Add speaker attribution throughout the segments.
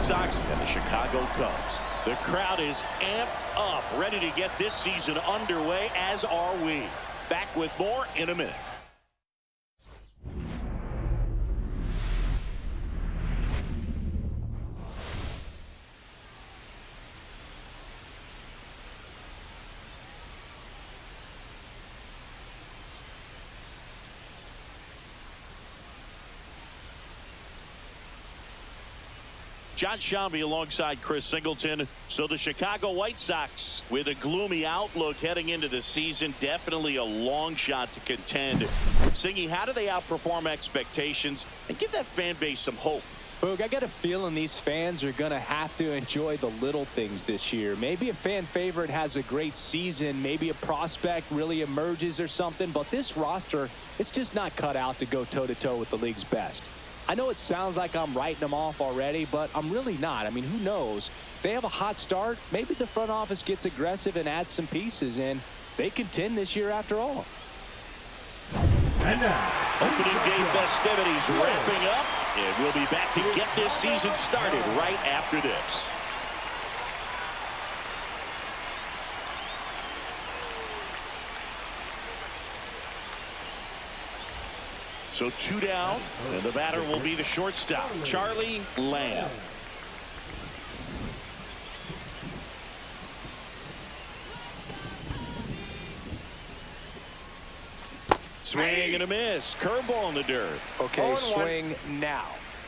Speaker 1: Sox and the Chicago Cubs. The crowd is amped up, ready to get this season underway, as are we. Back with more in a minute. John Shambi alongside Chris Singleton. So the Chicago White Sox with a gloomy outlook heading into the season. Definitely a long shot to contend. Singy, how do they outperform expectations and give that fan base some hope?
Speaker 2: Boog, I got a feeling these fans are going to have to enjoy the little things this year. Maybe a fan favorite has a great season. Maybe a prospect really emerges or something. But this roster, it's just not cut out to go toe-to-toe with the league's best. I know it sounds like I'm writing them off already, but I'm really not. I mean, who knows? They have a hot start. Maybe the front office gets aggressive and adds some pieces, and they contend this year after all.
Speaker 1: And now, opening day festivities wrapping up, and we'll be back to get this season started right after this. So 2 down, and the batter will be the shortstop, Charlie Lamb. Swing and a miss. Curveball in the dirt.
Speaker 2: Okay, swing now.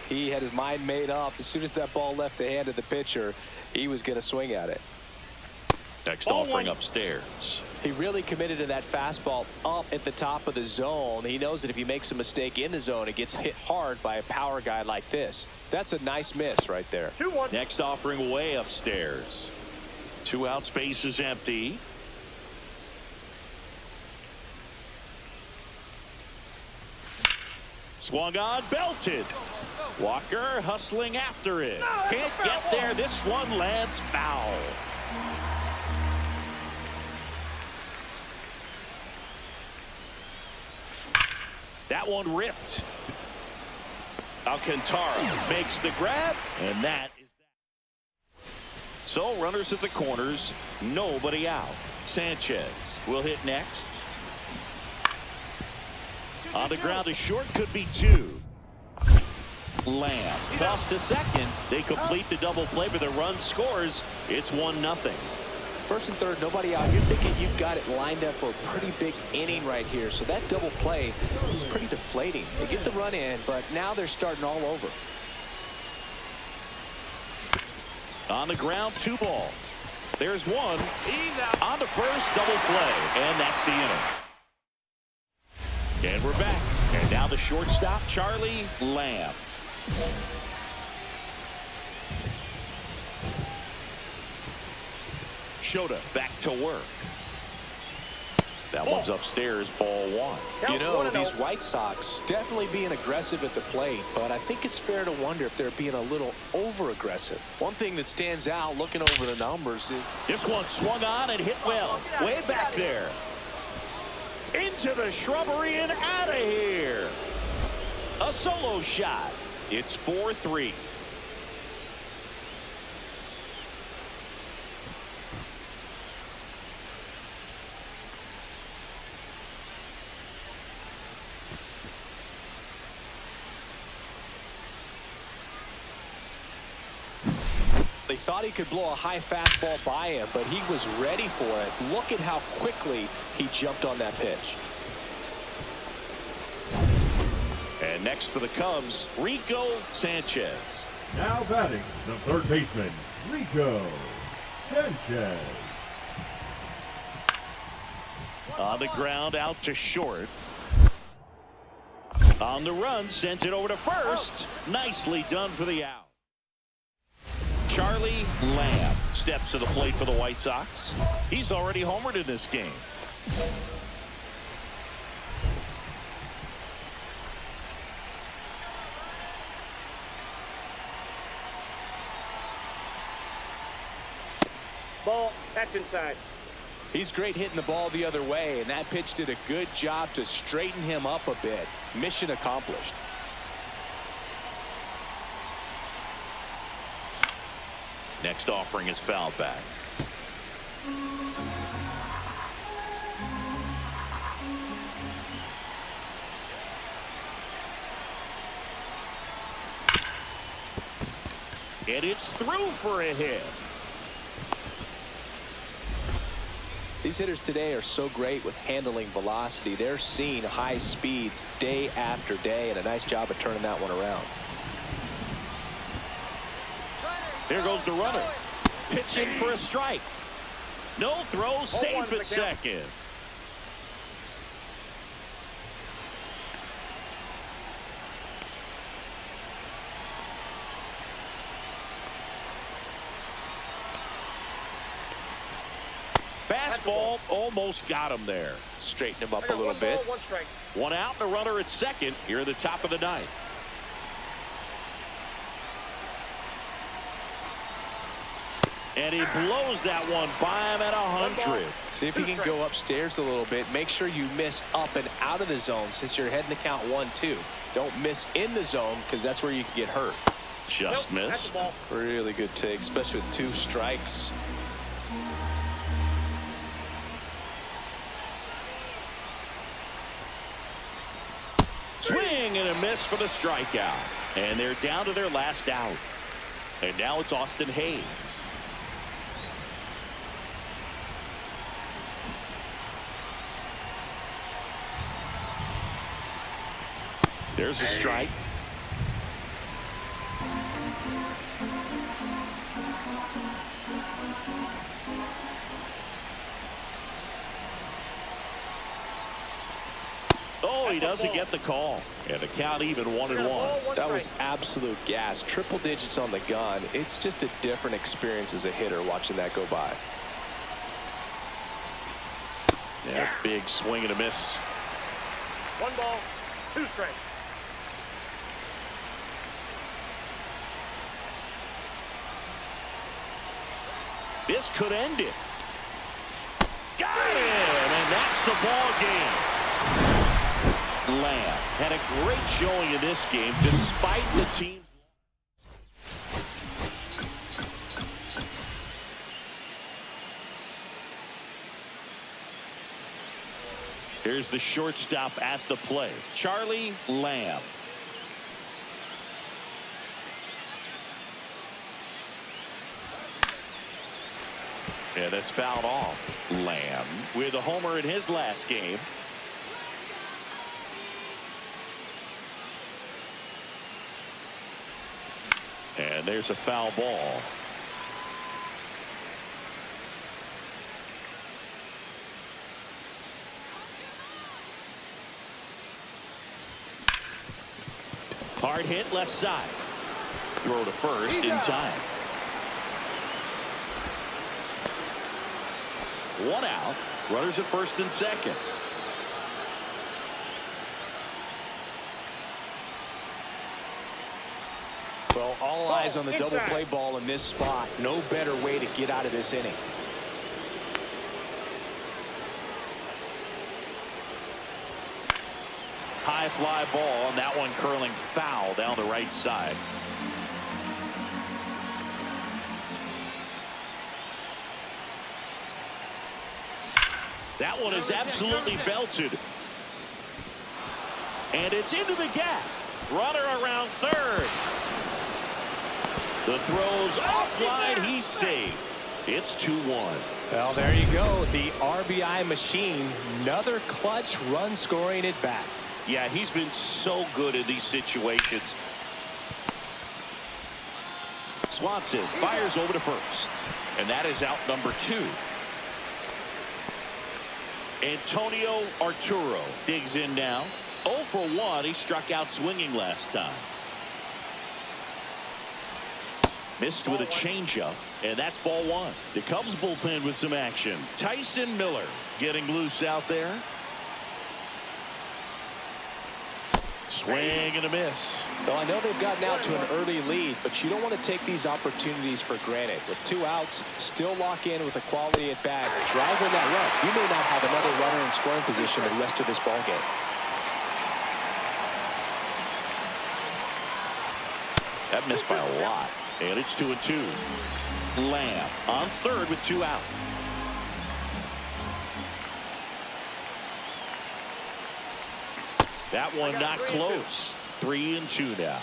Speaker 2: He had his mind made up. As soon as that ball left the hand of the pitcher, he was going to swing at it.
Speaker 1: Next offering upstairs.
Speaker 2: He really committed to that fastball up at the top of the zone. He knows that if he makes a mistake in the zone, it gets hit hard by a power guy like this. That's a nice miss right there.
Speaker 1: 2-1. Next offering way upstairs. 2 out, space is empty. Swung on, belted. Walker hustling after it. Can't get there. This one lands foul. That one ripped. Alcantara makes the grab, and that is that. So runners at the corners, nobody out. Sanchez will hit next. On the ground, a short, could be 2. Lamb toss to second. They complete the double play, but the run scores. It's 1-0.
Speaker 2: First and third, nobody out. You're thinking you've got it lined up for a pretty big inning right here. So that double play is pretty deflating. They get the run in, but now they're starting all over.
Speaker 1: On the ground, 2 ball. There's one. On the first, double play, and that's the inning. And we're back. And now the shortstop, Charlie Lamb. Shota back to work. That one's upstairs, ball 1.
Speaker 2: You know, these White Sox definitely being aggressive at the plate, but I think it's fair to wonder if they're being a little over-aggressive. One thing that stands out looking over the numbers is
Speaker 1: this one swung on and hit well. Way back there. Into the shrubbery and out of here. A solo shot. It's 4-3.
Speaker 2: They thought he could blow a high fastball by him, but he was ready for it. Look at how quickly he jumped on that pitch.
Speaker 1: And next for the Cubs, Rico Sanchez.
Speaker 3: Now batting, the third baseman, Rico Sanchez.
Speaker 1: On the ground, out to short. On the run, sent it over to first. Nicely done for the out. Charlie Lamb steps to the plate for the White Sox. He's already homered in this game.
Speaker 4: Ball, catch inside.
Speaker 2: He's great hitting the ball the other way, and that pitch did a good job to straighten him up a bit. Mission accomplished.
Speaker 1: Next offering is fouled back. And it's through for a hit.
Speaker 2: These hitters today are so great with handling velocity. They're seeing high speeds day after day, and a nice job of turning that one around.
Speaker 1: Here goes the runner. Pitching for a strike. No throw, safe at second. Fastball almost got him there.
Speaker 2: Straighten him up a little bit.
Speaker 4: One strike.
Speaker 1: One out and a runner at second here at the top of the ninth. And he blows that one by him at 100.
Speaker 2: See if you can go upstairs a little bit. Make sure you miss up and out of the zone since you're heading to count 1-2. Don't miss in the zone because that's where you can get hurt.
Speaker 1: Just missed.
Speaker 2: Really good take, especially with 2 strikes.
Speaker 1: Swing and a miss for the strikeout. And they're down to their last out. And now it's Austin Hayes. There's a strike. Oh, he doesn't get the call. And the count even 1-1.
Speaker 2: That was absolute gas. Triple digits on the gun. It's just a different experience as a hitter watching that go by.
Speaker 1: Yeah, big swing and a miss.
Speaker 4: 1 ball, 2 strikes.
Speaker 1: This could end it. Got him, and that's the ball game. Lamb had a great showing in this game despite the team's. Here's the shortstop at the plate, Charlie Lamb. Yeah, that's fouled off. Lamb with a homer in his last game. And there's a foul ball. Hard hit left side. Throw to first in time. 1 out. Runners at first and second.
Speaker 2: Well, all eyes on the double play ball in this spot. No better way to get out of this inning.
Speaker 1: High fly ball, and that one curling foul down the right side. That one is absolutely belted. And it's into the gap. Runner around third. The throw's offline. He's safe. It's 2-1.
Speaker 2: Well, there you go. The RBI machine. Another clutch run scoring at bat.
Speaker 1: Yeah, he's been so good in these situations. Swanson fires over to first. And that is out number 2. Antonio Arturo digs in now. 0 for 1. He struck out swinging last time. Missed with a changeup, and that's ball 1. The Cubs bullpen with some action. Tyson Miller getting loose out there. Swing and a miss.
Speaker 2: Well, I know they've gotten out to an early lead, but you don't want to take these opportunities for granted. With 2 outs, still lock in with a quality at bat. Drive in that run. You may not have another runner in scoring position the rest of this ball game.
Speaker 1: That missed by a lot. And it's 2-2. Lamb on third with 2 out. That one not close. 3-2 now.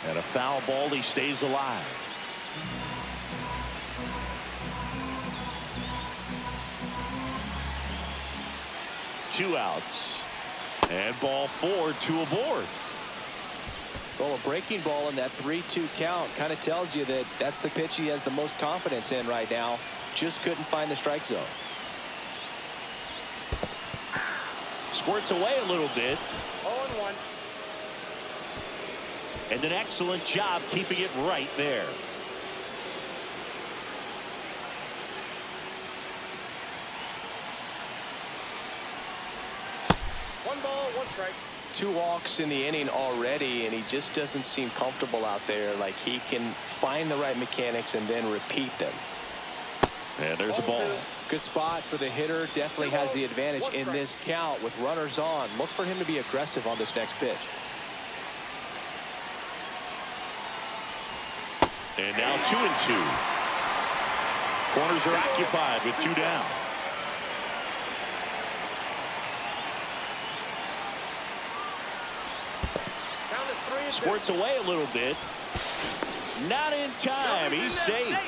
Speaker 1: And a foul ball. He stays alive. Two outs. And ball 4, 2 aboard.
Speaker 2: Well, a breaking ball in that 3-2 count kind of tells you that that's the pitch he has the most confidence in right now. Just couldn't find the strike zone.
Speaker 1: Squirts away a little bit.
Speaker 4: 0-1.
Speaker 1: And an excellent job keeping it right there.
Speaker 4: One ball, 1 strike.
Speaker 2: 2 walks in the inning already, and he just doesn't seem comfortable out there. Like he can find the right mechanics and then repeat them.
Speaker 1: And there's a ball.
Speaker 2: Good spot for the hitter. Definitely has the advantage in this count with runners on. Look for him to be aggressive on this next pitch.
Speaker 1: And now 2-2. Corners are occupied with 2 down. Squirts away a little bit. Not in time. He's safe.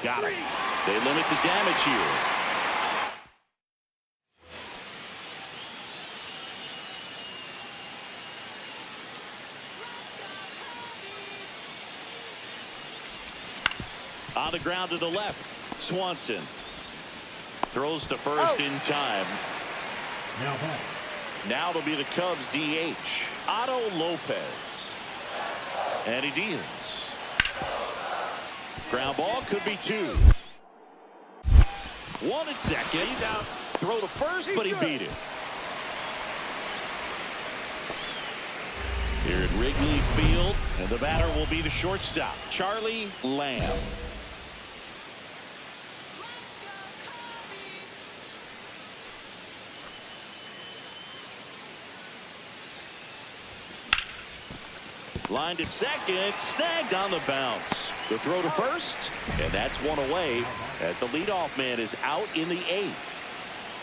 Speaker 1: Got him. They limit the damage here. On the ground to the left. Swanson throws to first in time.
Speaker 3: Now back.
Speaker 1: Now it'll be the Cubs DH. Otto Lopez. And he deals. Ground ball could be 2. 1 at second. He's out. Throw to first, but he beat it. Here at Wrigley Field, and the batter will be the shortstop, Charlie Lamb. Line to second, snagged on the bounce. The throw to first, and that's 1 away as the leadoff man is out in the 8th.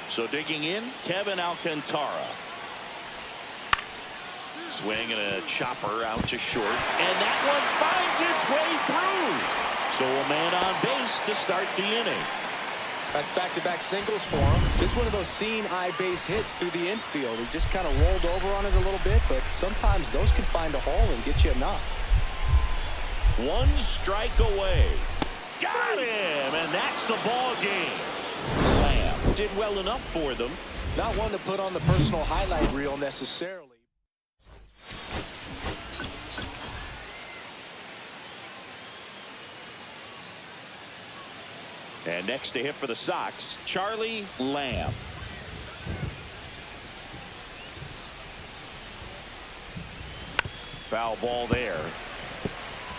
Speaker 1: So digging in, Kevin Alcantara. Swing and a chopper out to short, and that one finds its way through. So a man on base to start the inning.
Speaker 2: That's back-to-back singles for him. Just one of those seeing eye base hits through the infield. He just kind of rolled over on it a little bit, but sometimes those can find a hole and get you a knock.
Speaker 1: 1 strike away. Got him, and that's the ball game. Lamb did well enough for them.
Speaker 2: Not one to put on the personal highlight reel necessarily.
Speaker 1: And next to hit for the Sox, Charlie Lamb. Foul ball there.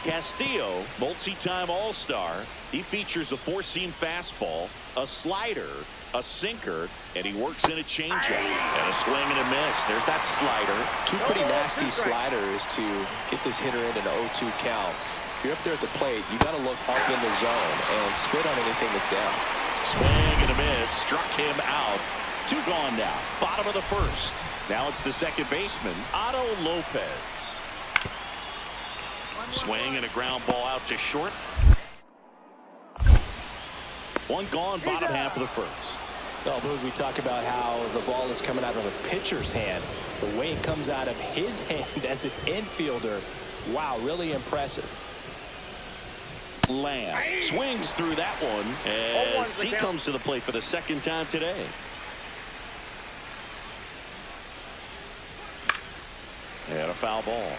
Speaker 1: Castillo, multi-time All-Star. He features a 4-seam fastball, a slider, a sinker, and he works in a changeup. And a swing and a miss. There's that slider.
Speaker 2: 2 pretty nasty sliders to get this hitter in an 0-2 count. If you're up there at the plate, you got to look up in the zone and spit on anything that's down.
Speaker 1: Swing and a miss. Struck him out. Two gone now. Bottom of the first. Now it's the second baseman, Otto Lopez. Swing and a ground ball out to short. One gone, bottom half of the first.
Speaker 2: Well, Boog, we talk about how the ball is coming out of a pitcher's hand. The way it comes out of his hand as an infielder, wow, really impressive.
Speaker 1: Lamb swings through that one as he comes to the plate for the second time today. And a foul ball.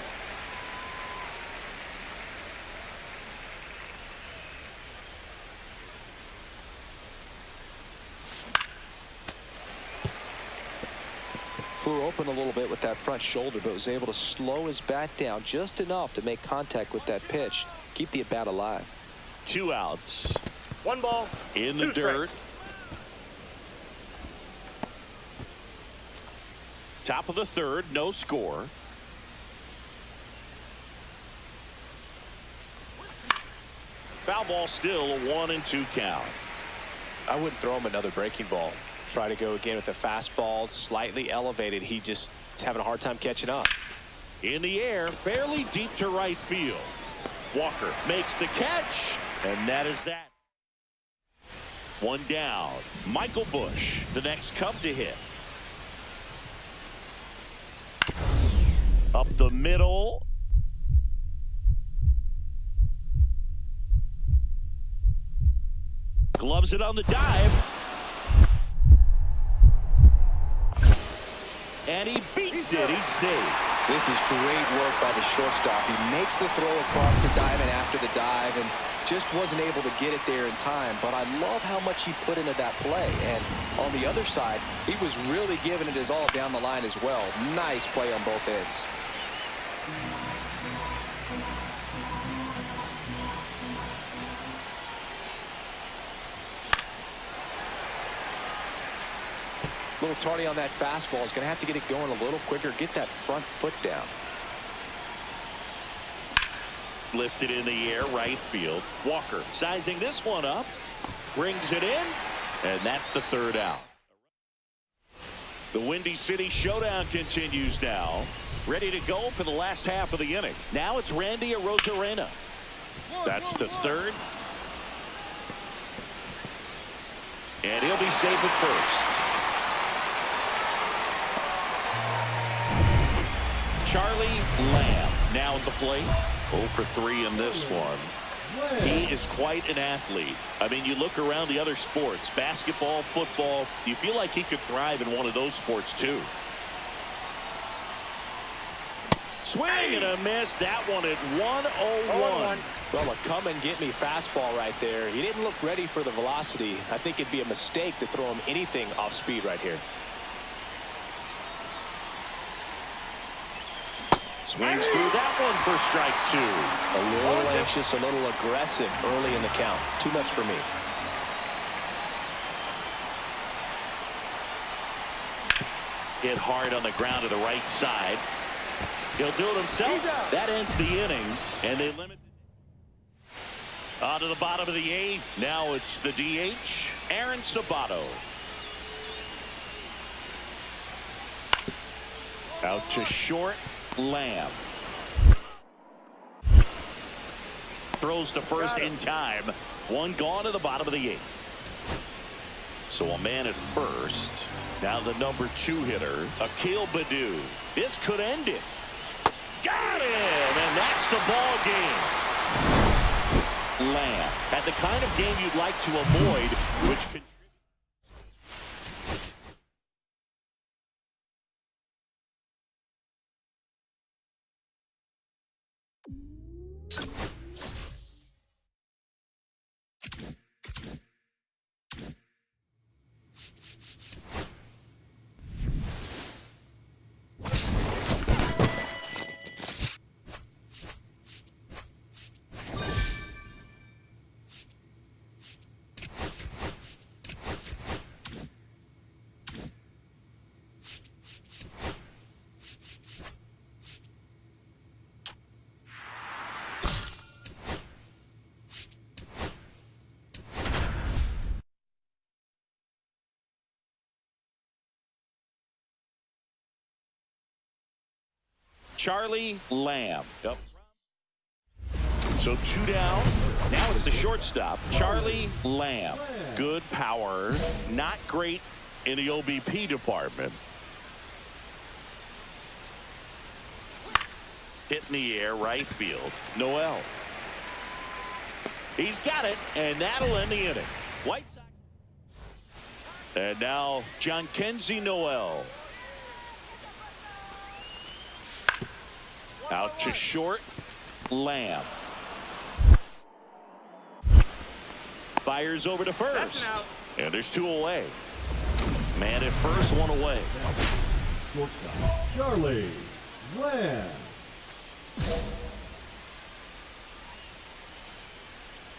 Speaker 2: Flew open a little bit with that front shoulder, but was able to slow his bat down just enough to make contact with that pitch, keep the at-bat alive.
Speaker 1: Two outs.
Speaker 4: One ball.
Speaker 1: In the dirt. Top of the third, no score. Foul ball, still a 1-2 count.
Speaker 2: I wouldn't throw him another breaking ball. Try to go again with the fastball, slightly elevated. He just is having a hard time catching up.
Speaker 1: In the air, fairly deep to right field. Walker makes the catch, and that is that. One down. Michael Bush, the next Cub to hit. Up the middle. Gloves it on the dive. And he beats it. He's safe.
Speaker 2: This is great work by the shortstop. He makes the throw across the diamond after the dive and just wasn't able to get it there in time. But I love how much he put into that play. And on the other side, he was really giving it his all down the line as well. Nice play on both ends. A little tardy on that fastball. Is going to have to get it going a little quicker. Get that front foot down.
Speaker 1: Lifted in the air, right field. Walker sizing this one up. Brings it in. And that's the third out. The Windy City Showdown continues now. Ready to go for the last half of the inning. Now it's Randy Arozarena. That's to third. And he'll be safe at first. Charlie Lamb now at the plate. 0 for 3 in this one. He is quite an athlete. I mean, you look around the other sports, basketball, football, you feel like he could thrive in one of those sports too. Swing and a miss. That one at 101.
Speaker 2: Well, a come and get me fastball right there. He didn't look ready for the velocity. I think it'd be a mistake to throw him anything off speed right here.
Speaker 1: Swings through that one for strike 2.
Speaker 2: A little anxious, a little aggressive early in the count. Too much for me.
Speaker 1: Hit hard on the ground to the right side. He'll do it himself. That ends the inning, and they limit. On to the bottom of the 8th. Now it's the DH, Aaron Sabato. Out to short. Lamb throws to first in time. One gone to the bottom of the 8th. So a man at first. Now the number 2 hitter, Akil Baddoo. This could end it. Got him, and that's the ball game. Lamb had the kind of game you'd like to avoid, which could. Charlie Lamb. Yep. So 2 down. Now it's the shortstop, Charlie Lamb. Good power, not great in the OBP department. Hit in the air, right field. Noel. He's got it, and that'll end the inning. White Sox. And now John Kenzie Noel. Out to short, Lamb. Fires over to first. And there's 2 away. Man at first, 1 away.
Speaker 3: Shortstop, Charlie Lamb.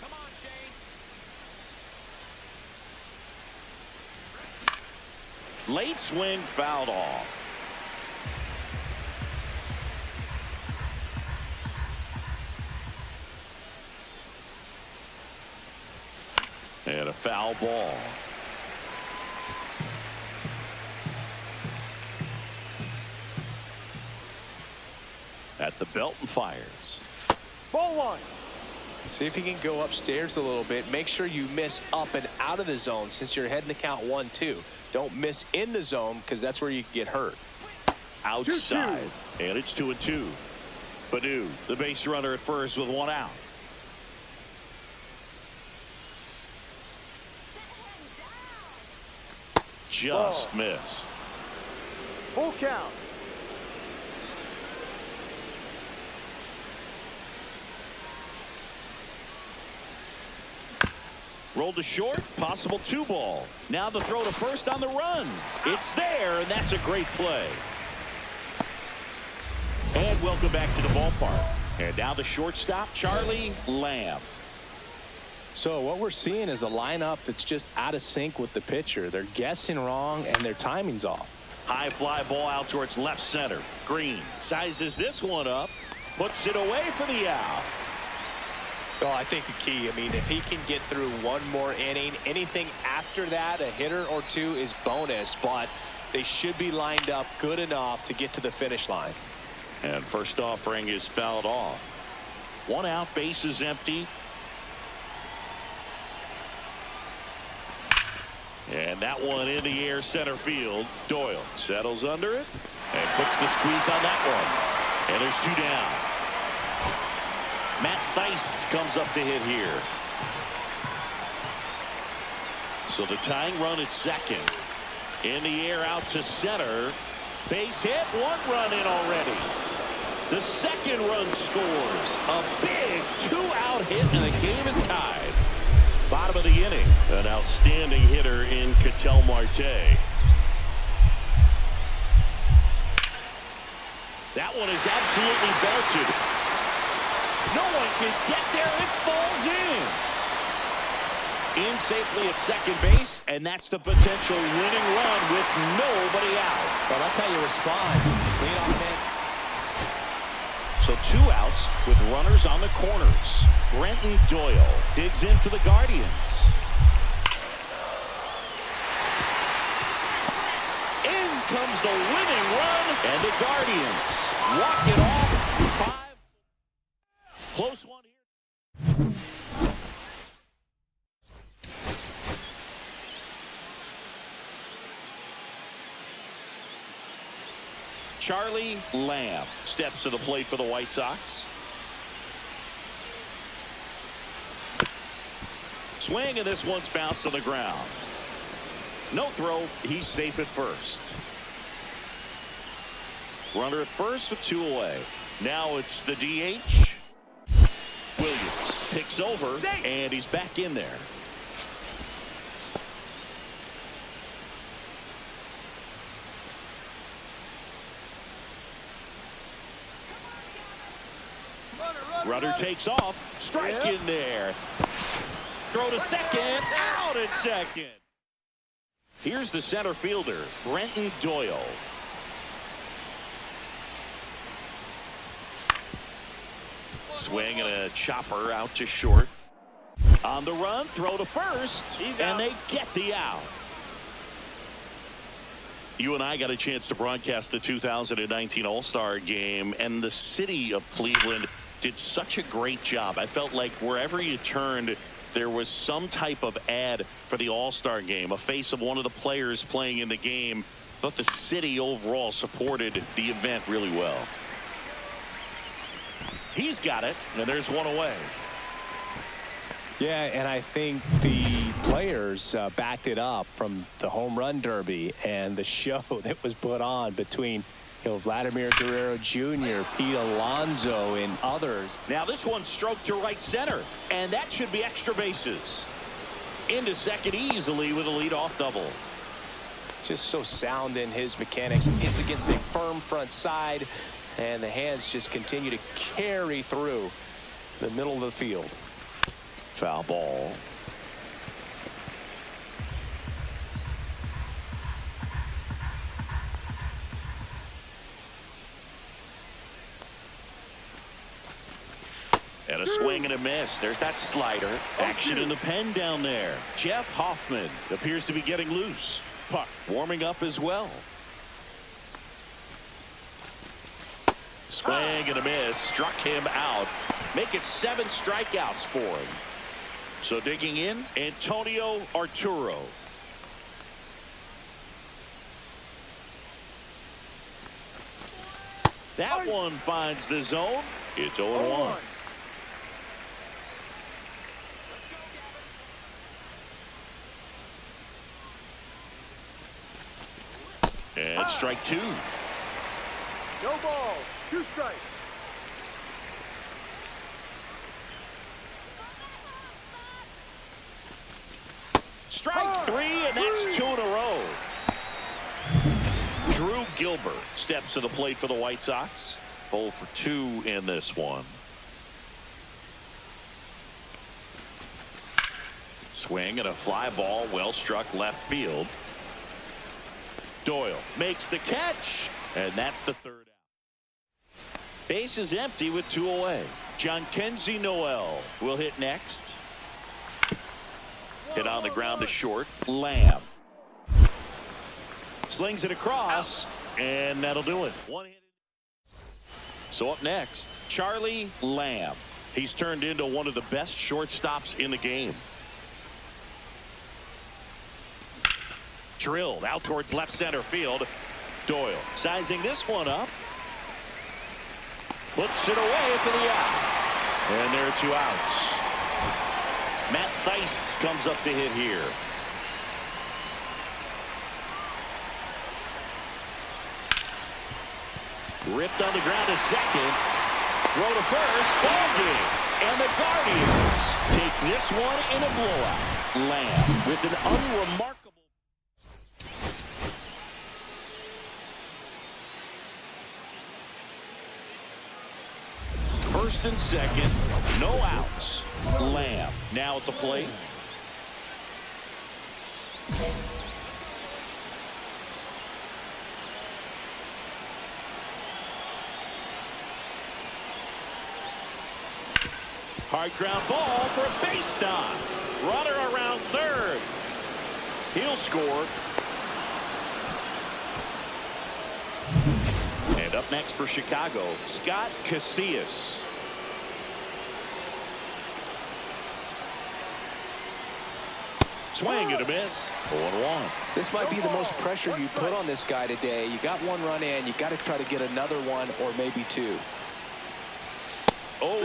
Speaker 4: Come on, Shane.
Speaker 1: Late swing fouled off. And a foul ball. At the belt and fires.
Speaker 4: Ball 1.
Speaker 2: See if you can go upstairs a little bit. Make sure you miss up and out of the zone since you're heading to count 1-2. Don't miss in the zone because that's where you can get hurt.
Speaker 1: Outside. 2-2. And it's 2-2. Badu, the base runner at first with 1 out. Just missed.
Speaker 4: Full count.
Speaker 1: Rolled to short, possible 2 ball. Now the throw to first on the run. It's there, and that's a great play. And welcome back to the ballpark. And now the shortstop, Charlie Lamb.
Speaker 2: So what we're seeing is a lineup that's just out of sync with the pitcher. They're guessing wrong, and their timing's off.
Speaker 1: High fly ball out towards left center. Green sizes this one up, puts it away for the out.
Speaker 2: Well, I think the key, I mean, if he can get through 1 more inning, anything after that, a hitter or 2 is bonus, but they should be lined up good enough to get to the finish line.
Speaker 1: And first offering is fouled off. 1 out, base is empty. And that one in the air center field. Doyle settles under it and puts the squeeze on that one. And there's 2 down. Matt Theis comes up to hit here. So the tying run at second. In the air out to center. Base hit, 1 run in already. The second run scores. A big 2-out hit and the game is tied. Bottom of the inning, an outstanding hitter in Ketel Marte. That one is absolutely belted. No one can get there. It falls in. In safely at second base, and that's the potential winning run with nobody out.
Speaker 2: Well, that's how you respond. Lead off man.
Speaker 1: So 2 outs with runners on the corners. Brenton Doyle digs in for the Guardians. In comes the winning run, and the Guardians walk it off. 5. Close one here. Charlie Lamb steps to the plate for the White Sox. Swing, and this one's bounced to the ground. No throw. He's safe at first. Runner at first with 2 away. Now it's the DH. Williams picks over, and he's back in there. Runner takes off. Strike in there. Throw to second. Out at second. Here's the center fielder, Brenton Doyle. Swing and a chopper out to short. On the run, throw to first, and they get the out. You and I got a chance to broadcast the 2019 All-Star Game, and the city of Cleveland did such a great job. I felt like wherever you turned, there was some type of ad for the All-Star Game, a face of one of the players playing in the game. I thought the city overall supported the event really well. He's got it, and there's one away.
Speaker 2: Yeah, and I think the players backed it up from the home run derby and the show that was put on between Vladimir Guerrero Jr., Pete Alonso, and others.
Speaker 1: Now this one stroked to right center, and that should be extra bases. Into second easily with a leadoff double.
Speaker 2: Just so sound in his mechanics. Hits against a firm front side, and the hands just continue to carry through the middle of the field.
Speaker 1: Foul ball. And a swing and a miss. There's that slider. Action in the pen down there. Jeff Hoffman appears to be getting loose. Puck warming up as well. Swing and a miss. Struck him out. Make it 7 strikeouts for him. So digging in, Antonio Arturo. That one finds the zone. It's 0-1. And strike 2.
Speaker 4: No ball. 2 strikes.
Speaker 1: Strike 3, and that's 2 in a row. Drew Gilbert steps to the plate for the White Sox. 0 for 2 in this one. Swing and a fly ball, well struck left field. Doyle makes the catch, and that's the 3rd out. Base is empty with 2 away. Jhonkensy Noel will hit next. Hit on the ground to short. Lamb slings it across, and that'll do it. So up next, Charlie Lamb. He's turned into one of the best shortstops in the game. Drilled out towards left center field. Doyle sizing this one up. Puts it away for the out. And there are 2 outs. Matt Thaiss comes up to hit here. Ripped on the ground to second. Throw to first. Ball game. And the Guardians take this one in a blowout. Lamb with an unremarkable. First and second, no outs. Lamb now at the plate. Hard ground ball for a base knock. Runner around third. He'll score. And up next for Chicago, Scott Casillas. Swing and a miss. 0-1.
Speaker 2: This might be the most pressure you put on this guy today. You got 1 run in. You got to try to get another one or maybe 2.
Speaker 1: 0-2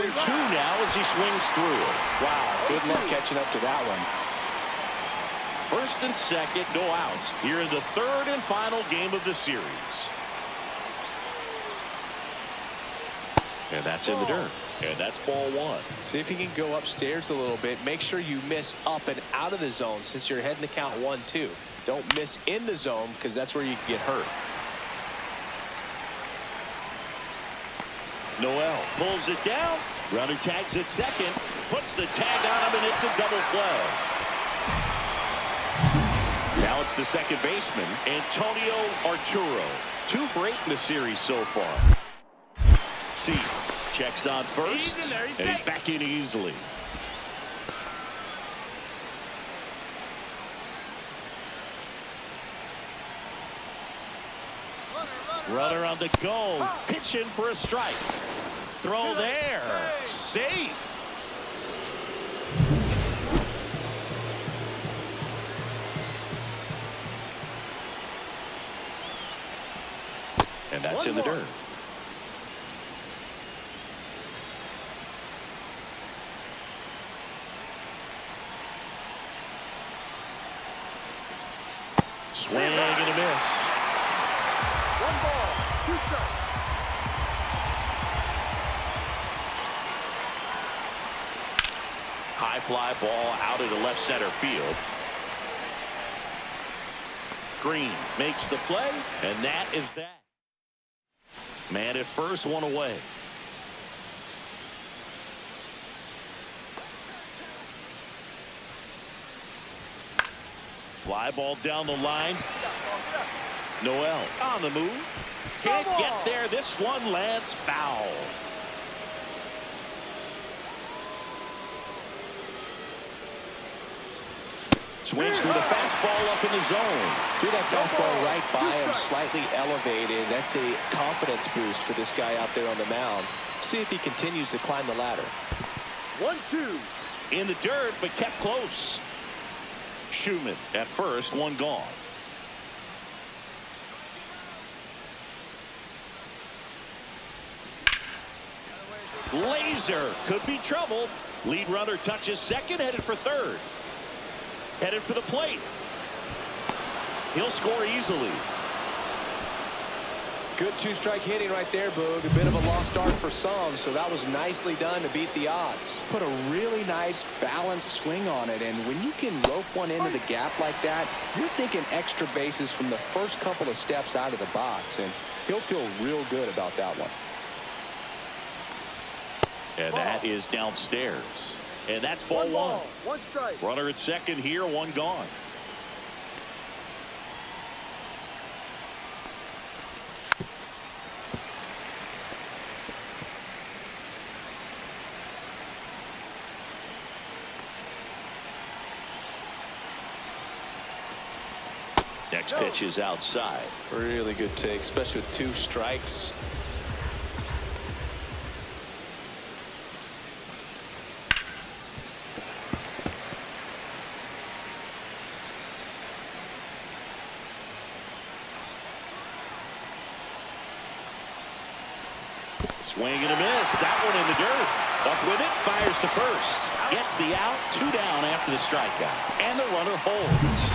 Speaker 1: now as he swings through it.
Speaker 2: Wow, good luck catching up to that one.
Speaker 1: First and second, no outs. Here in the 3rd and final game of the series. And that's in the dirt. And that's ball 1.
Speaker 2: See if you can go upstairs a little bit. Make sure you miss up and out of the zone since you're heading to count 1-2. Don't miss in the zone because that's where you can get hurt.
Speaker 1: Noel pulls it down. Runner tags at second. Puts the tag on him, and it's a double play. Now it's the second baseman, Antonio Arturo. 2 for 8 in the series so far. Cease checks on first, and he's back in easily. Runner on the go. Pitching for a strike. Throw there. Safe. And that's in the dirt. Swing and a miss.
Speaker 4: 1 ball, 2 strikes.
Speaker 1: High fly ball out into left center field. Green makes the play, and that is that. Man at first, 1 away. Fly ball down the line. Noel on the move. Can't get there. This one lands foul. Swings through the fastball up in the zone.
Speaker 2: Threw that fastball right by him, slightly elevated. That's a confidence boost for this guy out there on the mound. See if he continues to climb the ladder.
Speaker 4: 1-2.
Speaker 1: In the dirt, but kept close. Schumann at first, 1 gone. Laser could be trouble. Lead runner touches second, headed for third. Headed for the plate. He'll score easily.
Speaker 2: Good 2-strike hitting right there, Boog. A bit of a lost start for some, so that was nicely done to beat the odds. Put a really nice balanced swing on it, and when you can rope one into the gap like that, you're thinking extra bases from the first couple of steps out of the box, and he'll feel real good about that one.
Speaker 1: And that is downstairs. And that's ball 1.
Speaker 4: 1 strike.
Speaker 1: Runner at second here, 1 gone. Next pitch is outside.
Speaker 2: Really good take, especially with 2 strikes.
Speaker 1: Swing and a miss. That one in the dirt. Up with it. Fires to first. Gets the out. 2 down after the strikeout. And the runner holds.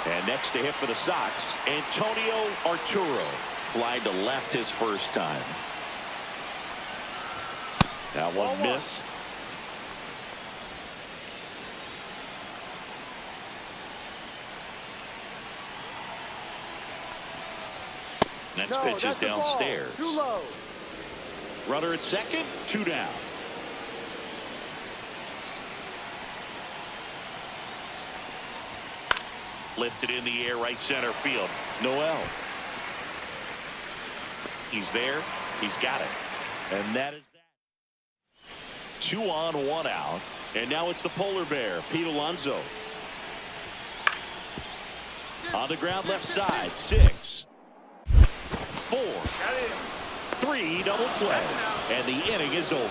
Speaker 1: And next to hit for the Sox, Antonio Arturo. Flied to left his first time. That one missed. Next pitch is downstairs.
Speaker 4: Too low.
Speaker 1: Runner at second, 2 down. Lifted in the air, right center field. Noel. He's there. He's got it. And that is that. 2 on, 1 out. And now it's the polar bear, Pete Alonso. On the ground, left side. 6, 4, 3, double play. And the inning is over.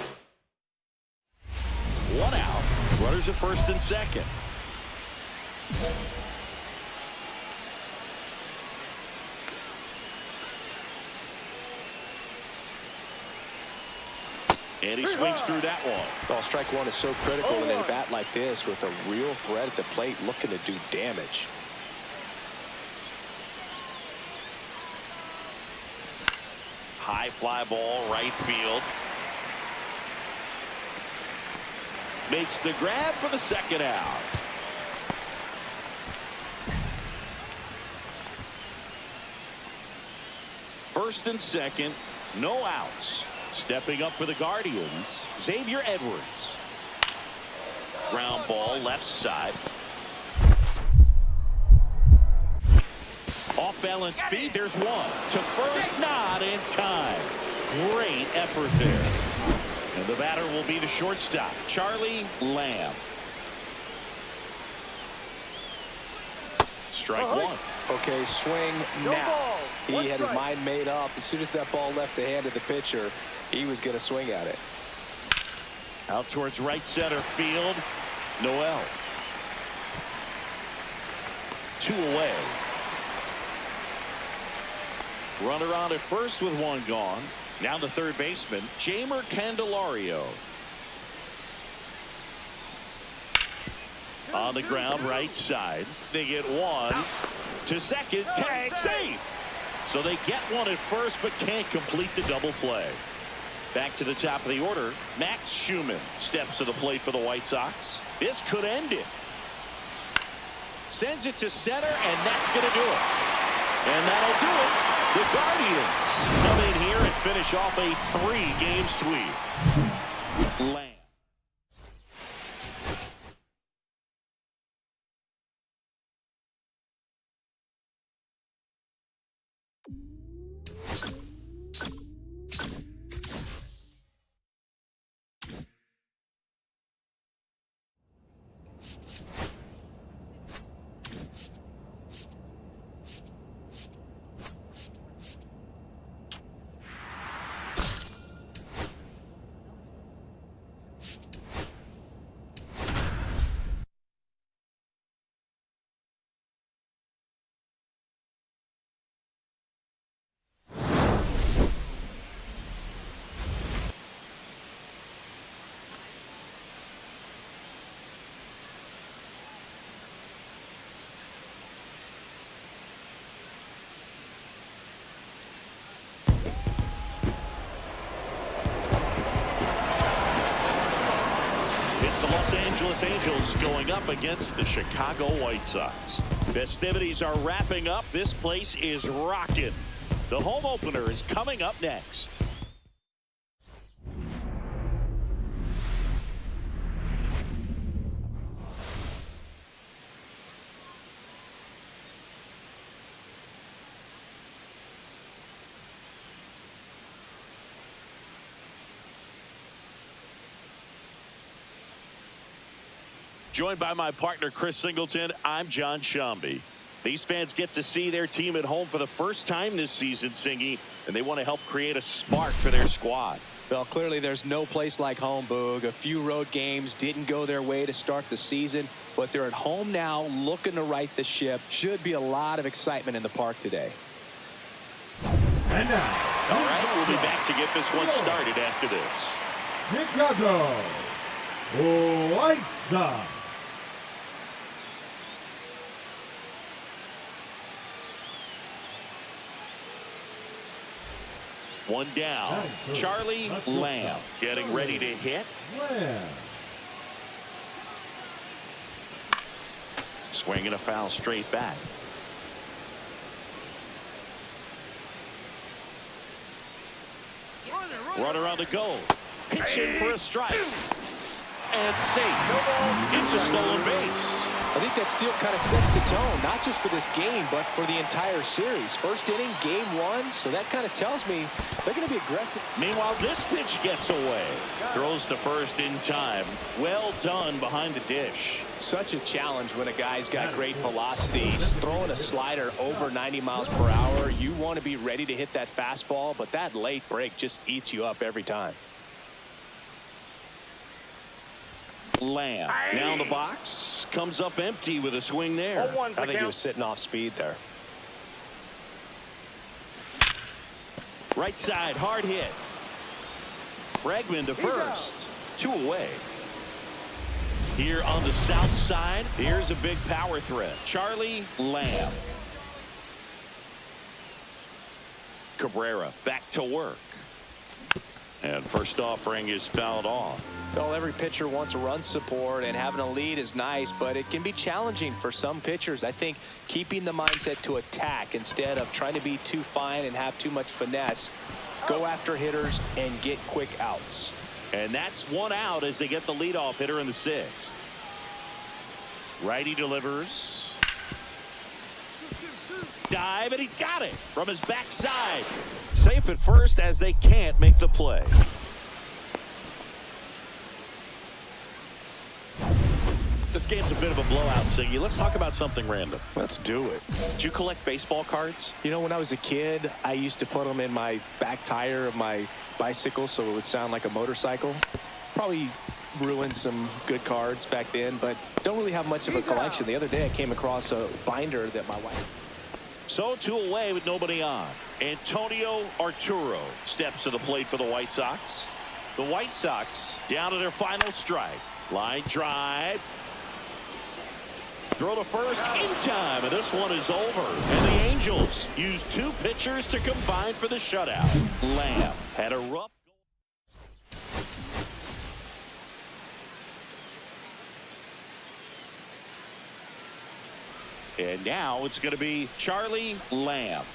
Speaker 1: 1 out. Runners at first and second. And he swings through that one.
Speaker 2: Well, strike 1 is so critical in a bat like this with a real threat at the plate looking to do damage.
Speaker 1: High fly ball, right field. Makes the grab for the second out. First and second, no outs. Stepping up for the Guardians, Xavier Edwards. Ground ball, left side. Off balance feed, there's 1. To first, not in time. Great effort there. And the batter will be the shortstop, Charlie Lamb. Strike 1.
Speaker 2: Okay, swing
Speaker 4: No
Speaker 2: now.
Speaker 4: ball.
Speaker 2: He had his mind made up. As soon as that ball left the hand of the pitcher, he was going to swing at it.
Speaker 1: Out towards right center field. Noel. 2 away. Runner on at first with 1 gone. Now the third baseman, Jeimer Candelario. On the ground, right side. They get 1 to second. Tag, safe. So they get 1 at first, but can't complete the double play. Back to the top of the order, Max Schumann steps to the plate for the White Sox. This could end it. Sends it to center, and that's going to do it. And that'll do it. The Guardians come in here and finish off a 3-game sweep. Lamb. Los Angeles Angels going up against the Chicago White Sox. Festivities are wrapping up. This place is rocking. The home opener is coming up next. Joined by my partner, Chris Singleton, I'm John Shambi. These fans get to see their team at home for the first time this season, Singy, and they want to help create a spark for their squad.
Speaker 2: Well, clearly there's no place like home, Boog. A few road games didn't go their way to start the season, but they're at home now looking to right the ship. Should be a lot of excitement in the park today.
Speaker 3: And now,
Speaker 1: all right, we'll be back to get this one started after this.
Speaker 3: Chicago White Sox.
Speaker 1: One down. Charlie Lamb getting ready to hit. Swinging a foul straight back. Runner on the go. Pitching for a strike. And safe. It's a stolen base.
Speaker 2: I think that steal kind of sets the tone, not just for this game, but for the entire series. First inning, game 1, so that kind of tells me they're going to be aggressive.
Speaker 1: Meanwhile, this pitch gets away. Throws to first in time. Well done behind the dish.
Speaker 2: Such a challenge when a guy's got great velocity. He's throwing a slider over 90 miles per hour. You want to be ready to hit that fastball, but that late break just eats you up every time.
Speaker 1: Lamb now in the box, comes up empty with a swing there.
Speaker 2: I think he was sitting off speed there.
Speaker 1: Right side, hard hit. Bregman to first. 2 away. Here on the south side, here's a big power threat. Charlie Lamb. Cabrera back to work. And first offering is fouled off.
Speaker 2: Well, every pitcher wants a run support, and having a lead is nice, but it can be challenging for some pitchers. I think keeping the mindset to attack instead of trying to be too fine and have too much finesse. Go after hitters and get quick outs.
Speaker 1: And that's 1 out as they get the leadoff hitter in the 6th. Righty delivers. Dive, and he's got it from his backside. Safe at first as they can't make the play. This game's a bit of a blowout, Siggy. Let's talk about something random.
Speaker 2: Let's do it.
Speaker 1: Do you collect baseball cards?
Speaker 2: You know, when I was a kid, I used to put them in my back tire of my bicycle so it would sound like a motorcycle. Probably ruined some good cards back then, but don't really have much of a collection. The other day I came across a binder that my wife...
Speaker 1: So 2 away with nobody on. Antonio Arturo steps to the plate for the White Sox. The White Sox down to their final strike. Line drive. Throw to first in time, and this one is over. And the Angels use 2 pitchers to combine for the shutout. Lamb had a rough. And now it's going to be Charlie Lamb.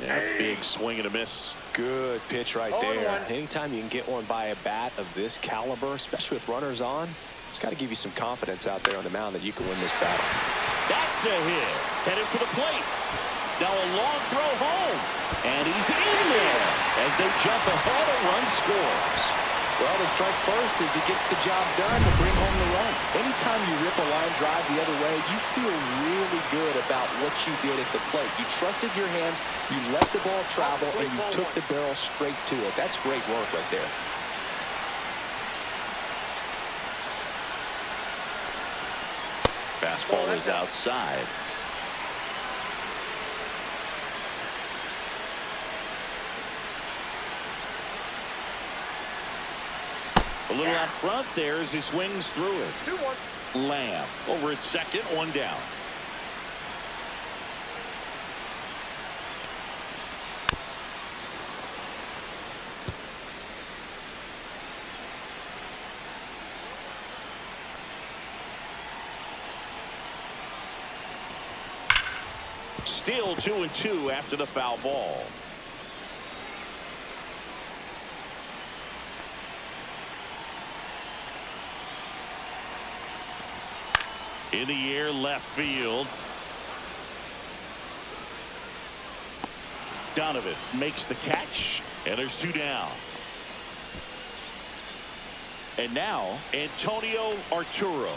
Speaker 1: Yeah, big swing and a miss.
Speaker 2: Good pitch right there. Anytime you can get one by a bat of this caliber, especially with runners on, it's got to give you some confidence out there on the mound that you can win this battle.
Speaker 1: That's a hit. Headed for the plate. Now a long throw home. And he's in there as they jump ahead. A run scores.
Speaker 2: Well, the strike first as he gets the job done to bring home the run. Anytime you rip a line drive the other way, you feel really good about what you did at the plate. You trusted your hands, you let the ball travel, and you took the barrel straight to it. That's great work right there.
Speaker 1: Fastball is outside. A little out front there as he swings through it.
Speaker 4: 2-1.
Speaker 1: Lamb over at second, 1 down. Still 2-2 after the foul ball. In the air, left field. Donovan makes the catch, and there's 2 down. And now, Antonio Arturo.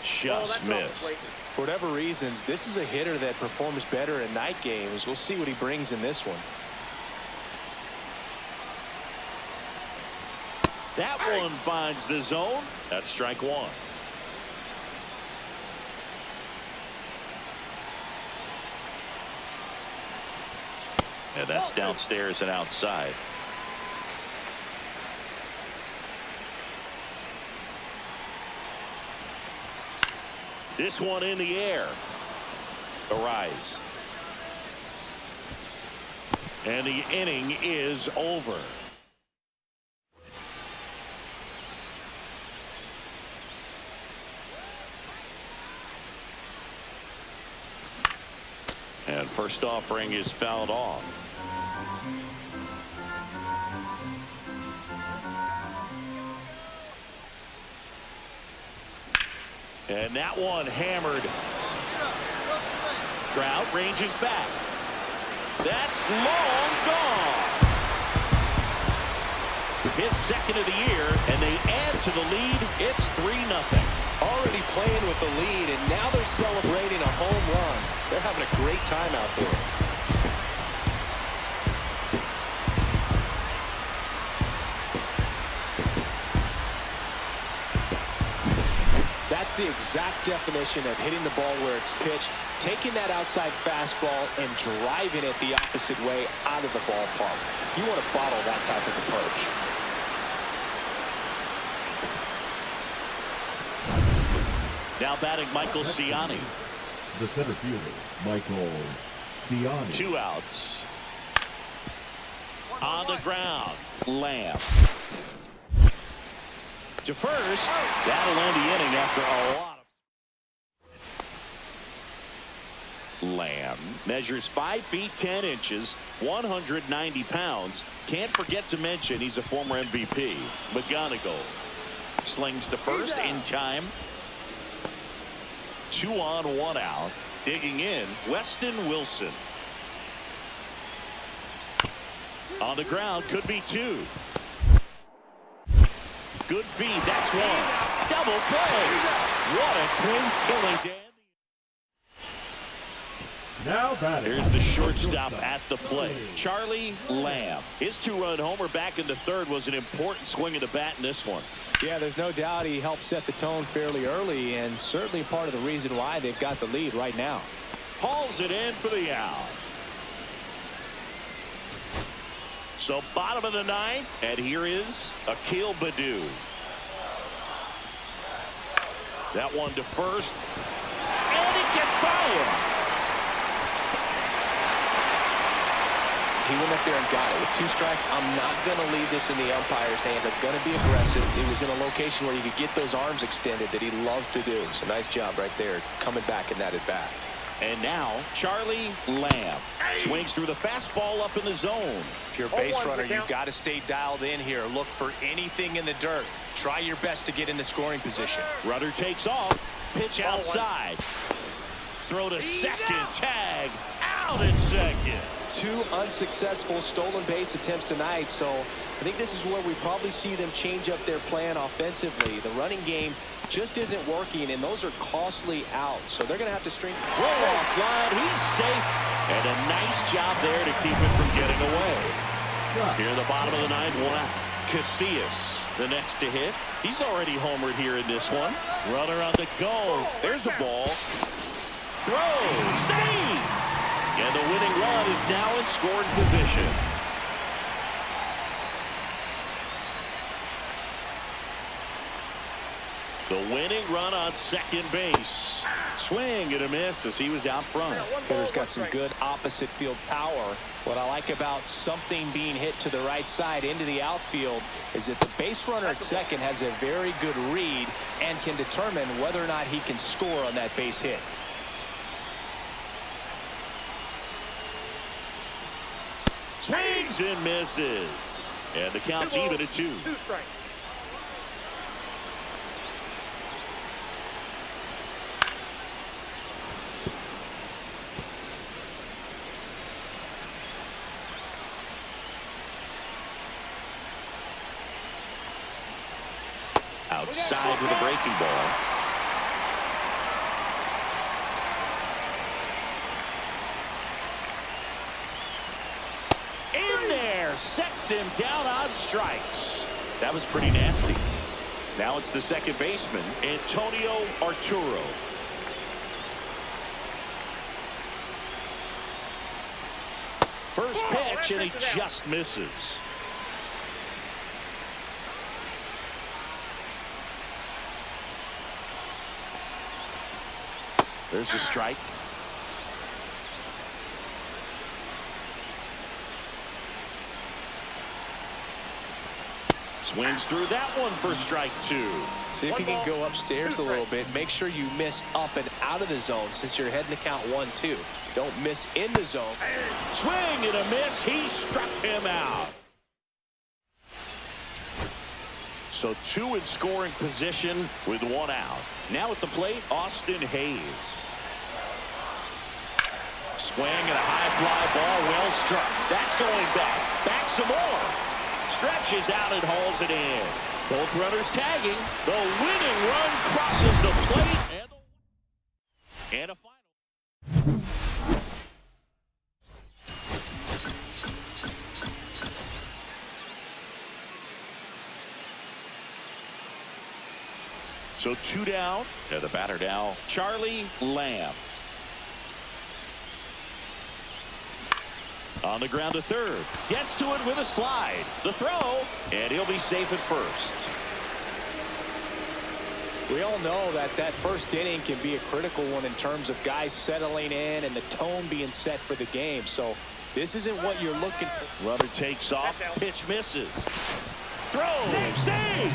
Speaker 1: Just missed.
Speaker 2: For whatever reasons, this is a hitter that performs better in night games. We'll see what he brings in this one.
Speaker 1: That one finds the zone. That's strike 1. And that's downstairs and outside. This one in the air. A rise. And the inning is over. And first offering is fouled off. And that one hammered. Trout ranges back. That's long gone. His second of the year, and they add to the lead. It's 3-0.
Speaker 2: Already playing with the lead, and now they're celebrating a home run. They're having a great time out there. That's the exact definition of hitting the ball where it's pitched, taking that outside fastball and driving it the opposite way out of the ballpark. You want to bottle that type of approach.
Speaker 1: Now batting Michael Ciani.
Speaker 3: The center fielder, Michael Ciani.
Speaker 1: 2 outs. On the ground, Lamb. To first, that'll end the inning after a lot of... Lamb measures 5 feet 10 inches, 190 pounds. Can't forget to mention he's a former MVP. McGonigal slings to first in time. 2 on, 1 out. Digging in, Weston Wilson. On the ground, could be 2. Good feed, that's 1. Double play. What a clean killing, Dan.
Speaker 3: Now batting.
Speaker 1: Here's the shortstop at the plate, Charlie Lamb. His 2-run homer back into third was an important swing of the bat in this one.
Speaker 2: Yeah, there's no doubt he helped set the tone fairly early, and certainly part of the reason why they've got the lead right now.
Speaker 1: Hauls it in for the out. So bottom of the 9th, and here is Akil Baddoo. That one to first, and it gets by him.
Speaker 5: He went up there and got it. With 2 strikes, I'm not going to leave this in the umpire's hands. I'm going to be aggressive. He was in a location where he could get those arms extended that he loves to do. So nice job right there, coming back in that at bat.
Speaker 1: And now, Charlie Lamb swings through the fastball up in the zone.
Speaker 5: If you're a base runner, you've got to stay dialed in here. Look for anything in the dirt. Try your best to get in the scoring position.
Speaker 1: Runner takes off. Pitch outside. Throw to second. Tag. Out at second.
Speaker 2: 2 unsuccessful stolen base attempts tonight, so I think this is where we probably see them change up their plan offensively. The running game just isn't working, and those are costly outs, so they're going to have to string.
Speaker 1: Roll-off line. He's safe. And a nice job there to keep it from getting away. Here in the bottom of the 9th, 1 out. Casillas, the next to hit. He's already homered here in this one. Runner on the go. There's a ball. Throw. Save. And the winning run is now in scoring position. The winning run on second base. Swing and a miss as he was out front.
Speaker 2: Hitter's got some good opposite field power. What I like about something being hit to the right side into the outfield is that the base runner at second has a very good read and can determine whether or not he can score on that base hit.
Speaker 1: Swings and misses. And the count's even at 2.
Speaker 4: 2 strikes.
Speaker 1: Outside with a breaking ball. Sets him down on strikes. That was pretty nasty. Now it's the second baseman, Antonio Arturo. First pitch, and he just misses. There's a strike. Swings through that one for strike 2.
Speaker 2: See if you can go upstairs a little bit. Make sure you miss up and out of the zone since you're heading to count 1-2. Don't miss in the zone.
Speaker 1: Swing and a miss. He struck him out. So 2 in scoring position with 1 out. Now at the plate, Austin Hayes. Swing and a high fly ball, well struck. That's going back. Back some more. Stretches out and hauls it in. Both runners tagging. The winning run crosses the plate. And a final. So 2 down. And the batter now, Charlie Lamb. On the ground to third. Gets to it with a slide. The throw. And he'll be safe at first.
Speaker 2: We all know that that first inning can be a critical one in terms of guys settling in and the tone being set for the game. So this isn't what you're looking for.
Speaker 1: Runner takes off. Pitch misses. Throw. Save.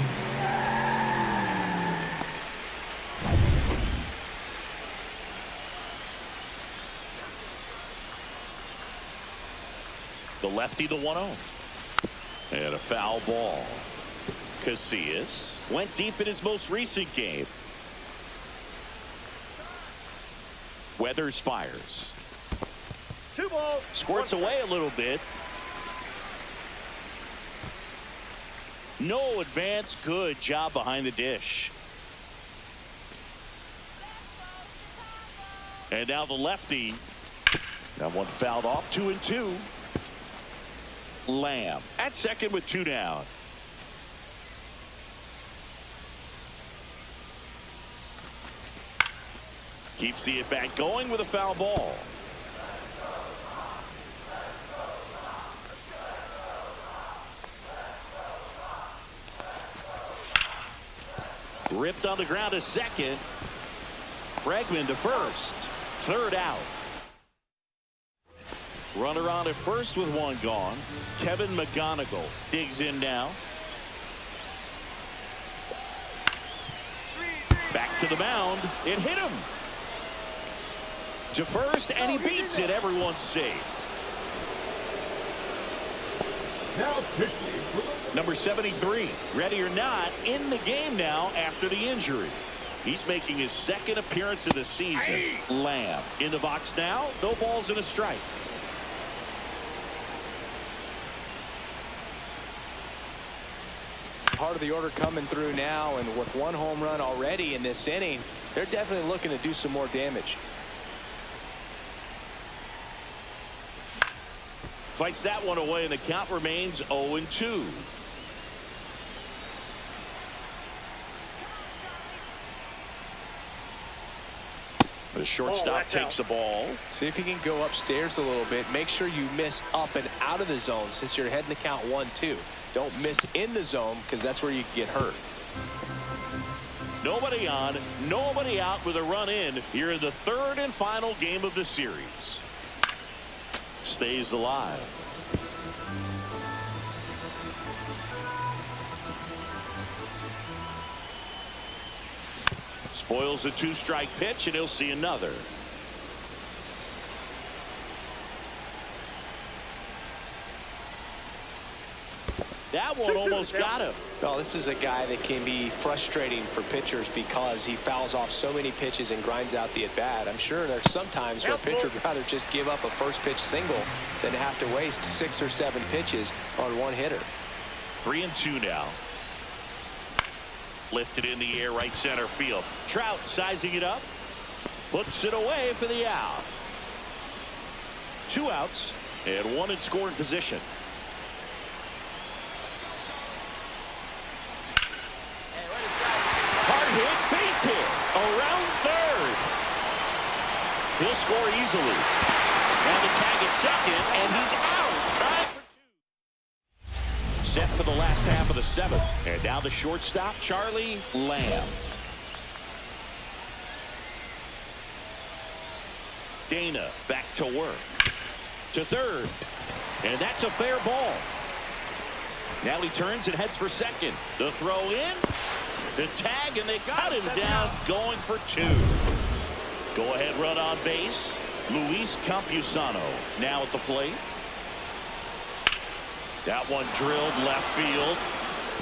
Speaker 1: The lefty to 1-0. And a foul ball. Casillas went deep in his most recent game. Weathers fires.
Speaker 4: 2 balls.
Speaker 1: Squirts away a little bit. No advance. Good job behind the dish. And now the lefty. That one fouled off. 2-2. Lamb at second with 2 down. Keeps the at-bat going with a foul ball. Ripped on the ground to second. Bregman to first. Third out. Runner on at first with 1 gone. Kevin McGonigal digs in now. Back to the mound. It hit him. To first, and he beats it. Everyone's safe.
Speaker 3: Now pitching for the
Speaker 1: Number 73, ready or not, in the game now after the injury. He's making his second appearance of the season. Lamb in the box now. No balls and a strike.
Speaker 2: Part of the order coming through now, and with 1 home run already in this inning, they're definitely looking to do some more damage.
Speaker 1: Fights that one away, and the count remains 0-2. The shortstop takes the ball.
Speaker 2: See if you can go upstairs a little bit. Make sure you miss up and out of the zone since you're heading to count 1-2. Don't miss in the zone because that's where you can get hurt.
Speaker 1: Nobody on, nobody out with a run in here in the 3rd and final game of the series. Stays alive. Spoils a 2-strike pitch, and he'll see another. That one almost got him.
Speaker 5: Well, this is a guy that can be frustrating for pitchers because he fouls off so many pitches and grinds out the at-bat. I'm sure there's some times where a pitcher would rather just give up a first-pitch single than have to waste 6 or 7 pitches on 1 hitter.
Speaker 1: 3-2 now. Lifted in the air, right center field. Trout sizing it up. Puts it away for the out. 2 outs and 1 in scoring position. Hard hit, base hit. Around third. He'll score easily. And the tag at second, and he's out. Trying for 2. Set for the last half of the 7th. And now the shortstop, Charlie Lamb. Dana back to work. To third. And that's a fair ball. Now he turns and heads for second. The throw in. The tag, and they got him down going for 2. Go ahead run on base. Luis Campusano now at the plate. That one drilled left field.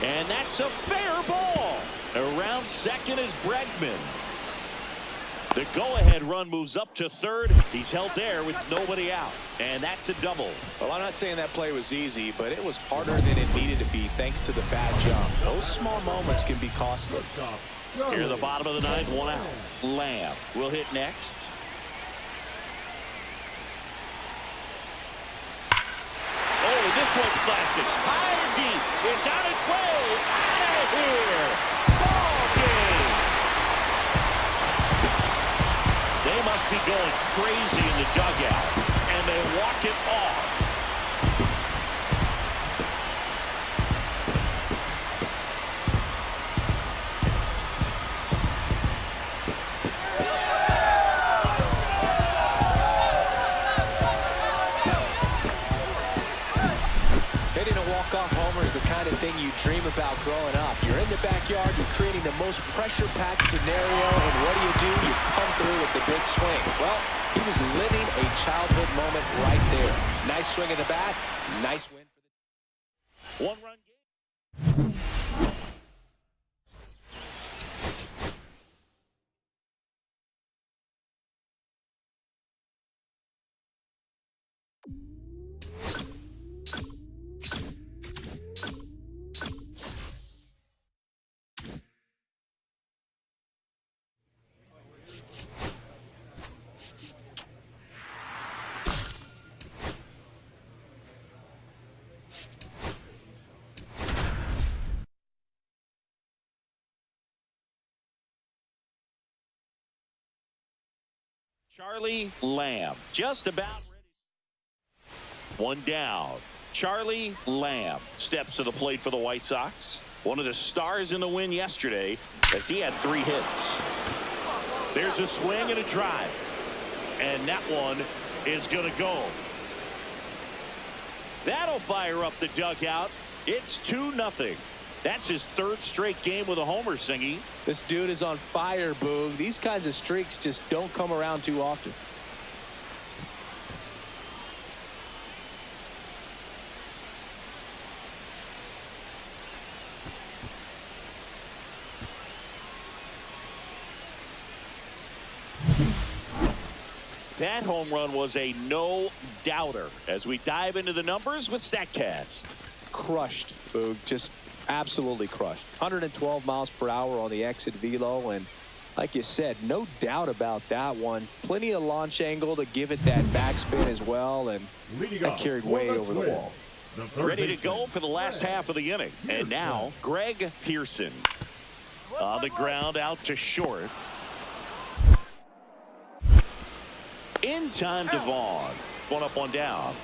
Speaker 1: And that's a fair ball. Around second is Bregman. The go-ahead run moves up to third. He's held there with nobody out. And that's a double.
Speaker 2: Well, I'm not saying that play was easy, but it was harder than it needed to be thanks to the bad jump. Those small moments can be costly.
Speaker 1: Here at the bottom of the 9th, 1 out. Lamb will hit next. Oh, this one's blasted. High and deep. It's on its way. Out of here. Ball game. They must be going crazy in the dugout. And they walk it off.
Speaker 2: Hitting a walk-off homer is the kind of thing you dream about growing up. You're in the backyard, you're creating the most pressure-packed scenario, and what do? You come through with the big swing. Well, he was living a childhood moment right there. Nice swing at the bat, nice win for the
Speaker 1: 1-run game. Charlie Lamb just about ready. One down. Charlie Lamb steps to the plate for the White Sox. One of the stars in the win yesterday as he had 3 hits. There's a swing and a drive. And that one is going to go. That'll fire up the dugout. It's 2-0. That's his 3rd straight game with a homer, Singy.
Speaker 2: This dude is on fire, Boog. These kinds of streaks just don't come around too often.
Speaker 1: That home run was a no-doubter as we dive into the numbers with StatCast.
Speaker 2: Crushed, Boog. Just absolutely crushed. 112 miles per hour on the exit velo, and like you said, no doubt about that one. Plenty of launch angle to give it that backspin as well, and that carried way over the wall.
Speaker 1: Ready to go for the last half of the inning. And now, Greg Pearson on the ground out to short. In time to Vaughn. 1 up, 1 down.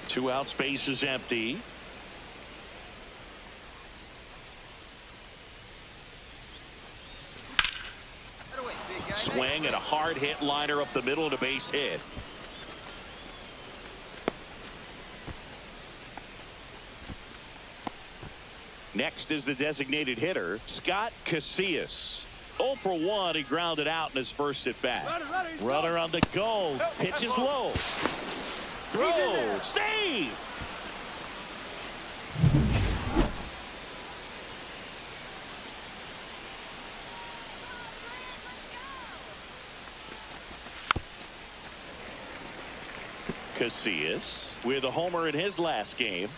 Speaker 1: 2 out, space is empty. Swing and a hard hit liner up the middle and a base hit. Next is the designated hitter, Scott Casillas. 0 for 1, he grounded out in his first at bat. Runner on the go. Pitch is low. Throw. Save. Casillas with a homer in his last game.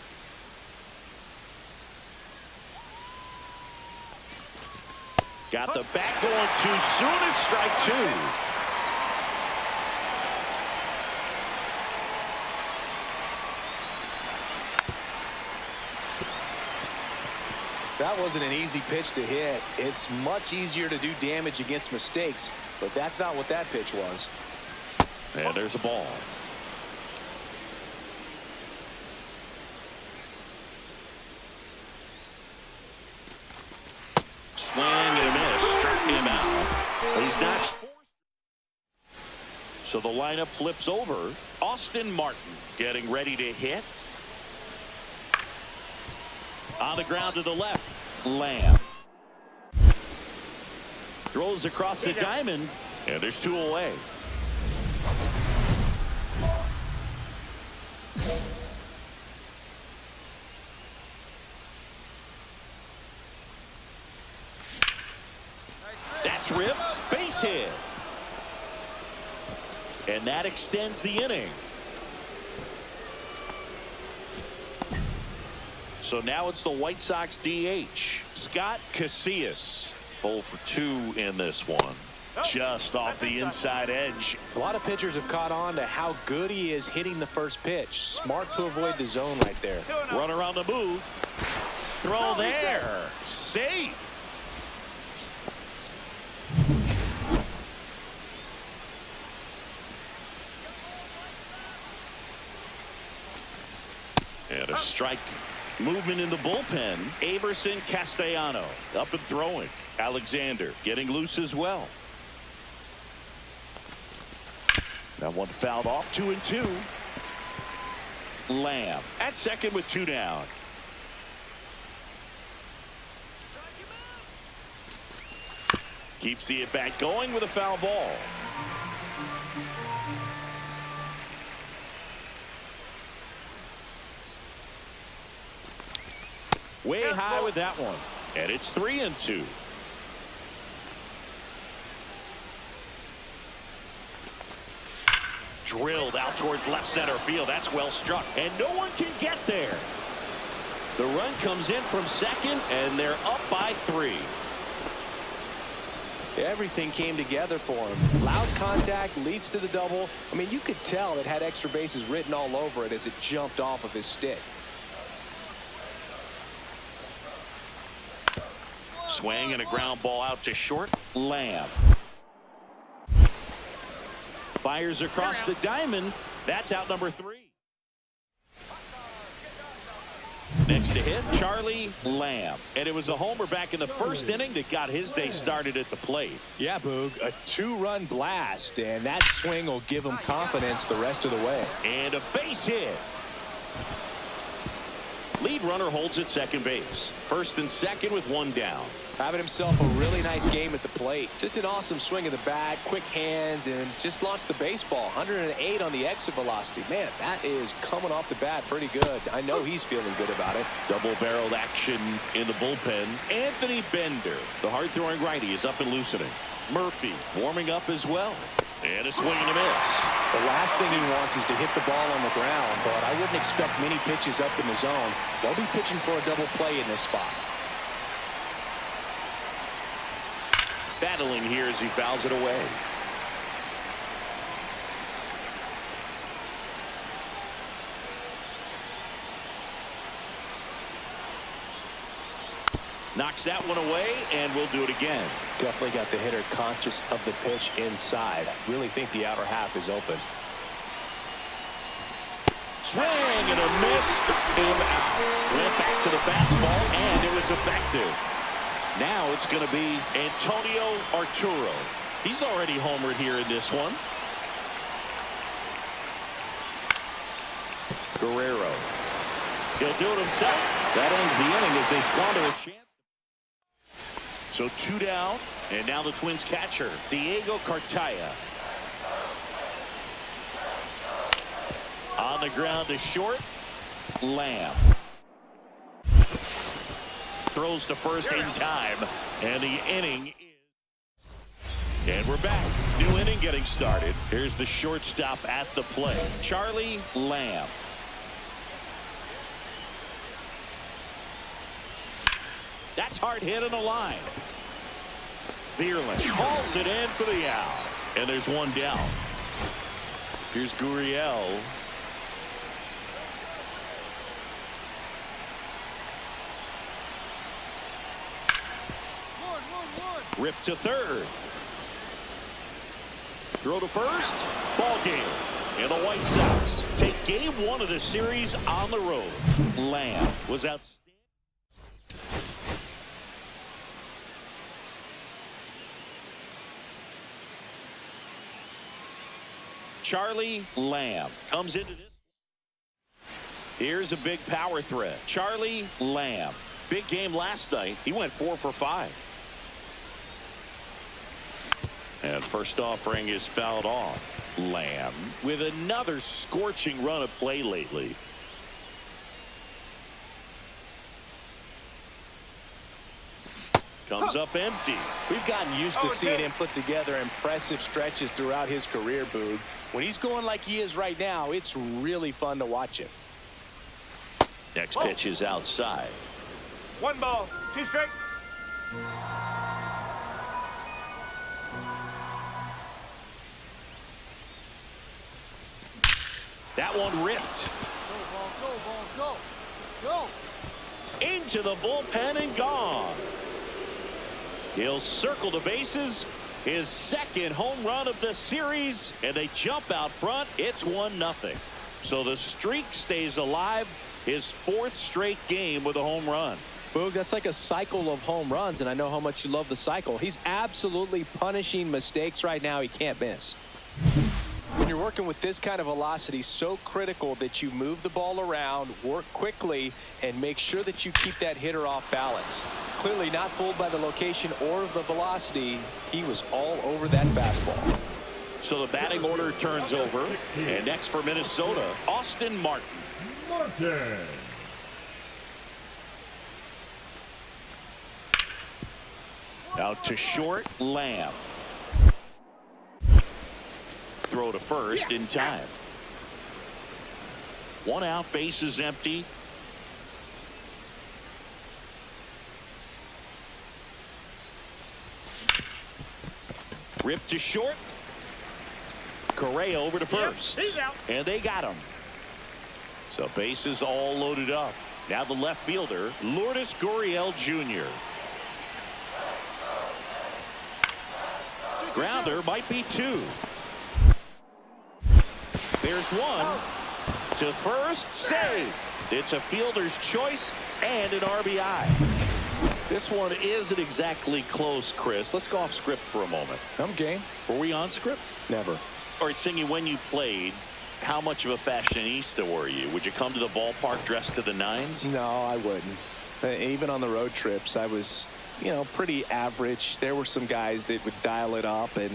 Speaker 1: Got the bat going too soon at strike 2.
Speaker 2: That wasn't an easy pitch to hit. It's much easier to do damage against mistakes, but that's not what that pitch was.
Speaker 1: And there's a ball. Swing and a miss. Struck him out. He's not. So the lineup flips over. Austin Martin getting ready to hit. On the ground to the left. Lamb. Throws across the diamond. And there's 2 away. That's ripped. Base hit. And that extends the inning. So now it's the White Sox DH, Scott Casillas. 0 for 2 in this one. Just off the inside edge.
Speaker 2: A lot of pitchers have caught on to how good he is hitting the first pitch. Smart to avoid the zone right there.
Speaker 1: Runner on the move. Throw there. Safe. And a strike. Movement in the bullpen. Aberson Castellano up and throwing. Alexander getting loose as well. That one fouled off. 2-2. Lamb at second with 2 down. Keeps the at bat going with a foul ball. Way high with that one. And it's 3-2. Drilled out towards left center field. That's well struck. And no one can get there. The run comes in from second, and they're up by 3.
Speaker 2: Everything came together for him. Loud contact leads to the double. I mean, you could tell it had extra bases written all over it as it jumped off of his stick. Swing and a ground ball out to short. Lamb.
Speaker 1: Fires across the diamond. That's out number 3. Next to hit, Charlie Lamb. And it was a homer back in the first inning that got his day started at the plate.
Speaker 2: Yeah, Boog, a 2-run blast, and that swing will give him confidence the rest of the way.
Speaker 1: And a base hit. Lead runner holds at second base. First and second with 1 down.
Speaker 5: Having himself a really nice game at the plate. Just an awesome swing of the bat, quick hands, and just launched the baseball. 108 on the exit velocity. Man, that is coming off the bat pretty good. I know he's feeling good about it.
Speaker 1: Double-barreled action in the bullpen. Anthony Bender, the hard-throwing righty, is up and loosening. Murphy warming up as well. And a swing and a miss.
Speaker 2: The last thing he wants is to hit the ball on the ground, but I wouldn't expect many pitches up in the zone. They'll be pitching for a double play in this spot.
Speaker 1: Battling here as he fouls it away. Knocks that one away, and we'll do it again.
Speaker 2: Definitely got the hitter conscious of the pitch inside. Really think the outer half is open.
Speaker 1: Swing and a miss. Struck him out. Went back to the fastball, and it was effective. Now it's going to be Antonio Arturo. He's already homered here in this one. Guerrero. He'll do it himself. That ends the inning as they squander a chance. So 2 down, and now the Twins catcher, Diego Cartaya. On the ground to short, Lamb. Throws to first in time, and the inning is. And we're back. New inning getting started. Here's the shortstop at the plate, Charlie Lamb. That's hard hit on the line. Vierling hauls it in for the out. And there's 1 down. Here's Gurriel. Rip to third. Throw to first. Ball game. And the White Sox take game 1 of the series on the road. Lamb was outstanding. Charlie Lamb comes into this. Here's a big power threat. Charlie Lamb. Big game last night. He went 4 for 5. And first offering is fouled off. Lamb with another scorching run of play lately. Comes up empty.
Speaker 2: We've gotten used to seeing him put together impressive stretches throughout his career, Boog. When he's going like he is right now, it's really fun to watch him.
Speaker 1: Next pitch is outside.
Speaker 4: 1 ball, 2 strike.
Speaker 1: That one ripped.
Speaker 4: Go, ball, go, go, go.
Speaker 1: Into the bullpen and gone. He'll circle the bases. His second home run of the series, and they jump out front. It's 1-0. So the streak stays alive. His 4th straight game with a home run.
Speaker 2: Boog, that's like a cycle of home runs, and I know how much you love the cycle. He's absolutely punishing mistakes right now he can't miss. When you're working with this kind of velocity, so critical that you move the ball around, work quickly, and make sure that you keep that hitter off balance. Clearly not fooled by the location or the velocity. He was all over that fastball.
Speaker 1: So the batting order turns over. And next for Minnesota, Austin Martin. Out to short, Lamb. Throw to first in time. 1 out, base is empty. Rip to short. Correa over to first.
Speaker 4: He's out.
Speaker 1: And they got him. So bases all loaded up. Now the left fielder, Lourdes Gurriel Jr. Grounder might be 2. There's one. To first, save. It's a fielder's choice and an RBI. This one isn't exactly close, Chris. Let's go off script for a moment.
Speaker 2: I'm game.
Speaker 1: Were we on script?
Speaker 2: Never.
Speaker 1: All right, Singy, when you played, how much of a fashionista were you? Would you come to the ballpark dressed to the nines?
Speaker 6: No, I wouldn't. Even on the road trips, I was, pretty average. There were some guys that would dial it up, and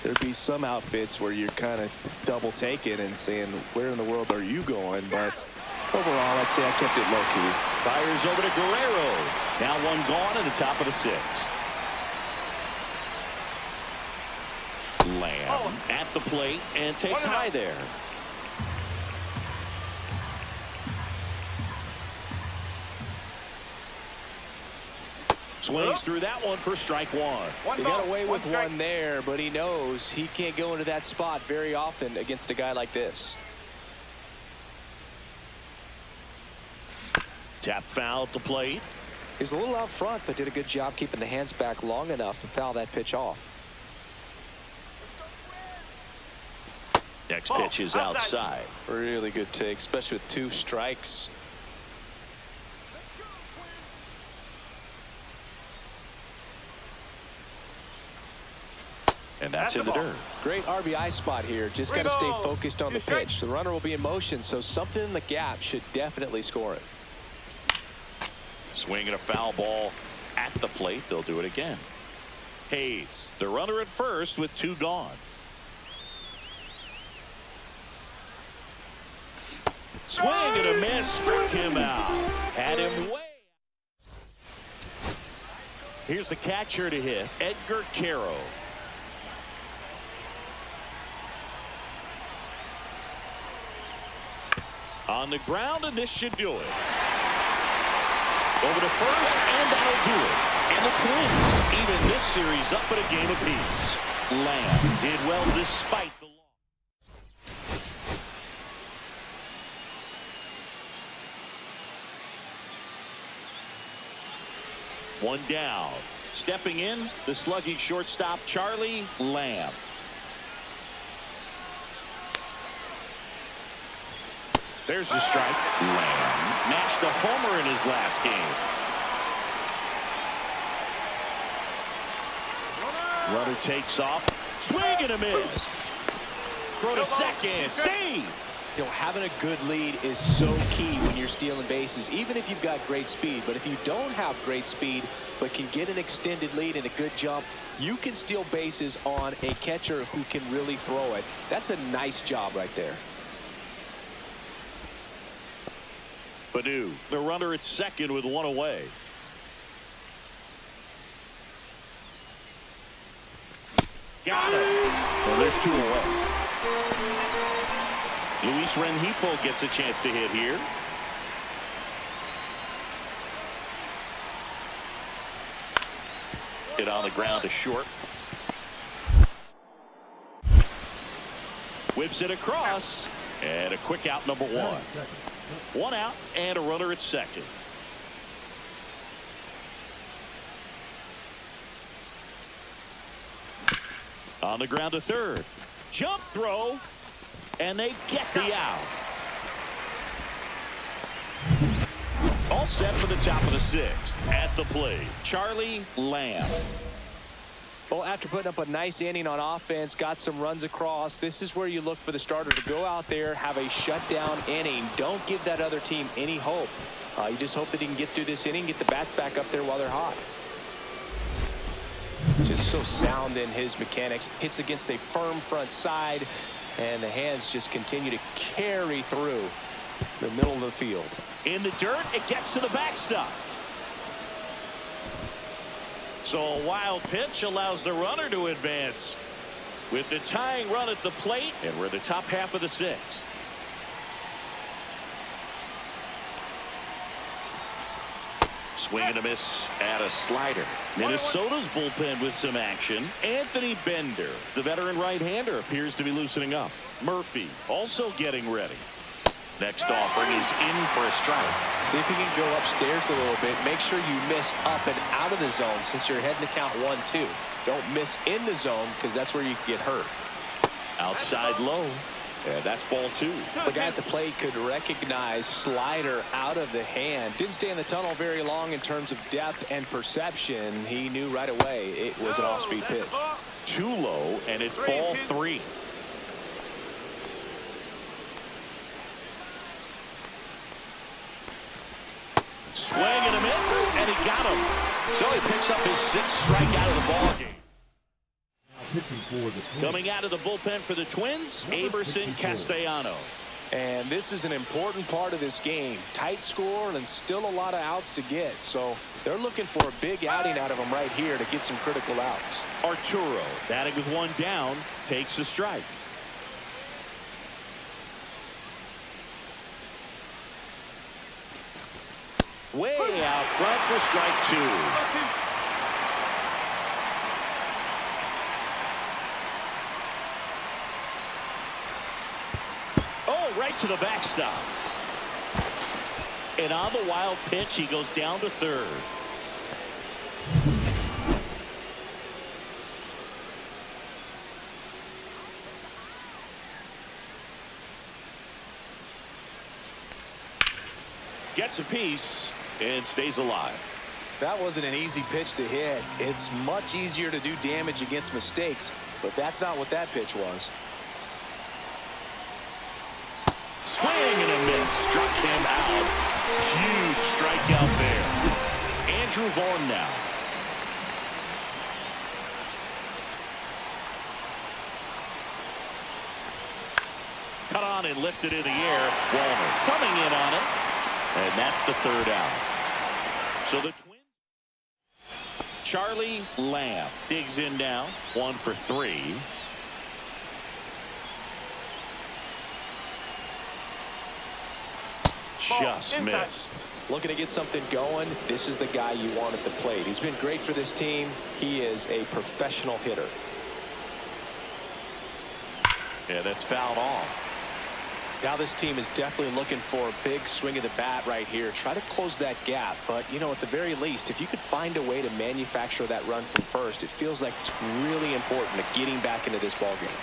Speaker 6: there'd be some outfits where you're kind of double taking and saying, where in the world are you going? But overall, I'd say I kept it low-key.
Speaker 1: Fires over to Guerrero. Now one gone in the top of the sixth. Lamb at the plate and takes high there. Swings through that one for strike one.
Speaker 2: He got away with one there, but he knows he can't go into that spot very often against a guy like this.
Speaker 1: Tap foul at the plate.
Speaker 2: He was a little out front, but did a good job keeping the hands back long enough to foul that pitch off.
Speaker 1: Next pitch is outside.
Speaker 5: Really good take, especially with 2 strikes.
Speaker 1: And that's in the dirt.
Speaker 2: Great RBI spot here. Just got to stay focused on the pitch. The runner will be in motion, so something in the gap should definitely score it.
Speaker 1: Swinging a foul ball at the plate. They'll do it again. Hayes, the runner at first with 2 gone. Swing and a miss. Struck him out. Had him way. Here's the catcher to hit, Edgar Caro. On the ground, and this should do it. Over to first, and that'll do it. And the Twins even this series up at a game apiece. Lamb did well despite the loss. One down. Stepping in, the slugging shortstop, Charlie Lamb. There's the strike. Lamb matched a homer in his last game. Runner takes off. Swing and a miss. Throw to second. Save.
Speaker 2: Having a good lead is so key when you're stealing bases, even if you've got great speed. But if you don't have great speed but can get an extended lead and a good jump, you can steal bases on a catcher who can really throw it. That's a nice job right there.
Speaker 1: Baду, the runner at second with 1 away. Got it. Well, there's 2 away. Luis Rengifo gets a chance to hit here. Hit on the ground to short. Whips it across. And a quick out, number 1. 1 out and a runner at second. On the ground to third. Jump throw. And they get the out. All set for the top of the 6th. At the plate, Charlie Lamb.
Speaker 2: Well, after putting up a nice inning on offense, got some runs across, this is where you look for the starter to go out there, have a shutdown inning. Don't give that other team any hope. You just hope that he can get through this inning, get the bats back up there while they're hot. Just so sound in his mechanics. Hits against a firm front side, and the hands just continue to carry through the middle of the field.
Speaker 1: In the dirt, it gets to the backstop. So a wild pitch allows the runner to advance. With the tying run at the plate, and we're in the top half of the 6th. Swing and a miss at a slider. Minnesota's bullpen with some action. Anthony Bender, the veteran right-hander, appears to be loosening up. Murphy also getting ready. Next offering is in for a strike.
Speaker 2: See if you can go upstairs a little bit. Make sure you miss up and out of the zone since you're heading to count 1-2. Don't miss in the zone because that's where you can get hurt.
Speaker 1: Outside low. And that's ball 2.
Speaker 5: The guy at the plate could recognize slider out of the hand. Didn't stay in the tunnel very long in terms of depth and perception. He knew right away it was an off-speed pitch.
Speaker 1: Too low, and it's ball 3. Swing and a miss, and he got him. So he picks up his 6th strikeout of the ball game.
Speaker 3: Pitching for the Twins.
Speaker 1: Coming out of the bullpen for the Twins, Aberson Castellano.
Speaker 2: And this is an important part of this game. Tight score and still a lot of outs to get. So they're looking for a big outing out of him right here to get some critical outs.
Speaker 1: Arturo, batting with 1 down, takes the strike. Way out front for strike 2. Oh, right to the backstop. And on the wild pitch, he goes down to 3rd. Gets a piece and stays alive.
Speaker 2: That wasn't an easy pitch to hit. It's much easier to do damage against mistakes, but that's not what that pitch was.
Speaker 1: Swing and a miss. Struck him out. Huge strikeout there. Andrew Vaughn now. Cut on and lifted in the air. Walner coming in on it. And that's the 3rd out. So the Twins. Charlie Lamb digs in now. 1 for 3. Just missed.
Speaker 2: Looking to get something going. This is the guy you want at the plate. He's been great for this team. He is a professional hitter.
Speaker 1: Yeah, that's fouled off.
Speaker 2: Now this team is definitely looking for a big swing of the bat right here. Try to close that gap. But, you know, at the very least, if you could find a way to manufacture that run from first, it feels like it's really important to getting back into this ballgame.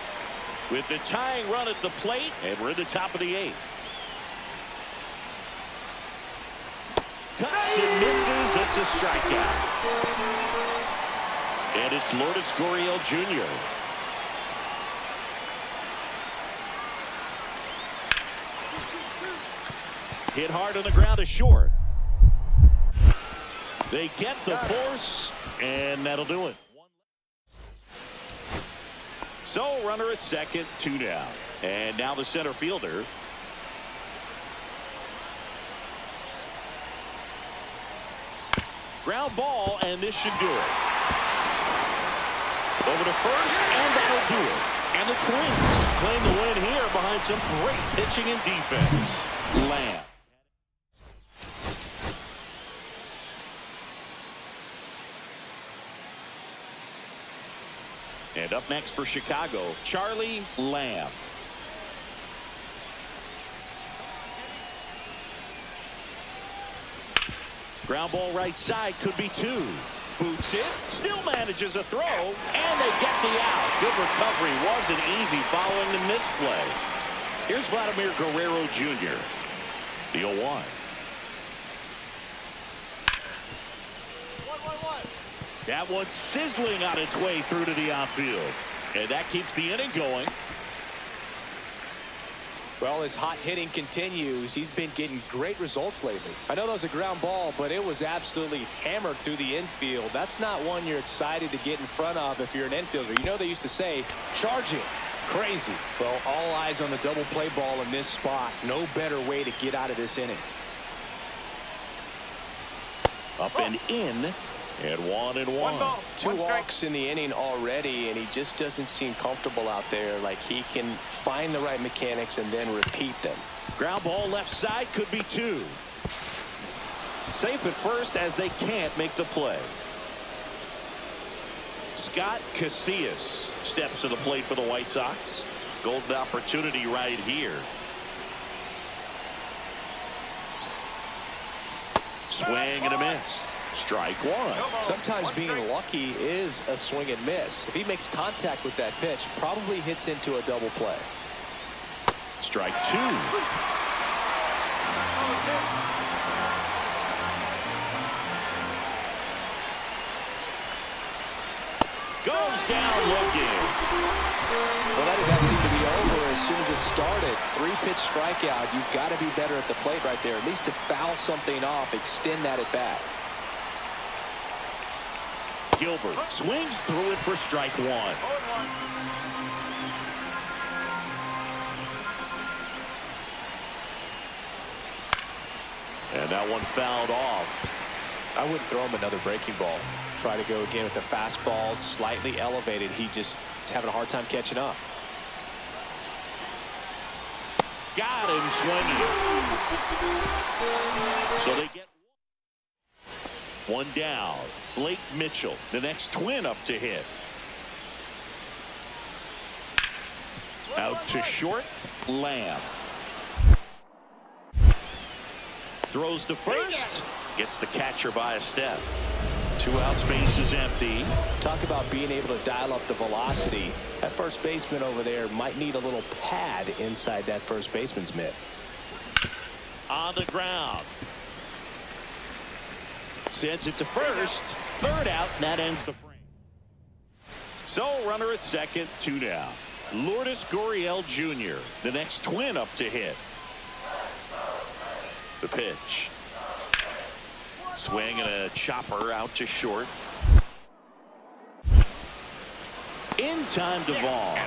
Speaker 1: With the tying run at the plate, and we're at the top of the 8th. Cuts and misses. It's a strikeout. And it's Lourdes Gurriel Jr. Hit hard on the ground is short. They get the force, and that'll do it. So runner at second, 2 down. And now the center fielder. Ground ball, and this should do it. Over to first, and that'll do it. And the Twins claim the win here behind some great pitching and defense. Lamb. And up next for Chicago, Charlie Lamb. Ground ball right side, could be 2. Boots it, still manages a throw, and they get the out. Good recovery, wasn't easy following the misplay. Here's Vladimir Guerrero Jr. The 0-1. That one's sizzling on its way through to the outfield. And that keeps the inning going.
Speaker 2: Well, his hot hitting continues. He's been getting great results lately. I know that was a ground ball, but it was absolutely hammered through the infield. That's not one you're excited to get in front of if you're an infielder. You know they used to say, charge it. Crazy. Well, all eyes on the double play ball in this spot. No better way to get out of this inning.
Speaker 1: Up and in. And 1-1.
Speaker 2: 2 walks in the inning already, and he just doesn't seem comfortable out there. Like he can find the right mechanics and then repeat them.
Speaker 1: Ground ball left side, could be 2. Safe at first as they can't make the play. Scott Casillas steps to the plate for the White Sox. Golden opportunity right here. Swing and a miss. Strike 1.
Speaker 2: Sometimes being lucky is a swing and miss. If he makes contact with that pitch, probably hits into a double play.
Speaker 1: Strike two. Goes down looking.
Speaker 2: Well, letting that seem to be over as soon as it started. 3-pitch strikeout. You've got to be better at the plate right there. At least to foul something off, extend that at bat.
Speaker 1: Gilbert swings through it for strike one. And that one fouled off.
Speaker 2: I wouldn't throw him another breaking ball. Try to go again with the fastball, slightly elevated. He just is having a hard time catching up.
Speaker 1: Got him swinging. So they get one down. Blake Mitchell, the next Twin, up to hit. Out to short, Lamb. Throws to first. Gets the catcher by a step. 2 outs, base is empty.
Speaker 2: Talk about being able to dial up the velocity. That first baseman over there might need a little pad inside that first baseman's mitt.
Speaker 1: On the ground. Sends it to first. 3rd out, and that ends the frame. So runner at second, 2 down. Lourdes Gurriel Jr., the next Twin, up to hit. The pitch. Swing and a chopper out to short. In time to Vaughn.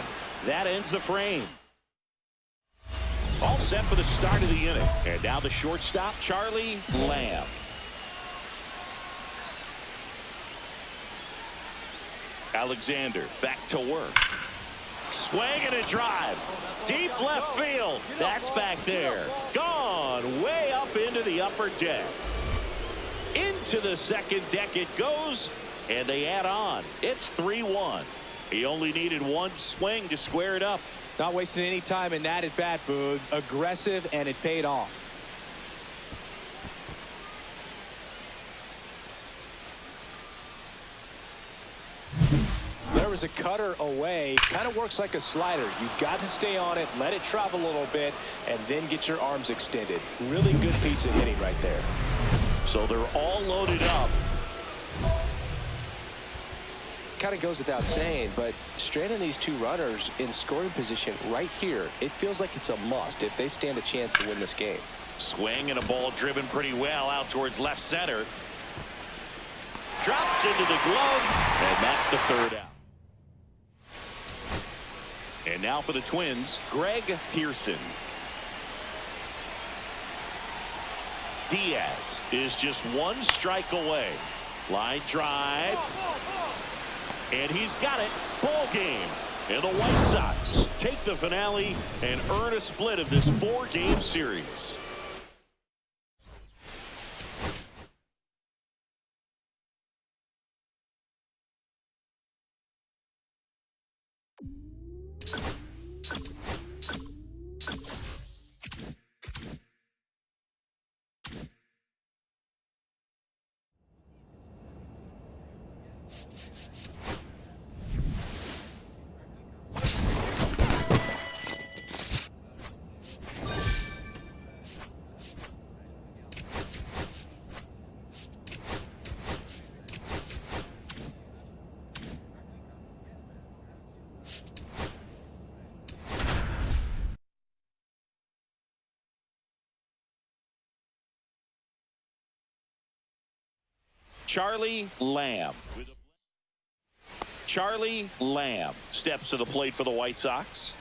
Speaker 1: That ends the frame. All set for the start of the inning. And now the shortstop, Charlie Lamb. Alexander back to work. Swing and a drive. Deep left field. That's back there. Gone way up into the upper deck. Into the second deck it goes, and they add on. It's 3-1. He only needed one swing to square it up.
Speaker 2: Not wasting any time in that at bat, Boog. Aggressive, and it paid off. There was a cutter away. Kind of works like a slider. You've got to stay on it, let it travel a little bit, and then get your arms extended. Really good piece of hitting right there.
Speaker 1: So they're all loaded up.
Speaker 2: Kind of goes without saying, but stranding these 2 runners in scoring position right here, it feels like it's a must if they stand a chance to win this game.
Speaker 1: Swing and a ball driven pretty well out towards left center. Drops into the glove, and that's the 3rd out. And now for the Twins, Greg Pearson. Diaz is just 1 strike away. Line drive. And he's got it. Ball game. And the White Sox take the finale and earn a split of this 4-game series. Charlie Lamb. Charlie Lamb steps to the plate for the White Sox.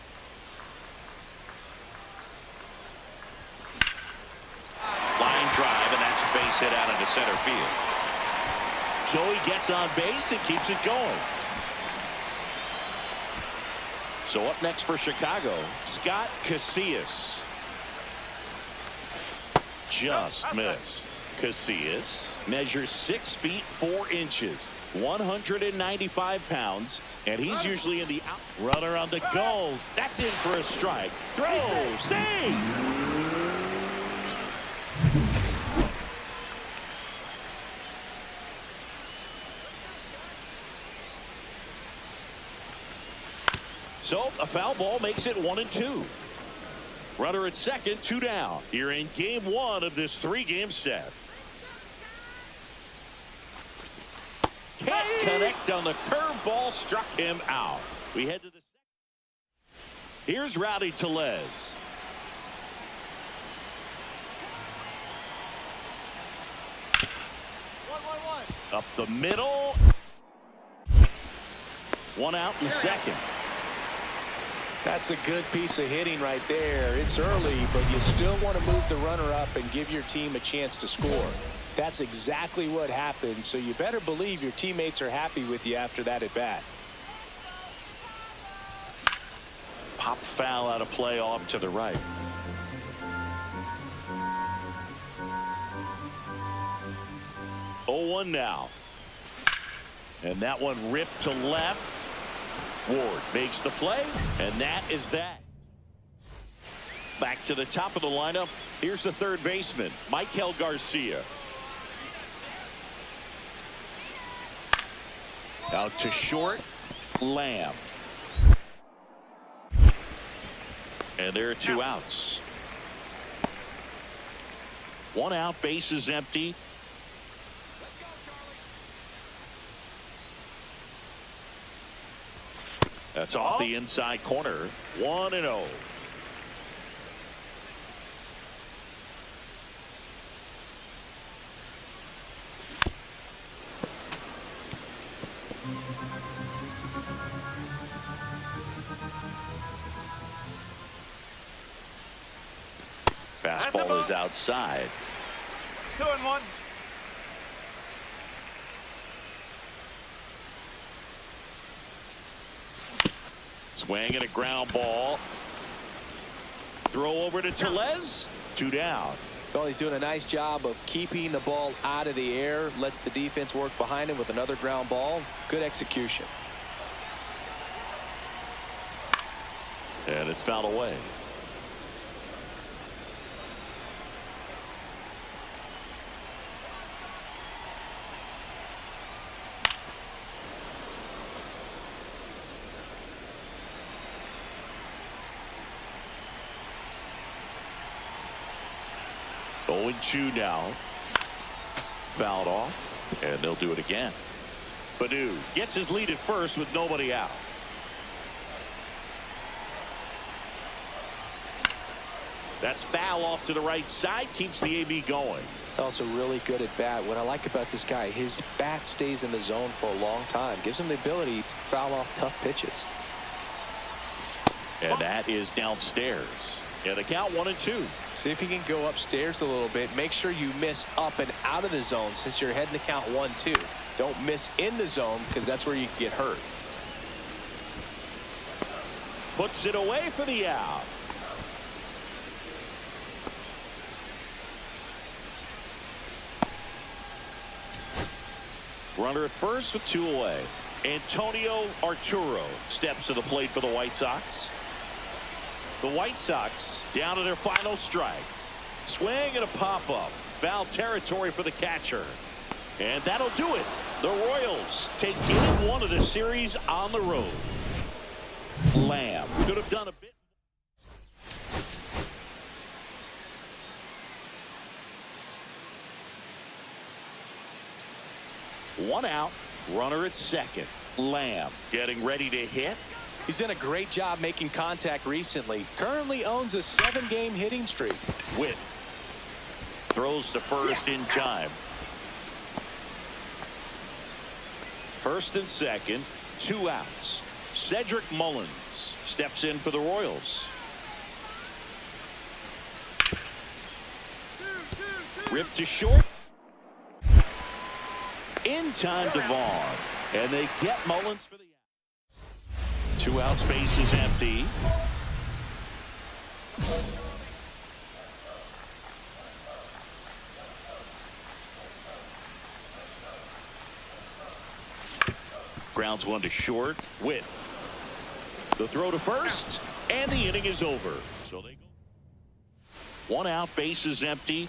Speaker 1: Line drive, and that's a base hit out into center field. So he gets on base and keeps it going. So up next for Chicago, Scott Casillas. Just missed. Casillas measures 6 feet 4 inches, 195 pounds, and he's usually in the out. Runner on the go. That's in for a strike. Throw. Save. So a foul ball makes it 1-2. Runner at second, 2 down. You're in game 1 of this 3-game set. Can't connect on the curveball, struck him out. We head to the second. Here's Rowdy Tellez. Up the middle. 1 out in the second.
Speaker 2: That's a good piece of hitting right there. It's early, but you still want to move the runner up and give your team a chance to score. That's exactly what happened, so you better believe your teammates are happy with you after that at bat.
Speaker 1: Pop foul out of play off to the right. Oh, 1 now. And that one ripped to left. Ward makes the play, and that is that. Back to the top of the lineup. Here's the third baseman, Michael Garcia. Out to short, Lamb. And there are 2 outs. 1 out, bases empty. That's off the inside corner. 1-0. Fastball is outside.
Speaker 4: 2-1.
Speaker 1: Swing and a ground ball. Throw over to Tellez. 2 down.
Speaker 2: Well, he's doing a nice job of keeping the ball out of the air. Lets the defense work behind him with another ground ball. Good execution.
Speaker 1: And it's fouled away. Going 2 now. Fouled off, and they'll do it again. Badu gets his lead at first with nobody out. That's foul off to the right side, keeps the AB going.
Speaker 2: Also really good at bat. What I like about this guy, his bat stays in the zone for a long time. Gives him the ability to foul off tough pitches.
Speaker 1: And that is downstairs. And the count 1-2.
Speaker 2: See if you can go upstairs a little bit. Make sure you miss up and out of the zone since you're heading to count 1-2. Don't miss in the zone because that's where you can get hurt.
Speaker 1: Puts it away for the out. Runner at first with 2 away. Antonio Arturo steps to the plate for the White Sox. The White Sox down to their final strike. Swing and a pop-up. Foul territory for the catcher. And that'll do it. The Royals take game 1 of the series on the road. Lamb could have done a bit. One out. Runner at second. Lamb getting ready to hit.
Speaker 2: He's done a great job making contact recently. Currently owns a 7-game hitting streak.
Speaker 1: Witt throws to first in time. First and second, 2 outs. Cedric Mullins steps in for the Royals. Ripped to short. In time to Vaughn. And they get Mullins for the out. 2 outs, base is empty. Grounds 1 to short. Witt. The throw to first. And the inning is over. So they go. 1 out, base is empty.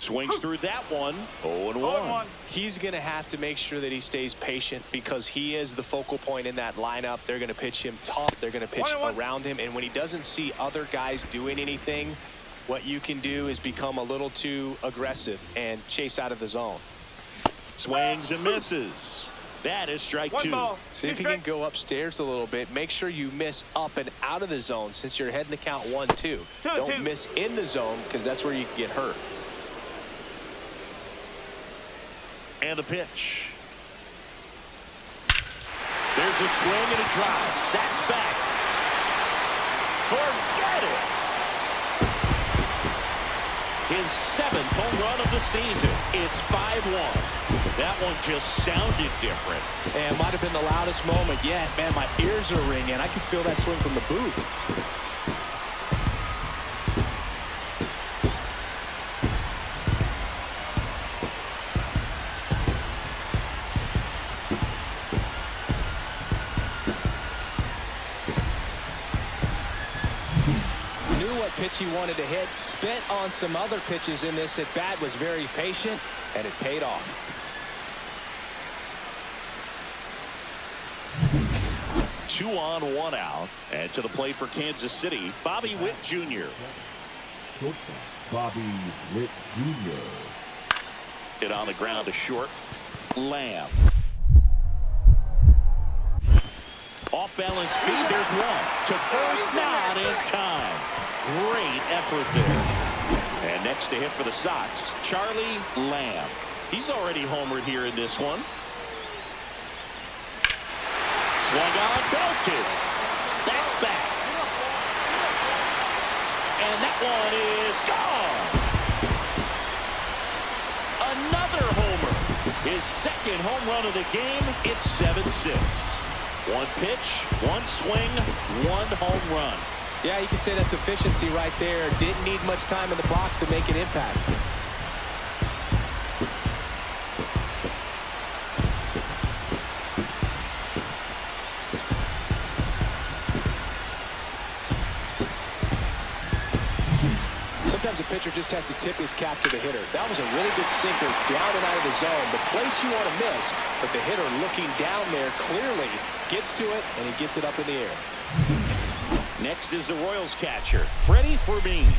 Speaker 1: Swings through that one. 0-1.
Speaker 5: He's going to have to make sure that he stays patient because he is the focal point in that lineup. They're going to pitch him tough. They're going to pitch around him. And when he doesn't see other guys doing anything, what you can do is become a little too aggressive and chase out of the zone.
Speaker 1: Swings and misses. That is strike 2.
Speaker 5: See if you can go upstairs a little bit. Make sure you miss up and out of the zone since you're heading the count 1-2. Don't miss in the zone because that's where you can get hurt.
Speaker 1: And a pitch. There's a swing and a drive. That's back. Forget it. His 7th home run of the season. It's 5-1. That one just sounded different.
Speaker 2: And might have been the loudest moment yet. Man, my ears are ringing. I can feel that swing from the booth. Pitch he wanted to hit, spent on some other pitches in this at bat, was very patient, and it paid off.
Speaker 1: Two on, one out, and to the plate for Kansas City, Bobby Witt Jr.
Speaker 3: Shortstop, Bobby Witt Jr.
Speaker 1: Hit on the ground to short. Lamb. Off balance speed, there's one. To first, not in time. Great effort there. And next to hit for the Sox, Charlie Lamb. He's already homered here in this one. Swung on, belted. That's back. And that one is gone. Another homer. His 2nd home run of the game. It's 7-6. One pitch, one swing, one home run.
Speaker 2: Yeah, you can say that's efficiency right there. Didn't need much time in the box to make an impact. Sometimes a pitcher just has to tip his cap to the hitter. That was a really good sinker down and out of the zone. The place you want to miss, but the hitter looking down there clearly gets to it, and he gets it up in the air.
Speaker 1: Next is the Royals catcher, Freddie Fermin.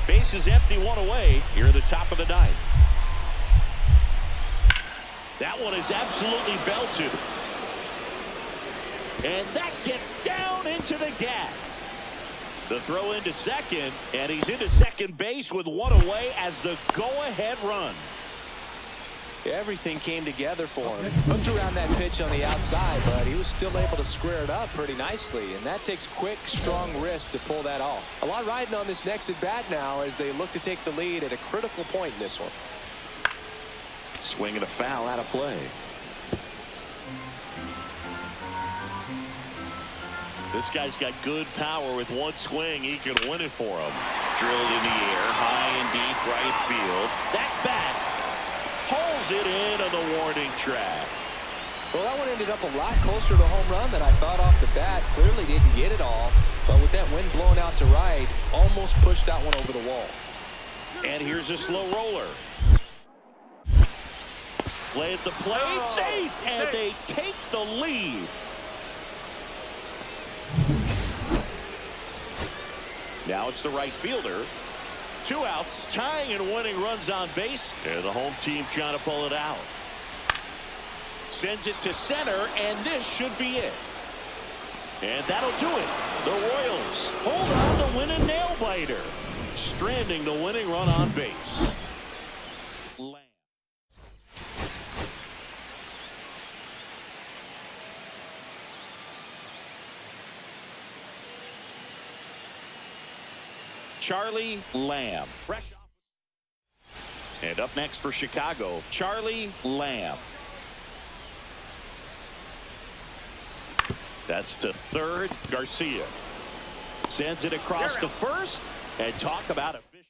Speaker 1: Base is empty, one away here at the top of the 9th. That one is absolutely belted. And that gets down into the gap. The throw into second, and he's into second base with one away as the go-ahead run.
Speaker 2: Everything came together for him. Hooked around that pitch on the outside, but he was still able to square it up pretty nicely. And that takes quick, strong wrist to pull that off. A lot riding on this next at bat now as they look to take the lead at a critical point in this one.
Speaker 1: Swing and a foul out of play. This guy's got good power. With one swing, he can win it for him. Drilled in the air, high and deep right field. That's back. Pulls it in on the warning track.
Speaker 2: Well, that one ended up a lot closer to home run than I thought off the bat. Clearly didn't get it all, but with that wind blowing out to right, almost pushed that one over the wall.
Speaker 1: And here's a slow roller. Play at the plate, safe, and they take the lead. Now it's the right fielder. 2 outs, tying and winning runs on base. And the home team trying to pull it out. Sends it to center, and this should be it. And that'll do it. The Royals hold on to win a nail-biter, stranding the winning run on base. Charlie Lamb. And up next for Chicago, Charlie Lamb. That's to third. Garcia sends it across to first, and talk about efficient.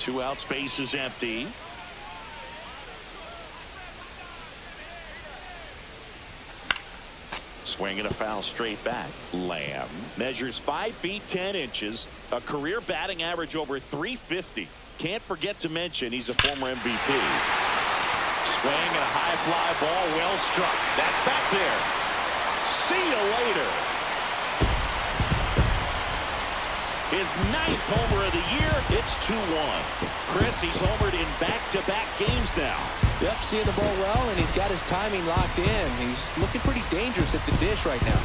Speaker 1: 2 out, space is empty. Swing and a foul straight back. Lamb measures 5 feet 10 inches, a career batting average over 350. Can't forget to mention he's a former MVP. Swing and a high fly ball, well struck. That's back there. See you later. His 9th homer of the year. It's 2-1. Chris, he's homered in back-to-back games now.
Speaker 2: Yep, seeing the ball well, and he's got his timing locked in. He's looking pretty dangerous at the dish right now.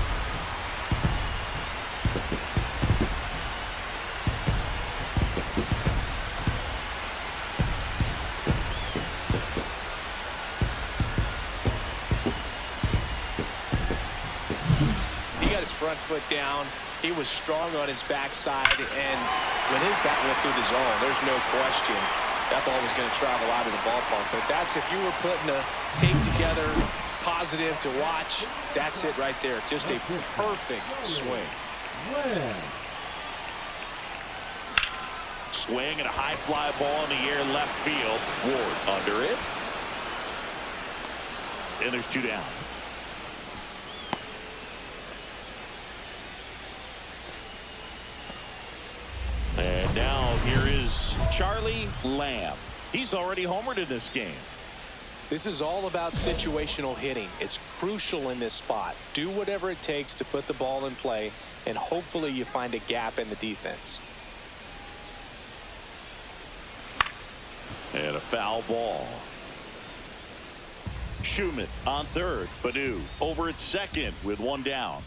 Speaker 5: He got his front foot down. He was strong on his backside, and when his bat went through the zone, there's no question that ball was going to travel out of the ballpark. But that's, if you were putting a tape together, positive to watch, that's it right there. Just a perfect swing.
Speaker 1: Swing and a high fly ball in the air left field. Ward under it. And there's 2 down. And now here is Charlie Lamb. He's already homered in this game.
Speaker 2: This is all about situational hitting. It's crucial in this spot. Do whatever it takes to put the ball in play, and hopefully you find a gap in the defense.
Speaker 1: And a foul ball. Schumann on third. Badu over at second with 1 down.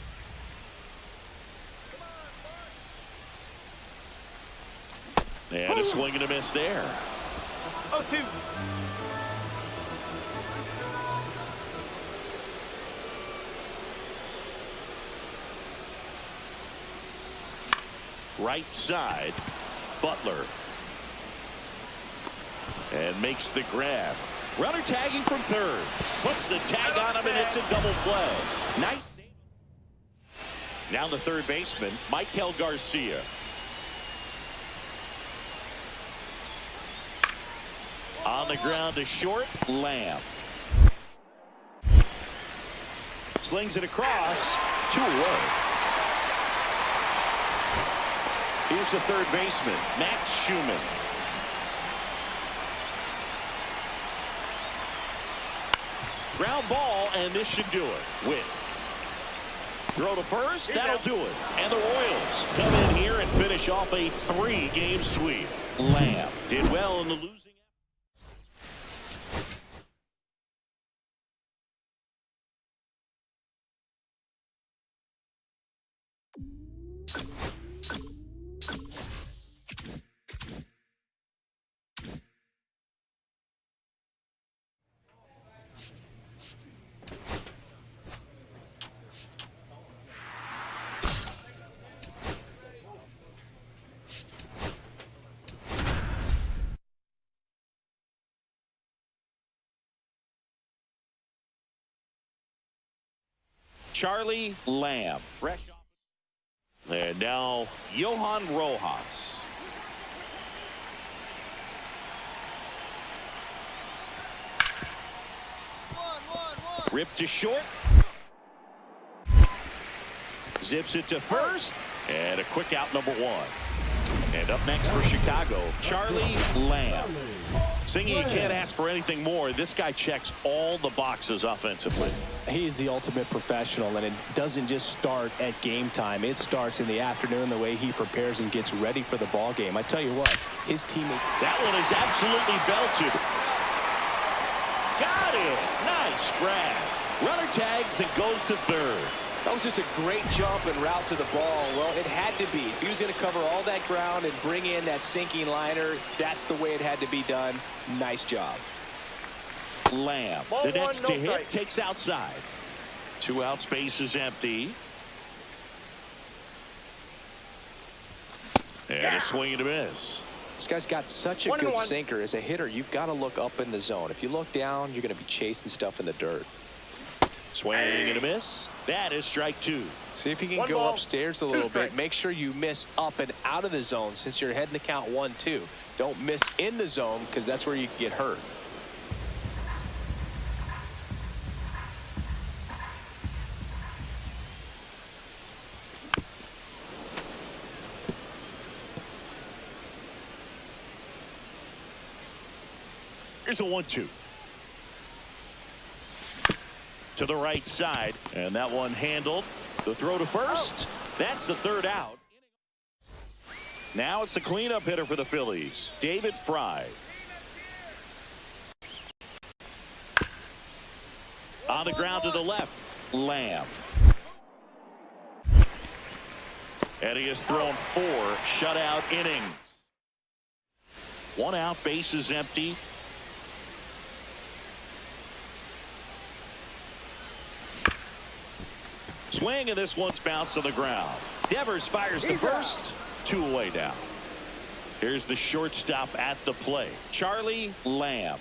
Speaker 1: And a swing and a miss there.
Speaker 4: 0-2.
Speaker 1: Right side. Butler. And makes the grab. Runner tagging from third. Puts the tag on him, and it's a double play. Nice save. Now the third baseman, Michael Garcia. On the ground to short, Lamb. Slings it across, 2 away. Here's the third baseman, Max Schumann. Ground ball, and this should do it. Win. Throw to first, that'll do it. And the Royals come in here and finish off a 3-game sweep. Lamb did well in the losing. Charlie Lamb. Fresh off. And now Johan Rojas. Ripped to short. Zips it to first. And a quick out, number 1. And up next for Chicago, Charlie Lamb. Singy, you can't ask for anything more. This guy checks all the boxes offensively.
Speaker 2: He's the ultimate professional, and it doesn't just start at game time. It starts in the afternoon, the way he prepares and gets ready for the ball game. I tell you what, his teammate.
Speaker 1: That one is absolutely belted. Got it. Nice grab. Runner tags and goes to third.
Speaker 5: That was just a great jump and route to the ball. Well, it had to be. If he was going to cover all that ground and bring in that sinking liner, that's the way it had to be done. Nice job.
Speaker 1: Lamb, the next to hit, takes outside. 2 out, space is empty. And a swing and a miss.
Speaker 2: This guy's got such a good sinker. As a hitter, you've got to look up in the zone. If you look down, you're going to be chasing stuff in the dirt.
Speaker 1: Swing and a miss. That is strike 2.
Speaker 2: See if you can go upstairs a little bit. Make sure you miss up and out of the zone since you're heading the count 1-2. Don't miss in the zone, because that's where you can get hurt.
Speaker 1: Here's a 1-2. To the right side, and that one handled. The throw to first. That's the third out. Now it's the cleanup hitter for the Phillies, David Fry. On the ground to the left, Lamb. And he has thrown 4 shutout innings. 1 out, bases empty. Swing, and this one's bounced to the ground. Devers fires to first. 2 away now. Here's the shortstop at the plate, Charlie Lamb.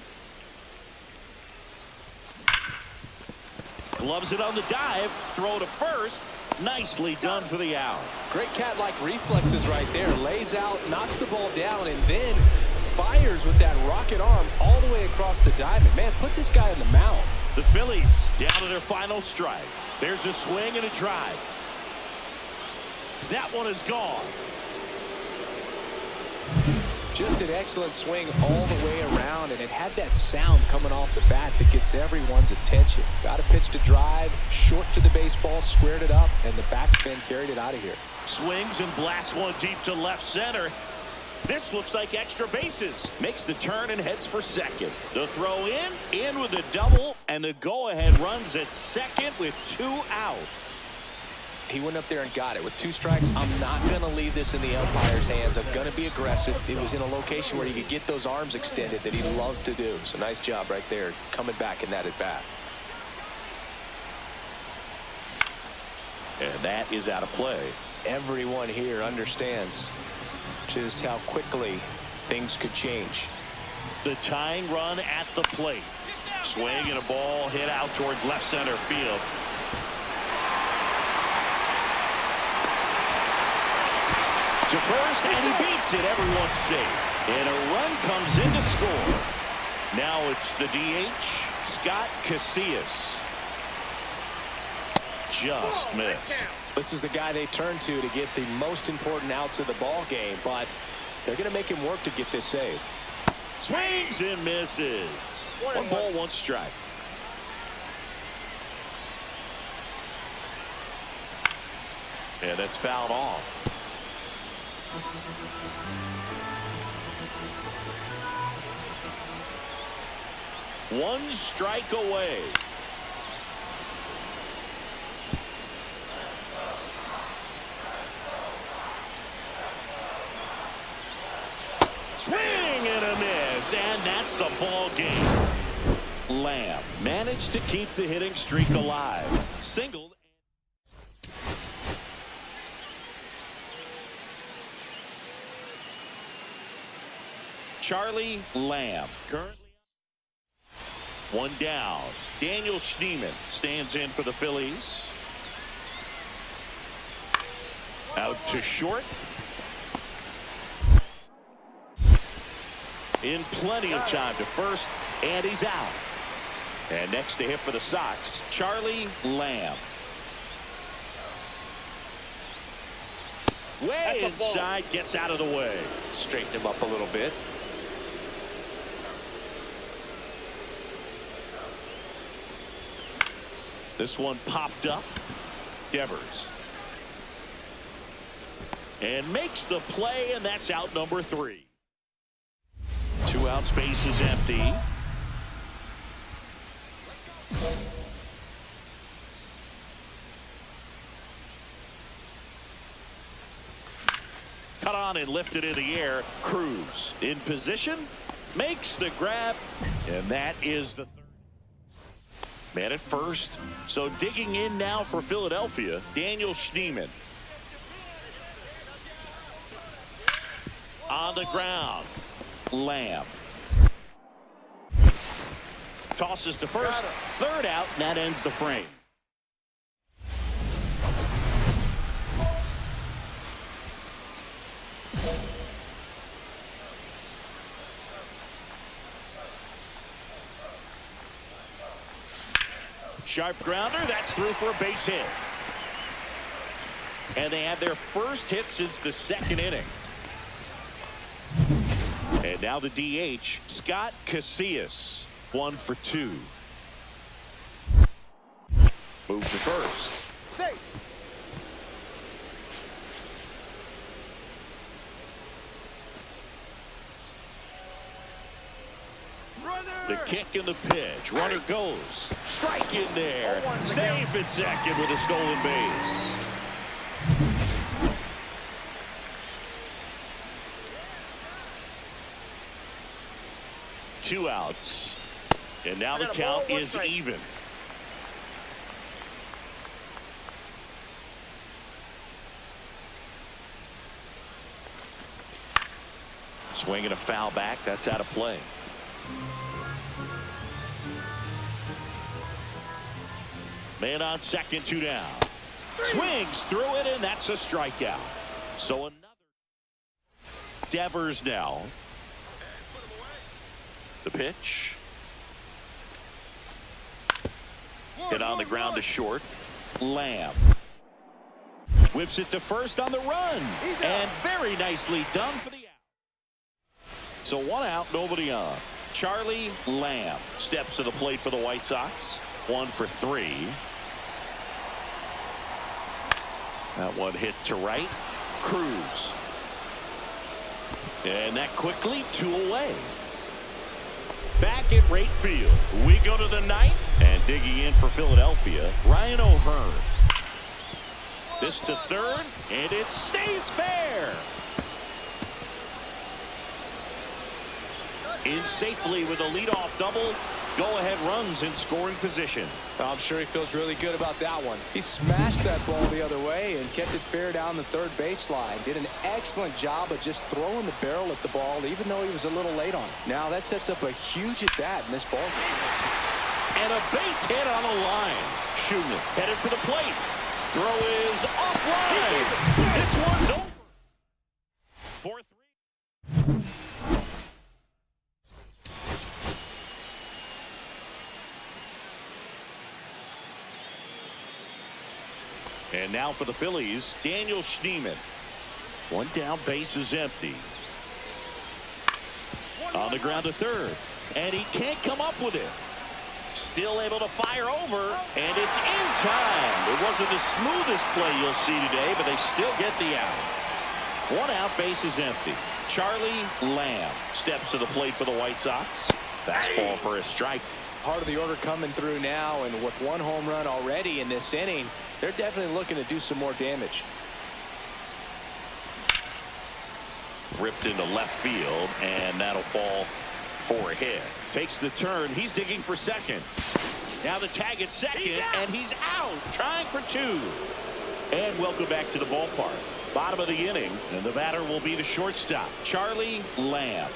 Speaker 1: Gloves it on the dive. Throw to first. Nicely done for the out.
Speaker 2: Great cat-like reflexes right there. Lays out, knocks the ball down, and then fires with that rocket arm all the way across the diamond. Man, put this guy in the mound.
Speaker 1: The Phillies down to their final strike. There's a swing and a drive. That one is gone.
Speaker 2: Just an excellent swing all the way around, and it had that sound coming off the bat that gets everyone's attention. Got a pitch to drive, short to the baseball, squared it up, and the backspin carried it out of here.
Speaker 1: Swings and blasts one deep to left center. This looks like extra bases. Makes the turn and heads for second. The throw in with a double, and the go-ahead runs at second with 2 out.
Speaker 5: He went up there and got it with 2 strikes. I'm not going to leave this in the umpire's hands. I'm going to be aggressive. It was in a location where he could get those arms extended that he loves to do. So nice job right there coming back in that at bat.
Speaker 1: And that is out of play.
Speaker 5: Everyone here understands just how quickly things could change.
Speaker 1: The tying run at the plate. Swing and a ball hit out towards left center field. To first, and he beats it. Everyone's safe. And a run comes in to score. Now it's the DH, Scott Casillas. Just missed.
Speaker 2: This is the guy they turn to get the most important outs of the ball game, but they're going to make him work to get this save.
Speaker 1: Swings and misses. 1 ball, 1 strike. And that's fouled off. One strike away. Swing and a miss, and that's the ball game. Lamb managed to keep the hitting streak alive. Singled. Charlie Lamb currently 1 down. Daniel Schneemann stands in for the Phillies. Out to short. In plenty of time to first, and he's out. And next to hit for the Sox, Charlie Lamb. Way inside, gets out of the way.
Speaker 5: Straighten him up a little bit.
Speaker 1: This one popped up. Devers. And makes the play, and that's out number 3. 2 out, space is empty. Cut on and lifted in the air. Cruz in position, makes the grab, and that is the 3rd. Man at first. So digging in now for Philadelphia, Daniel Schneemann. On the ground, Lamb. Tosses to first, 3rd out, and that ends the frame. Sharp grounder, that's through for a base hit. And they had their first hit since the 2nd inning. And And now the DH, Scott Casillas, 1 for 2. Move to first.
Speaker 4: Safe.
Speaker 1: The kick and the pitch. Runner goes. Strike in there. Safe at second with a stolen base. Two outs. And now the count is even. Swinging a foul back. That's out of play. Man on second, 2 down. Swings through it, and that's a strikeout. So another. Devers now. The pitch. Hit on the ground to short. Lamb. Whips it to first on the run. And very nicely done for the out. So 1 out, nobody on. Charlie Lamb steps to the plate for the White Sox. 1 for 3. That one hit to right. Cruz. And that quickly 2 away. Back at right field. We go to the 9th. And digging in for Philadelphia, Ryan O'Hearn. This to third. And it stays fair. In safely with a leadoff double. Go-ahead runs in scoring position.
Speaker 2: I'm sure he feels really good about that one. He smashed that ball the other way and kept it fair down the third baseline. Did an excellent job of just throwing the barrel at the ball, even though he was a little late on it. Now that sets up a huge at-bat in this ball game.
Speaker 1: And a base hit on the line. Schumann headed for the plate. Throw is offline. This one's over. 4-3. And now for the Phillies, Daniel Schneemann. 1 down, base is empty. On the ground to third. And he can't come up with it. Still able to fire over. And it's in time. It wasn't the smoothest play you'll see today, but they still get the out. 1 out, base is empty. Charlie Lamb steps to the plate for the White Sox. Fastball for a strike.
Speaker 2: Part of the order coming through now, and with 1 home run already in this inning, they're definitely looking to do some more damage.
Speaker 1: Ripped into left field, and that'll fall for a hit. Takes the turn. He's digging for second. Now the tag at second, and he's out. Trying for 2. And welcome back to the ballpark. Bottom of the inning, and the batter will be the shortstop, Charlie Lamb.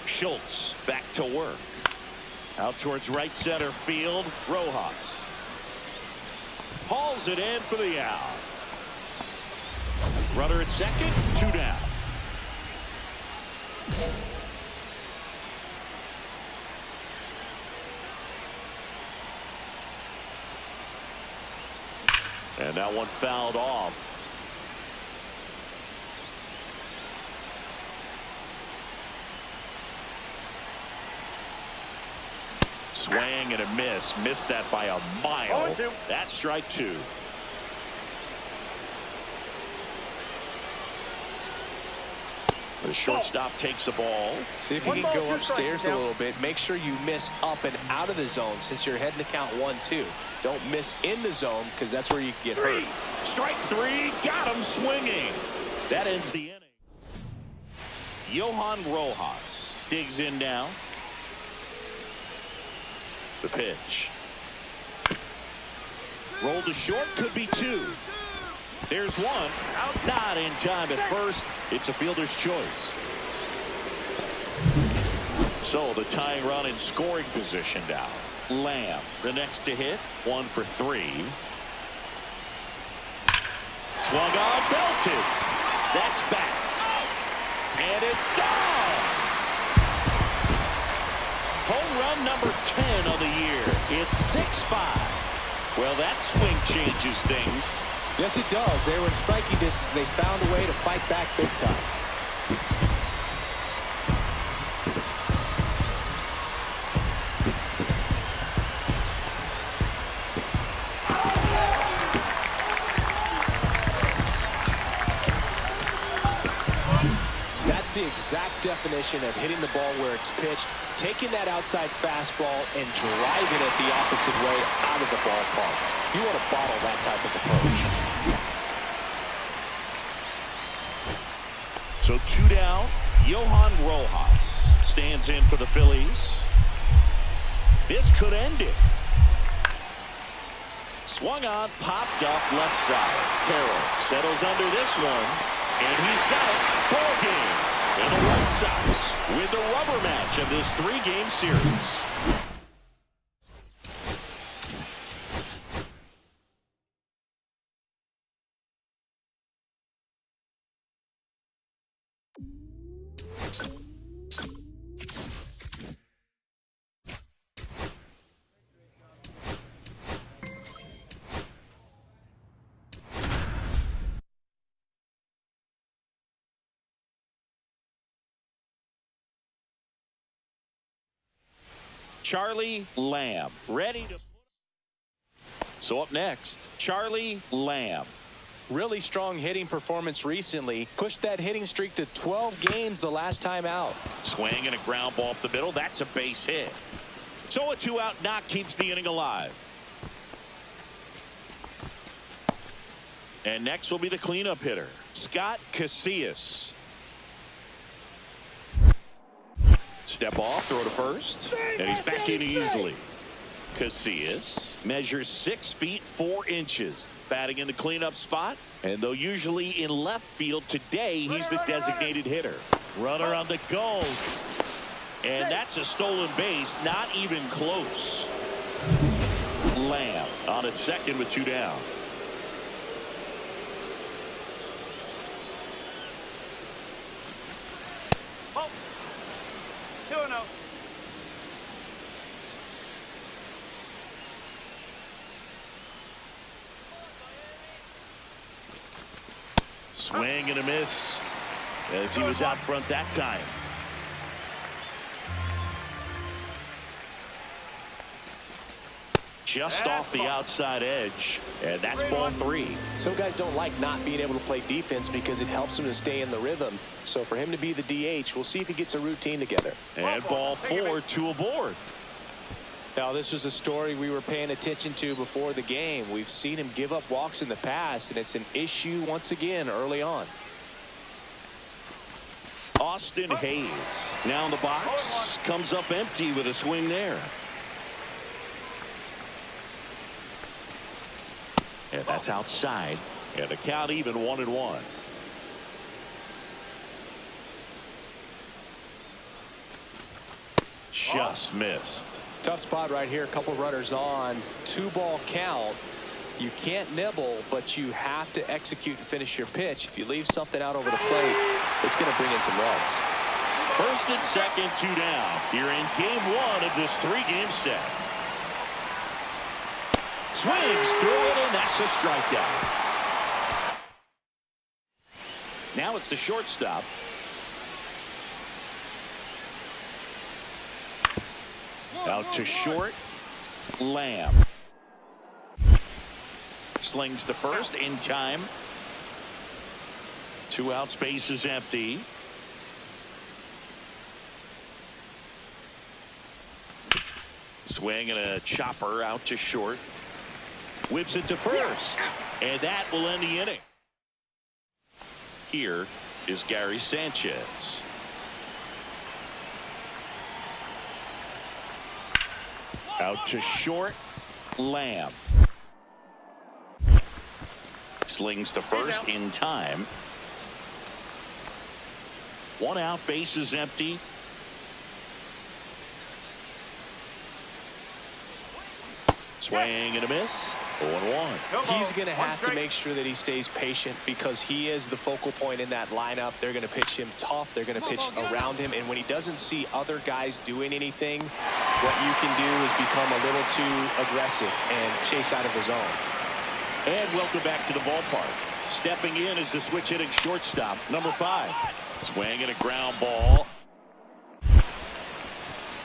Speaker 1: Schultz back to work. Out towards right center field, Rojas. Hauls it in for the out. Runner at second, 2 down. And that one fouled off. Swing and a miss. Missed that by a mile. That's strike 2. The shortstop takes the ball.
Speaker 2: See if you can go upstairs a little bit. Make sure you miss up and out of the zone since you're heading to count 1-2. Don't miss in the zone because that's where you can get hurt.
Speaker 1: Strike 3. Got him swinging. That ends the inning. Johan Rojas digs in now. The pitch. Roll to short. Could be 2. There's 1. Out. Not in time at first. It's a fielder's choice. So the tying run in scoring position now. Lamb, the next to hit. 1 for 3. Swung on, belted. That's back. And it's gone. Home run number 10 of the year. It's 6-5. Well, that swing changes things.
Speaker 2: Yes, it does. They were in striking distance. They found a way to fight back big time. That's the exact definition of hitting the ball where it's pitched, taking that outside fastball and driving it the opposite way out of the ballpark. You want to bottle that type of approach.
Speaker 1: So 2 down. Johan Rojas stands in for the Phillies. This could end it. Swung on, popped up left side. Carroll settles under this one, and he's got it. Ball game. And the White Sox with the rubber match of this 3-game series. Charlie Lamb ready to. So up next, Charlie Lamb.
Speaker 2: Really strong hitting performance recently. Pushed that hitting streak to 12 games the last time out.
Speaker 1: Swing and a ground ball up the middle. That's a base hit. So a 2-out knock keeps the inning alive. And next will be the cleanup hitter, Scott Casillas. Step off, throw to first, and he's back in easily. Casillas measures 6 feet 4 inches, batting in the cleanup spot, and though usually in left field, today he's the designated hitter. Runner on the go, and that's a stolen base, not even close. Lamb on at second with 2 down.
Speaker 4: Oh. 2-0.
Speaker 1: Swing and a miss as he was out front that time. Just off the outside edge, and that's ball 3.
Speaker 2: Some guys don't like not being able to play defense because it helps them to stay in the rhythm. So for him to be the DH, we'll see if he gets a routine together.
Speaker 1: And ball 4, 2 aboard.
Speaker 2: Now, this was a story we were paying attention to before the game. We've seen him give up walks in the past, and it's an issue once again early on.
Speaker 1: Austin Hayes now in the box, comes up empty with a swing there. And that's outside, and the count even 1-1. Just missed.
Speaker 2: Tough spot right here. A couple runners on. 2-ball count. You can't nibble, but you have to execute and finish your pitch. If you leave something out over the plate, it's going to bring in some runs.
Speaker 1: First and second, 2 down. You're in game 1 of this 3-game set. Swings through it, and that's a strikeout. Now it's the shortstop. Out to short, Lamb. Slings to first in time. 2 outs, base is empty. Swing and a chopper out to short. Whips it to first, and that will end the inning. Here is Gary Sanchez. Out to short, Lamb. Slings to first in time. 1 out, base is empty. Swing and a miss. 0-1.
Speaker 2: He's going to have to make sure that he stays patient because he is the focal point in that lineup. They're going to pitch him tough. They're going to pitch around him. And when he doesn't see other guys doing anything, what you can do is become a little too aggressive and chase out of his zone.
Speaker 1: And welcome back to the ballpark. Stepping in is the switch hitting shortstop, number 5. Swing and a ground ball.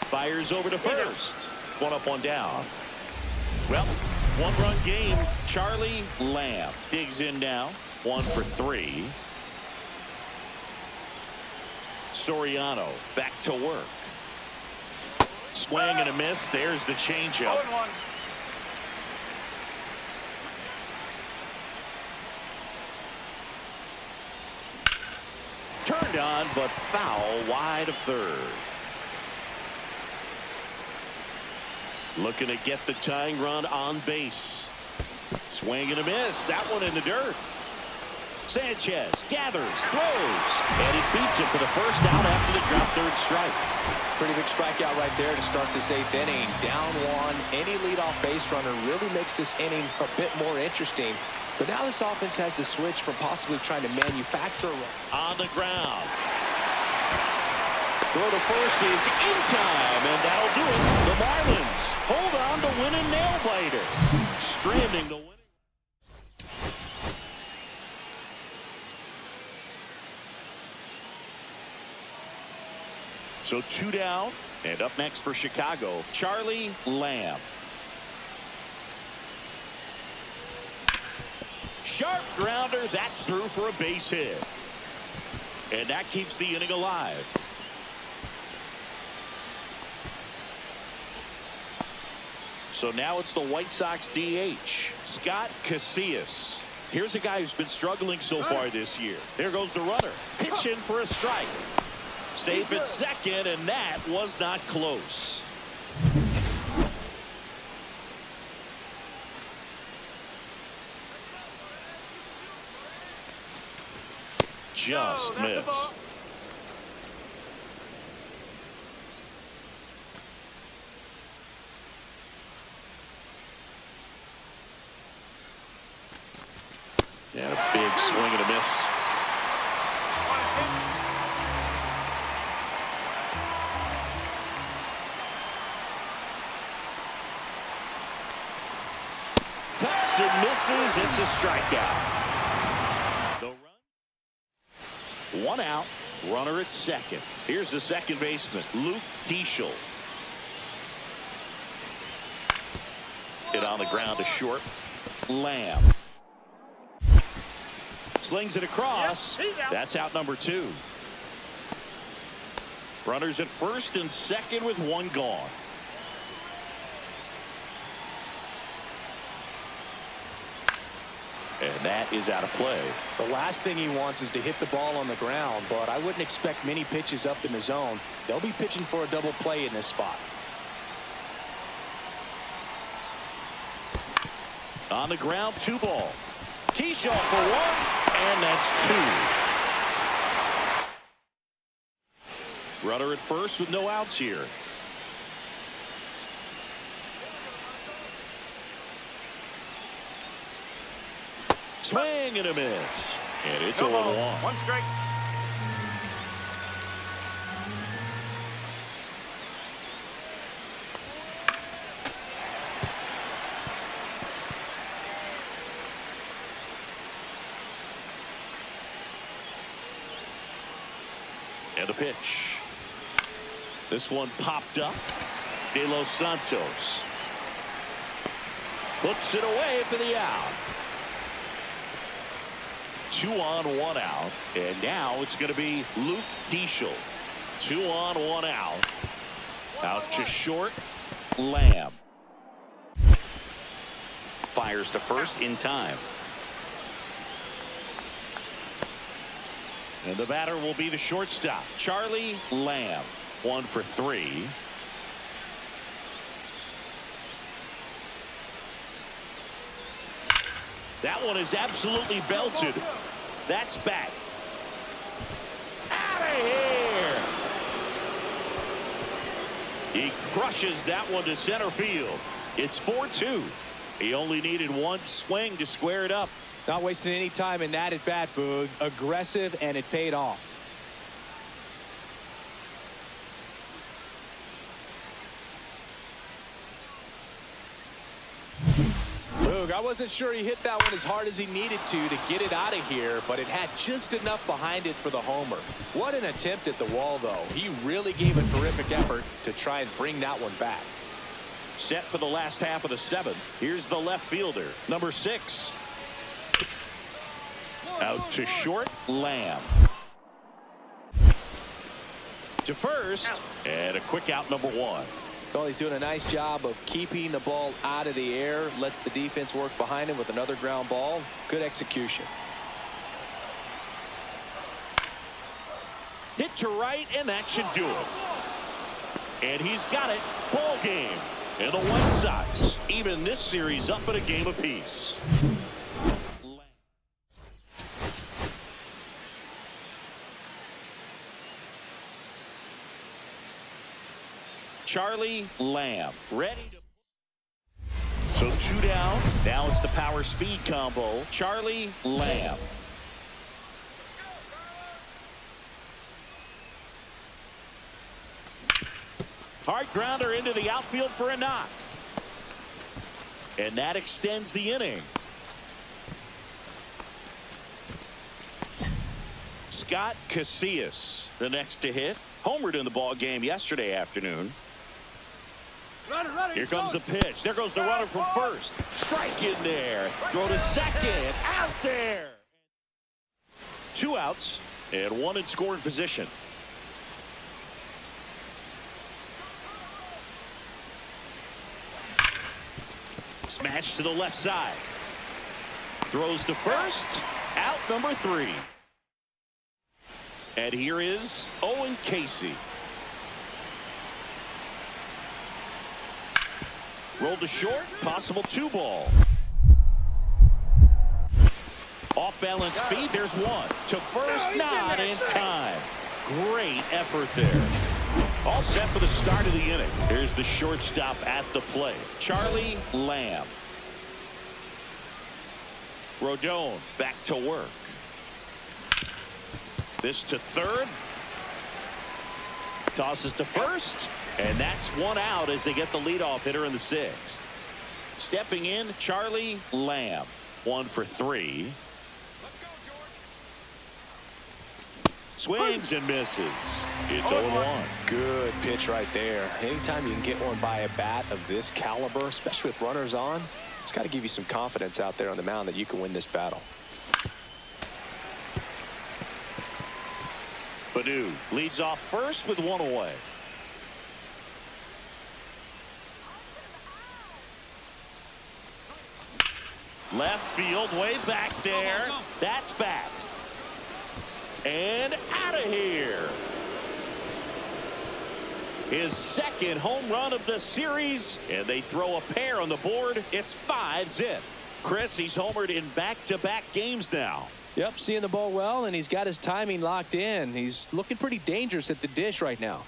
Speaker 1: Fires over to first. 1 up, 1 down. Well, 1-run game. Charlie Lamb digs in now. 1 for 3. Soriano back to work. Swing and a miss. There's the changeup.
Speaker 4: 0-1.
Speaker 1: Turned on, but foul wide of third. Looking to get the tying run on base. Swing and a miss. That one in the dirt. Sanchez gathers, throws, and it beats it for the first out after the drop third strike.
Speaker 5: Pretty big strikeout right there to start this 8th inning. Down one. Any leadoff base runner really makes this inning a bit more interesting. But now this offense has to switch from possibly trying to manufacture.
Speaker 1: On the ground. Throw to first is in time, and that'll do it. The Marlins hold on to win a nail-biter. Stranding the winning. So 2 down, and up next for Chicago, Charlie Lamb. Sharp grounder, that's through for a base hit. And that keeps the inning alive. So now it's the White Sox DH, Scott Casillas. Here's a guy who's been struggling so far this year. There goes the runner. Pitch in for a strike. Safe at second, and that was not close. Just missed. And a big swing and a miss. Cuts and misses. It's a strikeout. The run. 1 out. Runner at second. Here's the second baseman, Luke Keeschel. Hit on the ground to short. Lamb. Slings it across. That's out number 2. Runners at first and second with 1 gone. And that is out of play.
Speaker 2: The last thing he wants is to hit the ball on the ground, but I wouldn't expect many pitches up in the zone. They'll be pitching for a double play in this spot.
Speaker 1: On the ground, 2 ball. Keeschel for 1, and that's 2. Runner at first with no outs here. Swing and a miss. And it's 0-1.
Speaker 4: 1 strike.
Speaker 1: And a pitch. This one popped up. De Los Santos puts it away for the out. 2 on, 1 out. And now it's going to be Luke Keeschel. 2 on, 1 out. Out to short. Lamb. Fires to first in time. And the batter will be the shortstop, Charlie Lamb. 1 for 3. That one is absolutely belted. That's back. Out of here. He crushes that one to center field. It's 4-2. He only needed 1 swing to square it up.
Speaker 2: Not wasting any time in that at bat, Boog. Aggressive, and it paid off. Boog, I wasn't sure he hit that one as hard as he needed to get it out of here, but it had just enough behind it for the homer. What an attempt at the wall, though. He really gave a terrific effort to try and bring that one back.
Speaker 1: Set for the last half of the 7th. Here's the left fielder, number 6. Out to short, Lamb. to first, and a quick out, number one.
Speaker 5: Well, he's doing a nice job of keeping the ball out of the air, lets the defense work behind him with another ground ball. Good execution.
Speaker 1: Hit to right, and that should do it. And he's got it. Ball game. And the White Sox even this series up at a game apiece. Charlie Lamb ready to. So 2 down. Now it's the power speed combo. Charlie Lamb. Hard grounder into the outfield for a knock. And that extends the inning. Scott Casillas, the next to hit. Homered in the ball game yesterday afternoon. Here comes the pitch. There goes the runner from first. Strike in there. Throw to second. Out there. 2 outs and 1 in scoring position. Smash to the left side. Throws to first. Out number 3. And here is Owen Casey. Rolled to short. Possible 2 ball. Off balance speed. There's 1. To first. Not in time. Great effort there. All set for the start of the inning. Here's the shortstop at the plate. Charlie Lamb. Rodon back to work. This to third. Tosses to first. And that's 1 out as they get the leadoff hitter in the 6th. Stepping in, Charlie Lamb. 1 for 3. Swings and misses. It's 0-1.
Speaker 5: Good pitch right there. Anytime you can get one by a bat of this caliber, especially with runners on, it's got to give you some confidence out there on the mound that you can win this battle.
Speaker 1: Badu leads off first with 1 away. Left field, way back there. That's back. And out of here. His 2nd home run of the series. And they throw a pair on the board. It's 5-zip. Chris, he's homered in back-to-back games now.
Speaker 5: Yep, seeing the ball well, and he's got his timing locked in. He's looking pretty dangerous at the dish right now.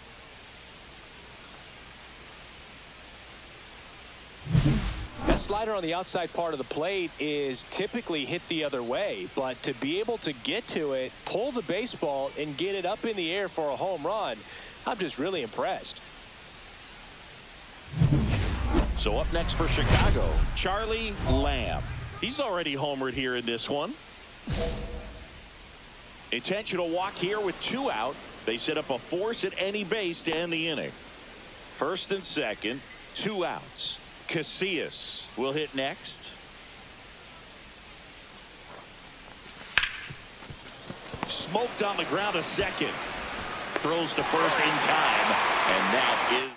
Speaker 5: That slider on the outside part of the plate is typically hit the other way, but to be able to get to it, pull the baseball, and get it up in the air for a home run, I'm just really impressed.
Speaker 1: So up next for Chicago, Charlie Lamb. He's already homered here in this one. Intentional walk here with 2 out. They set up a force at any base to end the inning. 1st and 2nd, 2 outs. Casillas will hit next. Smoked on the ground to second. Throws to first in time. And that is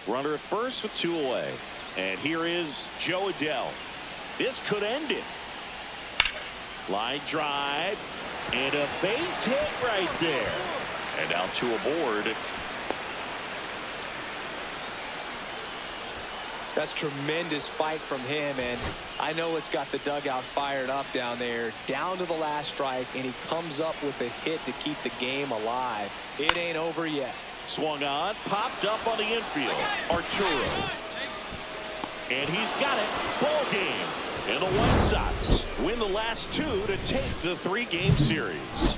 Speaker 1: the runner at first with 2 away. And here is Joe Adele. This could end it. Line drive. And a base hit right there. And now 2 aboard.
Speaker 5: That's tremendous fight from him, and I know it's got the dugout fired up down there, down to the last strike, and he comes up with a hit to keep the game alive. It ain't over yet.
Speaker 1: Swung on, popped up on the infield. Arturo. And he's got it. Ball game. And the White Sox win the last 2 to take the 3-game series.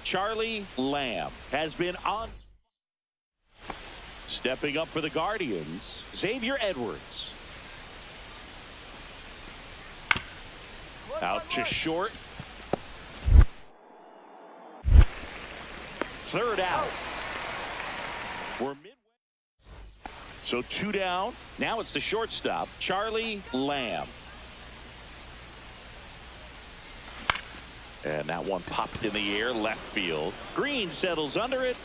Speaker 1: Charlie Lamb has been on. Stepping up for the Guardians, Xavier Edwards. Out to short. Third out. We're midway. So 2 down. Now it's the shortstop, Charlie Lamb. And that one popped in the air, left field. Green settles under it.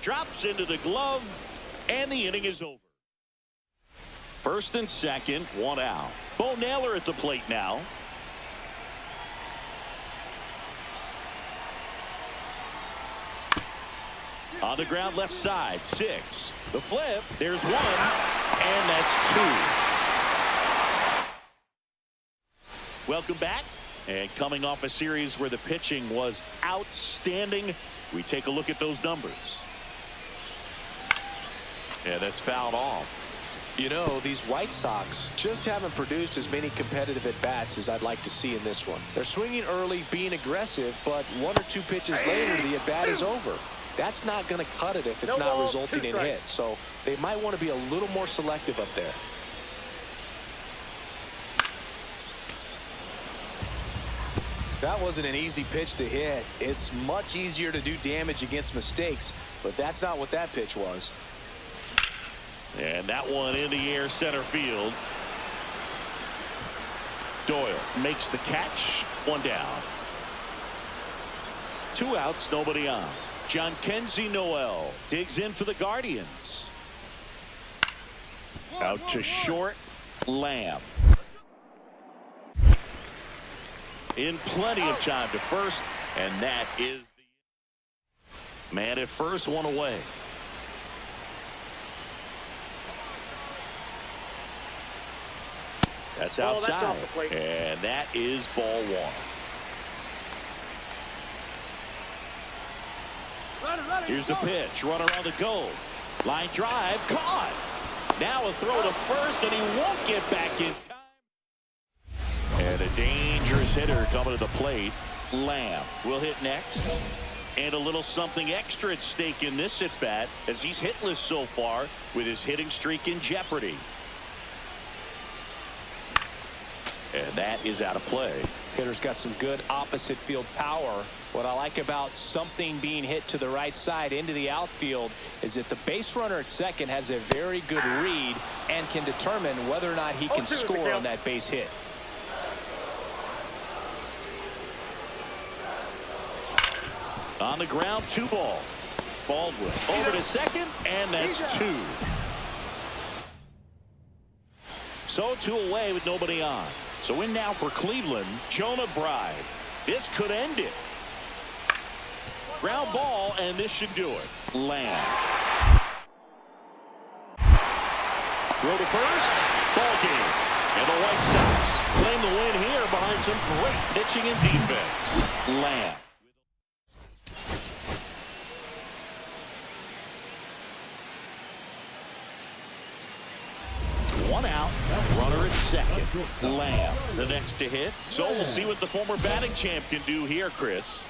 Speaker 1: Drops into the glove. And the inning is over. First and second, 1 out. Bo Naylor at the plate now. On the ground left side, 6. The flip, there's 1, and that's 2. Welcome back. And coming off a series where the pitching was outstanding, we take a look at those numbers. And that's fouled off.
Speaker 5: You know, these White Sox just haven't produced as many competitive at-bats as I'd like to see in this one. They're swinging early, being aggressive, but 1 or 2 pitches later, the at-bat is over. That's not going to cut it if it's not resulting in hits. So they might want to be a little more selective up there. That wasn't an easy pitch to hit. It's much easier to do damage against mistakes, but that's not what that pitch was.
Speaker 1: And that one in the air, center field. Doyle makes the catch. 1 down. 2 outs, nobody on. John Kenzie Noel digs in for the Guardians. Out to short, Lamb. In plenty of time to first, and that is the man at first, 1 away. That's outside,
Speaker 4: off the plate.
Speaker 1: and that is ball 1. Here's the pitch. Runner on the go. Line drive. Caught. Now a throw to first, and he won't get back in time. And a dangerous hitter coming to the plate. Lamb will hit next. And a little something extra at stake in this at-bat, as he's hitless so far with his hitting streak in jeopardy. And that is out of play.
Speaker 2: Hitter's got some good opposite field power. What I like about something being hit to the right side into the outfield is that the base runner at second has a very good read and can determine whether or not he can score on that base hit.
Speaker 1: On the ground, 2 ball. Baldwin over to second, and that's 2. So 2 away with nobody on. So in now for Cleveland, Jonah Bride. This could end it. Ground ball, and this should do it. Lamb. Throw to first. Ball game. And the White Sox claim the win here behind some great pitching and defense. Lamb. 1 out. Runner at second. Lamb, the next to hit. So we'll see what the former batting champ can do here, Chris.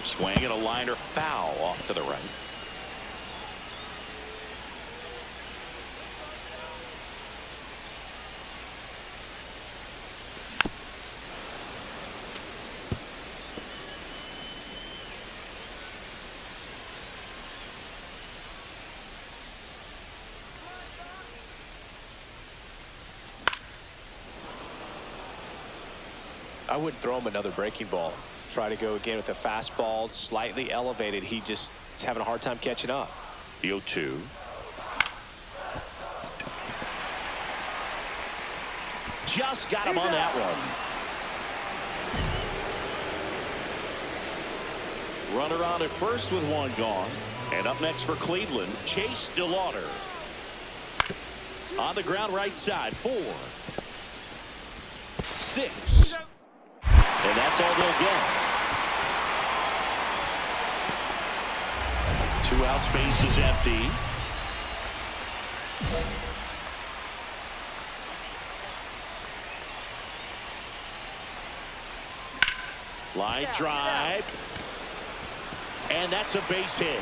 Speaker 1: Swing and a liner foul off to the right.
Speaker 2: I wouldn't throw him another breaking ball. Try to go again with the fastball, slightly elevated. He just is having a hard time catching up.
Speaker 1: The 0-2. Just got him on that one. Runner on at first with 1 gone. And up next for Cleveland, Chase DeLauder. On the ground right side, 4. 6. And that's all they'll get. 2 outs, base is empty. Line drive. And that's a base hit.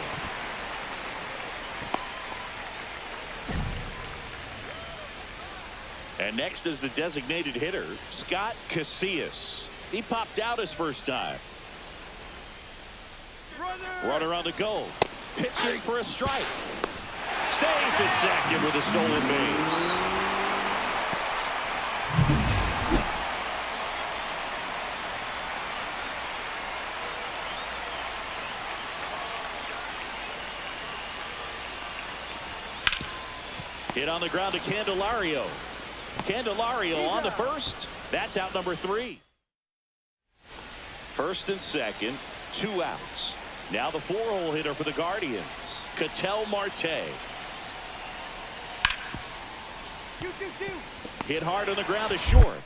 Speaker 1: And next is the designated hitter, Scott Casillas. He popped out his first time. Runner on the go. Pitching for a strike. Safe at second with a stolen base. Hit on the ground to Candelario. Candelario on the first. That's out number 3. First and second, 2 outs. Now the 4-hole hitter for the Guardians, Ketel Marte. Hit hard on the ground to short.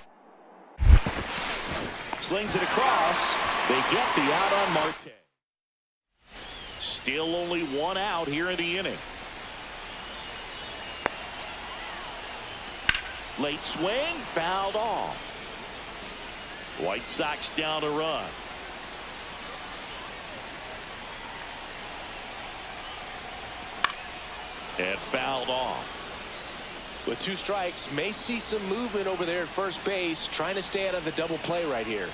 Speaker 1: Slings it across. They get the out on Marte. Still only 1 out here in the inning. Late swing, fouled off. White Sox down a run. And fouled off.
Speaker 5: With 2 strikes, may see some movement over there at first base, trying to stay out of the double play right here.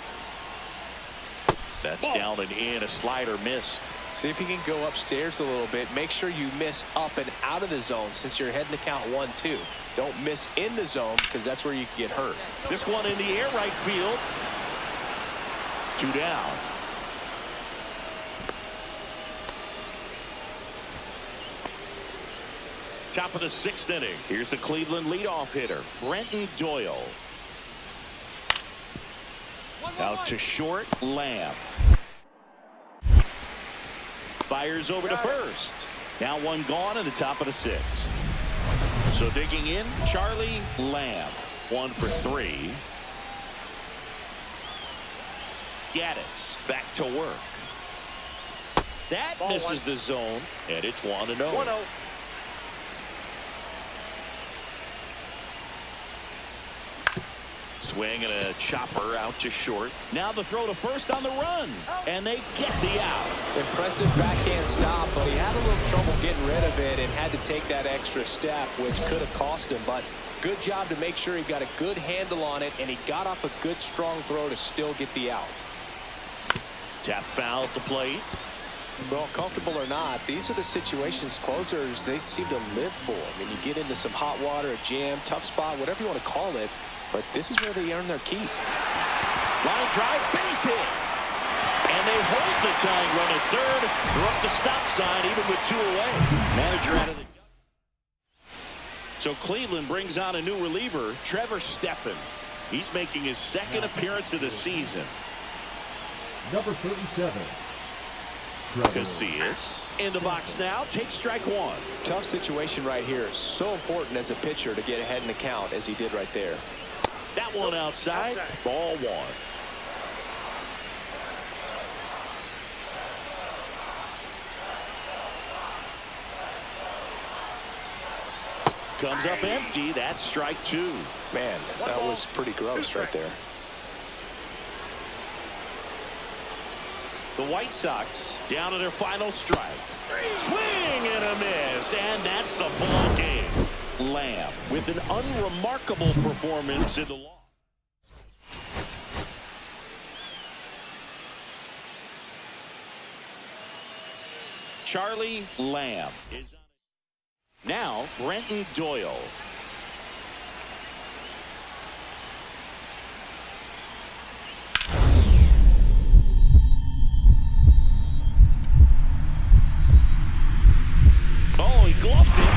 Speaker 1: That's down and in. A slider missed.
Speaker 5: See if you can go upstairs a little bit. Make sure you miss up and out of the zone since you're heading to count 1-2. Don't miss in the zone because that's where you can get hurt.
Speaker 1: This one in the air, right field. 2 down. Top of the 6th inning. Here's the Cleveland leadoff hitter, Brenton Doyle. Out to short, Lamb. Fires over to first. Now 1 gone in the top of the 6th. So digging in, Charlie Lamb. 1 for 3. Gaddis back to work. That misses the zone, and it's 1-0.
Speaker 4: 1-0.
Speaker 1: Swing and a chopper out to short. Now the throw to first on the run. And they get the out.
Speaker 5: Impressive backhand stop, but he had a little trouble getting rid of it and had to take that extra step, which could have cost him. But good job to make sure he got a good handle on it, and he got off a good, strong throw to still get the out.
Speaker 1: Tap foul at the plate.
Speaker 5: Well, comfortable or not, these are the situations closers they seem to live for. I mean, you get into some hot water, a jam, tough spot, whatever you want to call it. But this is where they earn their keep.
Speaker 1: Line drive, base hit. And they hold the tying run at third. They're up the stop sign even with 2 away. Manager out of the... So Cleveland brings on a new reliever, Trevor Stephan. He's making his 2nd appearance of the season.
Speaker 3: Number 37.
Speaker 1: Casillas in the box now. Takes strike 1.
Speaker 5: Tough situation right here. So important as a pitcher to get ahead in the count as he did right there.
Speaker 1: That one outside. Ball 1. Comes up empty. That's strike 2.
Speaker 5: Man, that was pretty gross right there.
Speaker 1: The White Sox down to their final strike. Swing and a miss. And that's the ball game. Lamb with an unremarkable performance in the loss. Charlie Lamb is on it. Now Brenton Doyle. Oh, he gloves it.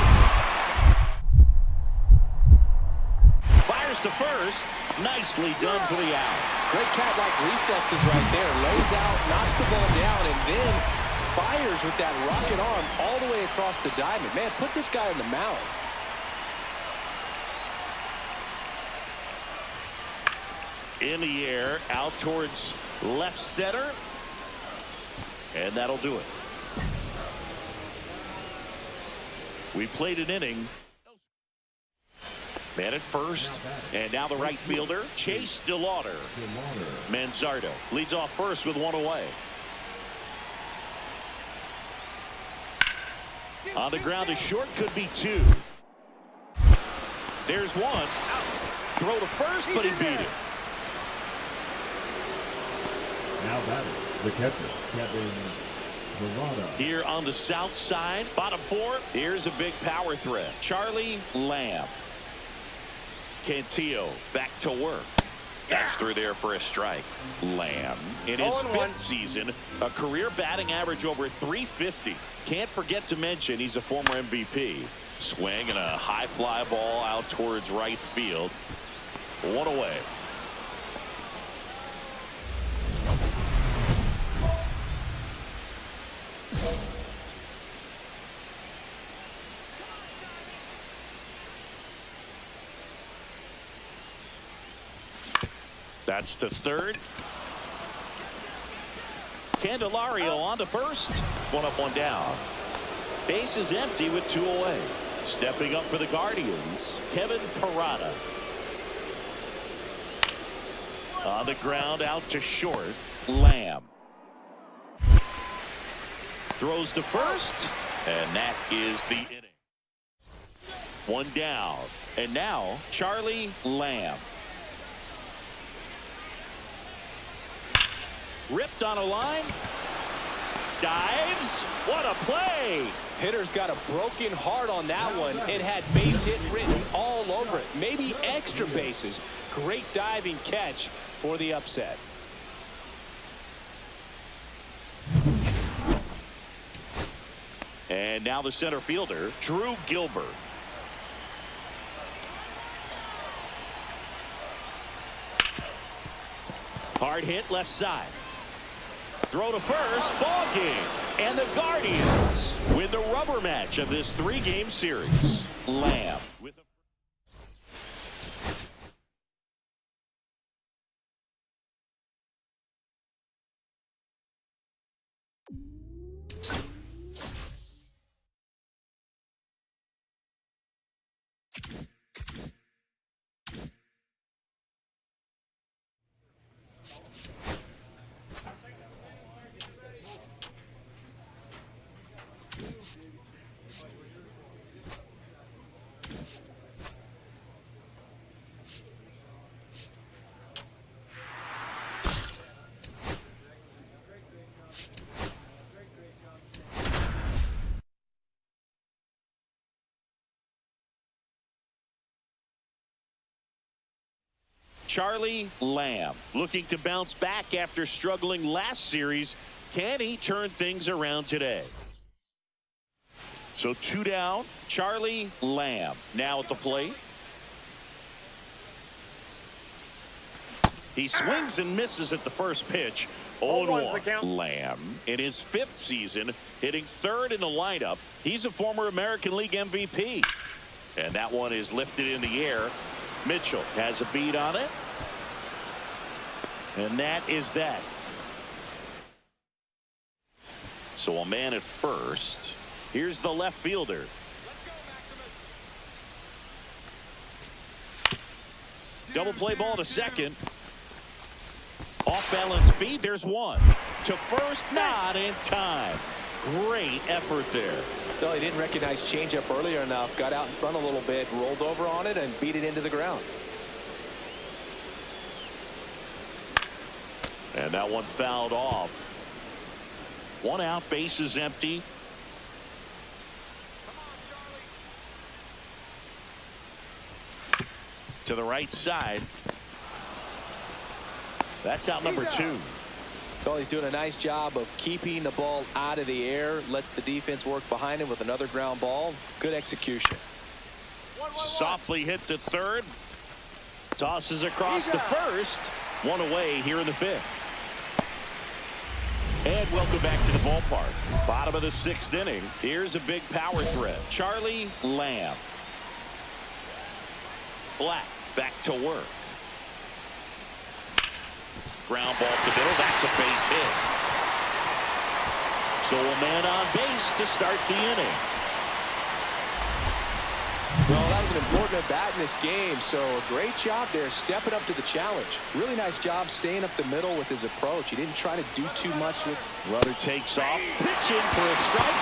Speaker 1: Fires to first. Nicely done for the out.
Speaker 5: Great cat-like reflexes right there. Lays out, knocks the ball down, and then fires with that rocket arm all the way across the diamond. Man, put this guy in the mound.
Speaker 1: In the air, out towards left center. And that'll do it. We played an inning. Man at first. And now the right fielder, Chase DeLauder. Manzardo leads off first with one away. On the ground to short, could be two. There's one. Throw to first, but he beat it.
Speaker 3: Now batting, the catcher, Kevin Verada.
Speaker 1: Here on the south side, bottom four, here's a big power threat. Charlie Lamb. Cantillo back to work. That's through there for a strike. Lamb, in his fifth season, a career batting average over 350. Can't forget to mention he's a former MVP. Swing and a high fly ball out towards right field. One away. That's to third. Candelario on to first. One up, one down. Base is empty with two away. Stepping up for the Guardians, Kevin Parada. On the ground, out to short, Lamb. Throws to first, and that is the inning. One down, and now Charlie Lamb. Ripped on a line. Dives. What a play.
Speaker 2: Hitter's got a broken heart on that one. It had base hit written all over it. Maybe extra bases. Great diving catch for the upset.
Speaker 1: And now the center fielder, Drew Gilbert. Hard hit left side. Throw to first, ball game. And the Guardians win the rubber match of this three-game series. Lamb with a Charlie Lamb looking to bounce back after struggling last series. Can he turn things around today? So two down, Charlie Lamb now at the plate. He swings and misses at the first pitch. 0-1. Lamb in his fifth season, hitting third in the lineup. He's a former American League MVP. And that one is lifted in the air. Mitchell has a beat on it. And that is that. So a man at first. Here's the left fielder. Double play ball to second. Off balance feed. There's one. To first, not in time. Great effort there.
Speaker 5: No, he didn't recognize changeup earlier enough. Got out in front a little bit, rolled over on it, and beat it into the ground.
Speaker 1: And that one fouled off. One out, base is empty. To the right side. That's out number two.
Speaker 5: Well, he's doing a nice job of keeping the ball out of the air. Lets the defense work behind him with another ground ball. Good execution.
Speaker 1: Softly hit to third. Tosses across to first. One away here in the fifth. And welcome back to the ballpark. Bottom of the sixth inning. Here's a big power threat. Charlie Lamb. Black back to work. Ground ball to middle. That's a base hit. So a man on base to start the inning.
Speaker 5: Well, that was an important at-bat in this game, so a great job there stepping up to the challenge. Really nice job staying up the middle with his approach. He didn't try to do too much with...
Speaker 1: Runner takes off, pitch in for a strike,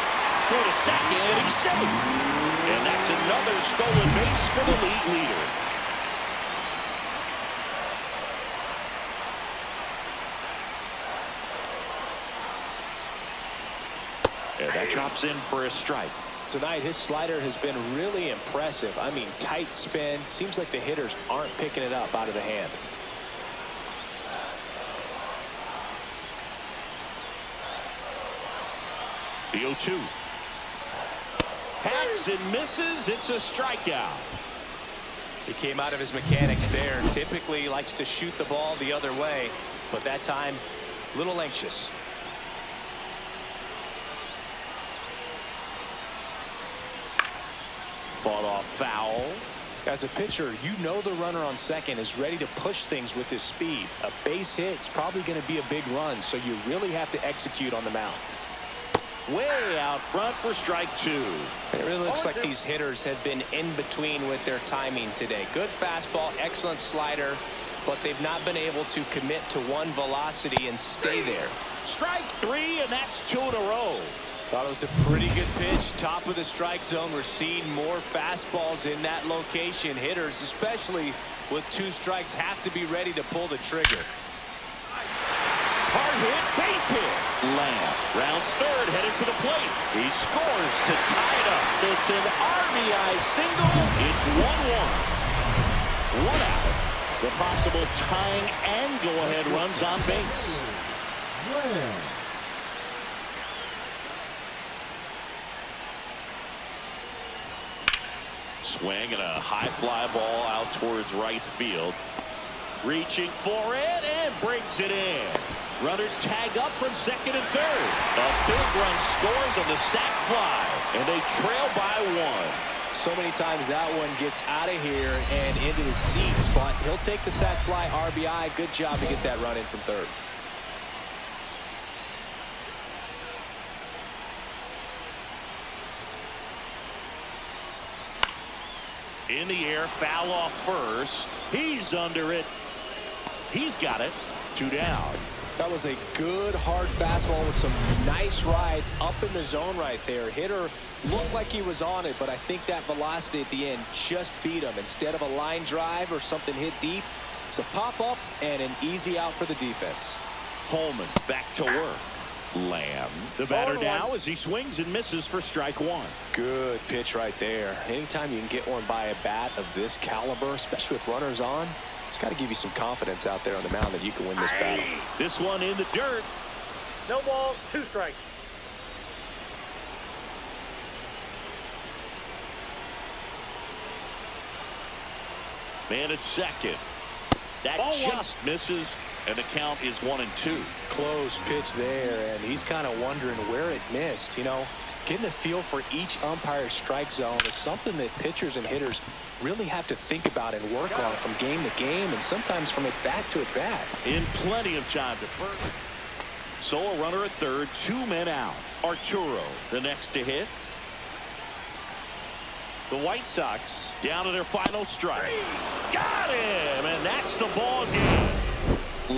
Speaker 1: go to second, and he's safe. And that's another stolen base for the league leader. And that drops in for a strike.
Speaker 2: Tonight, his slider has been really impressive. I mean, tight spin. Seems like the hitters aren't picking it up out of the hand.
Speaker 1: The 0-2. Hacks and misses. It's a strikeout.
Speaker 2: He came out of his mechanics there. Typically he likes to shoot the ball the other way, but that time, a little anxious.
Speaker 1: Fought off foul.
Speaker 2: As a pitcher, you know the runner on second is ready to push things with his speed. A base hit's probably going to be a big run, so you really have to execute on the mound.
Speaker 1: Way out front for strike two.
Speaker 2: It really looks like these hitters have been in between with their timing today. Good fastball, excellent slider, but they've not been able to commit to one velocity and stay there.
Speaker 1: Strike three, and that's two in a row.
Speaker 2: Thought it was a pretty good pitch. Top of the strike zone. We're seeing more fastballs in that location. Hitters, especially with two strikes, have to be ready to pull the trigger.
Speaker 1: Hard hit, base hit. Lamb rounds third, headed for the plate. He scores to tie it up. It's an RBI single. It's 1-1. One out. The possible tying and go-ahead runs on base.
Speaker 3: Lamb.
Speaker 1: Swing and a high fly ball out towards right field. Reaching for it and brings it in. Runners tag up from second and third. A big run scores on the sac fly, and they trail by one.
Speaker 2: So many times that one gets out of here and into the seats, but he'll take the sac fly RBI. Good job to get that run in from third.
Speaker 1: In the air, foul off first. He's under it. He's got it. Two down.
Speaker 2: That was a good hard fastball with some nice ride up in the zone right there. Hitter looked like he was on it, but I think that velocity at the end just beat him. Instead of a line drive or something hit deep, it's a pop up and an easy out for the defense.
Speaker 1: Holman back to work. Lamb, the batter now as he swings and misses for strike one.
Speaker 2: Good pitch right there. Anytime you can get one by a bat of this caliber, especially with runners on, it's got to give you some confidence out there on the mound that you can win this battle.
Speaker 1: This one in the dirt.
Speaker 4: No ball, 2 strikes.
Speaker 1: Man at second. That just misses, and the count is 1-2.
Speaker 2: Close pitch there, and he's kind of wondering where it missed. You know, getting a feel for each umpire's strike zone is something that pitchers and hitters really have to think about and work on from game to game, and sometimes from at bat to at bat.
Speaker 1: In plenty of time to first. So a runner at third, 2 men out. Arturo, the next to hit. The White Sox down to their final strike. Got him, and that's the ball game.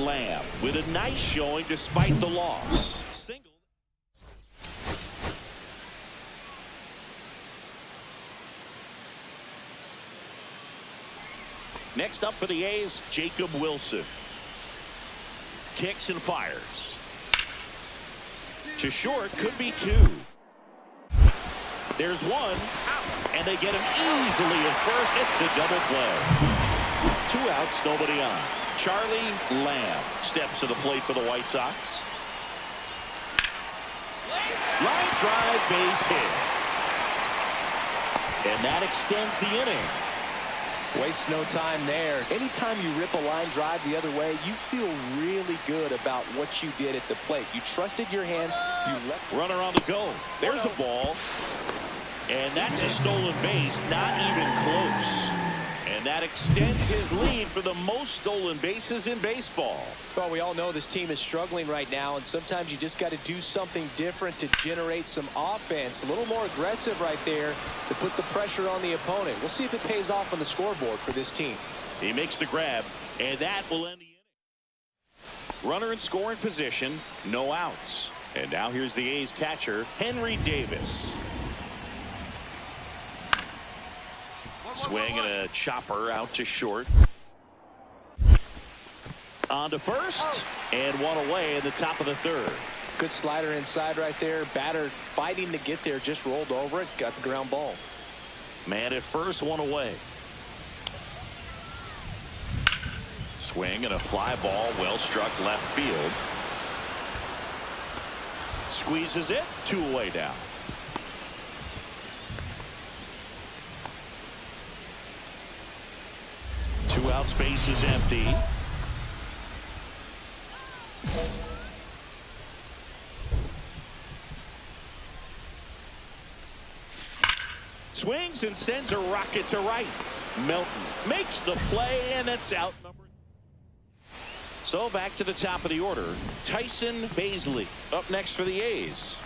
Speaker 1: Lamb with a nice showing despite the loss. Single. Next up for the A's, Jacob Wilson. Kicks and fires. To short, could be 2. There's one, and they get him easily at first. It's a double play. 2 outs, nobody on. Charlie Lamb steps to the plate for the White Sox. Line drive, base hit. And that extends the inning.
Speaker 2: Waste no time there. Anytime you rip a line drive the other way, you feel really good about what you did at the plate. You trusted your hands. You let
Speaker 1: runner on the go. There's a ball. And that's a stolen base, not even close. And that extends his lead for the most stolen bases in baseball.
Speaker 2: Well, we all know this team is struggling right now, and sometimes you just got to do something different to generate some offense. A little more aggressive right there to put the pressure on the opponent. We'll see if it pays off on the scoreboard for this team.
Speaker 1: He makes the grab, and that will end the inning. Runner in scoring position, no outs. And now here's the A's catcher, Henry Davis. Swing and a chopper out to short. On to first, and one away in the top of the third.
Speaker 2: Good slider inside right there. Batter fighting to get there, just rolled over it, got the ground ball.
Speaker 1: Man at first, one away. Swing and a fly ball, well struck left field. Squeezes it, 2 away down. Two outs, base is empty. Swings and sends a rocket to right. Melton makes the play, and it's out number. So back to the top of the order. Tyson Baisley up next for the A's.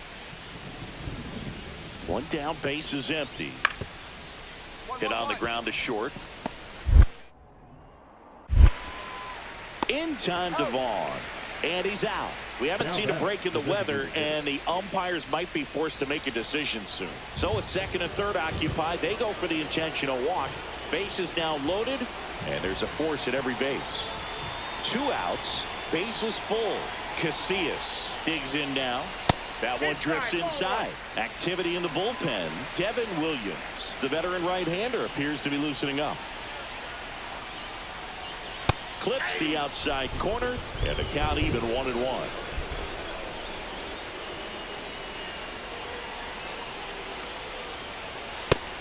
Speaker 1: One down, base is empty. Hit on the ground to short. In time to Vaughn, and he's out. We haven't seen a break in the weather, and the umpires might be forced to make a decision soon. So with second and third occupied, they go for the intentional walk. Base is now loaded, and there's a force at every base. 2 outs, base is full. Casillas digs in now. That one drifts inside. Activity in the bullpen. Devin Williams, the veteran right-hander, appears to be loosening up. Clips the outside corner, and the count even 1-1.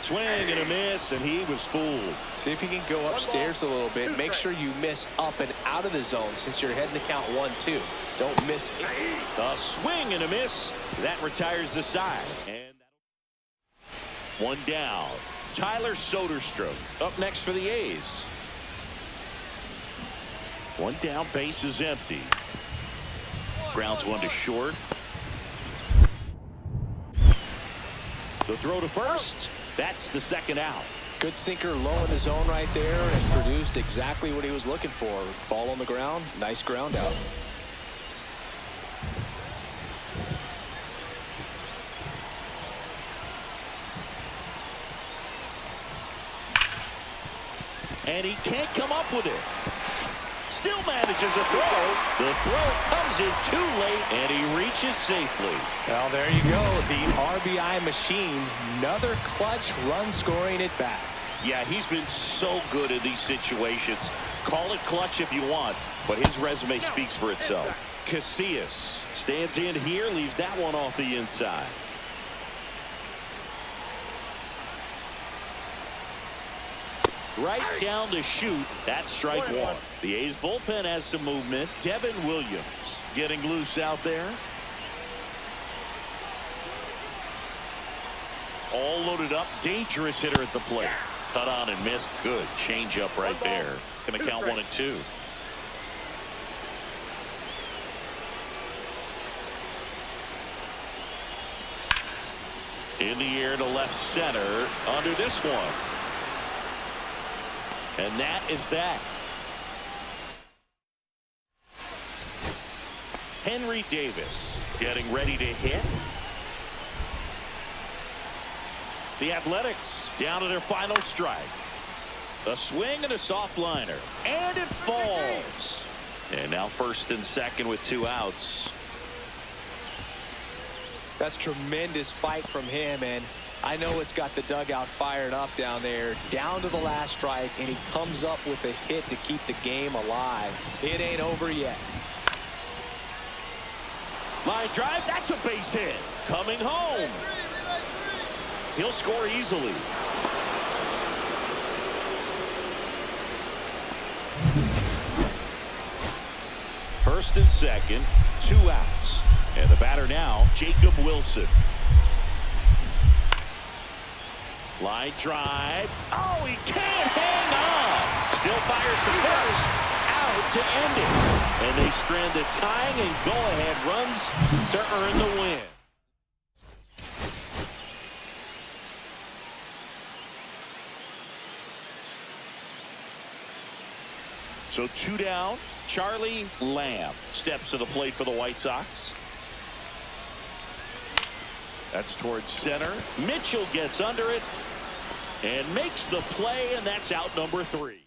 Speaker 1: Swing and a miss, and he was fooled.
Speaker 2: See if you can go upstairs a little bit. Make sure you miss up and out of the zone since you're heading to count 1-2. Don't miss it.
Speaker 1: A swing and a miss. That retires the side. And one down. Tyler Soderstrom up next for the A's. One down, base is empty. Grounds one to short. The throw to first. That's the second out.
Speaker 2: Good sinker low in the zone right there and produced exactly what he was looking for. Ball on the ground. Nice ground out.
Speaker 1: And he can't come up with it. Still manages a throw. The throw comes in too late, and he reaches safely.
Speaker 2: Well, there you go. The RBI machine. Another clutch run scoring at bat.
Speaker 1: Yeah, he's been so good in these situations. Call it clutch if you want, but his resume speaks for itself. Casillas stands in here, leaves that one off the inside. Right down to shoot. That's strike one. The A's bullpen has some movement. Devin Williams getting loose out there. All loaded up. Dangerous hitter at the plate. Cut on and missed. Good changeup right there. Going to count 1-2. In the air to left center. Under this one. And that is that. Henry Davis getting ready to hit. The Athletics down to their final strike. A swing and a soft liner. And it falls. And now first and second with 2 outs.
Speaker 2: That's tremendous fight from him, and I know it's got the dugout fired up down there. Down to the last strike, and he comes up with a hit to keep the game alive. It ain't over yet.
Speaker 1: Line drive, that's a base hit. Coming home. He'll score easily. First and second, 2 outs. And the batter now, Jacob Wilson. Line drive. Oh, he can't hang on. fires to first. Out to end it. And they strand the tying and go-ahead runs to earn the win. So 2 down. Charlie Lamb steps to the plate for the White Sox. That's towards center. Mitchell gets under it and makes the play, and that's out number 3.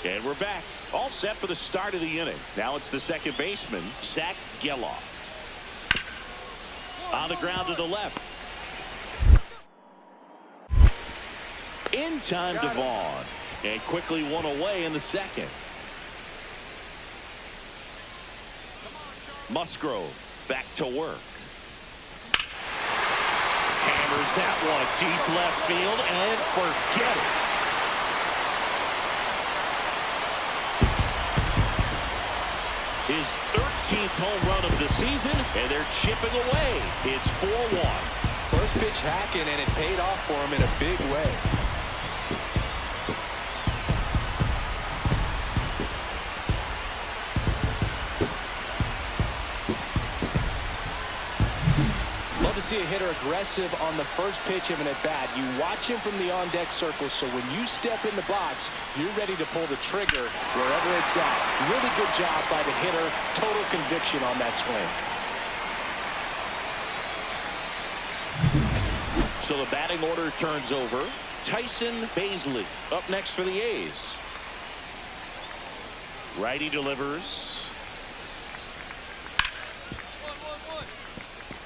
Speaker 1: And we're back. All set for the start of the inning. Now it's the second baseman, Zach Geloff. On the ground to the left. In time to Vaughn. And quickly one away in the second. Musgrove back to work. Hammers that one deep left field and forget it. His 13th home run of the season, and they're chipping away. It's 4-1.
Speaker 5: First pitch hacking, and it paid off for him in a big way. Love to see a hitter aggressive on the first pitch of an at-bat. You watch him from the on-deck circle, so when you step in the box, you're ready to pull the trigger wherever it's at. Really good job by the hitter. Total conviction on that swing.
Speaker 1: So the batting order turns over. Tyson Baisley up next for the A's. Righty delivers.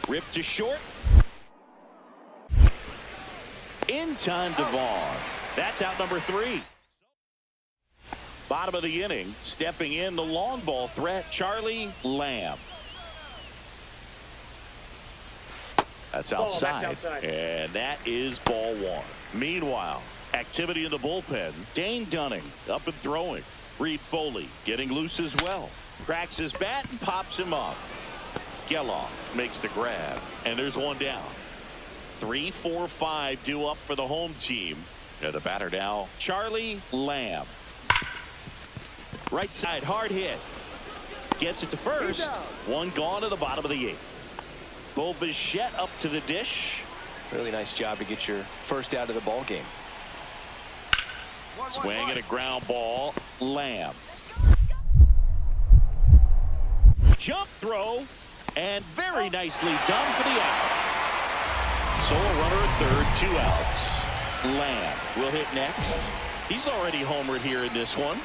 Speaker 1: Ripped to short. In time to Vaughn. That's out number 3. Bottom of the inning. Stepping in the long ball threat, Charlie Lamb. That's outside. And that is ball 1. Meanwhile, activity in the bullpen. Dane Dunning up and throwing. Reed Foley getting loose as well. Cracks his bat and pops him up. Geloff makes the grab, and there's one down. 3, 4, 5 due up for the home team. And the batter now, Charlie Lamb. Right side, hard hit. Gets it to first. One gone to the bottom of the 8th. Bo Bichette up to the dish.
Speaker 5: Really nice job to get your first out of the ball game.
Speaker 1: Swing and a ground ball. Lamb. Jump throw. And very nicely done for the out. So a runner at third, 2 outs. Lamb will hit next. He's already homered here in this one.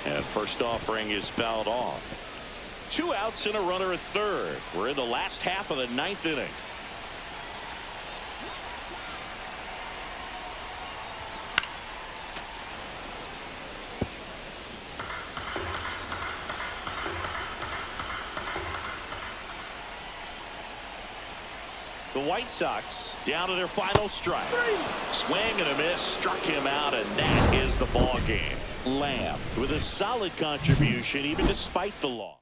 Speaker 1: And first offering is fouled off. 2 outs and a runner at third. We're in the last half of the 9th inning. The White Sox down to their final strike. Swing and a miss, struck him out, and that is the ball game. Lamb with a solid contribution even despite the loss.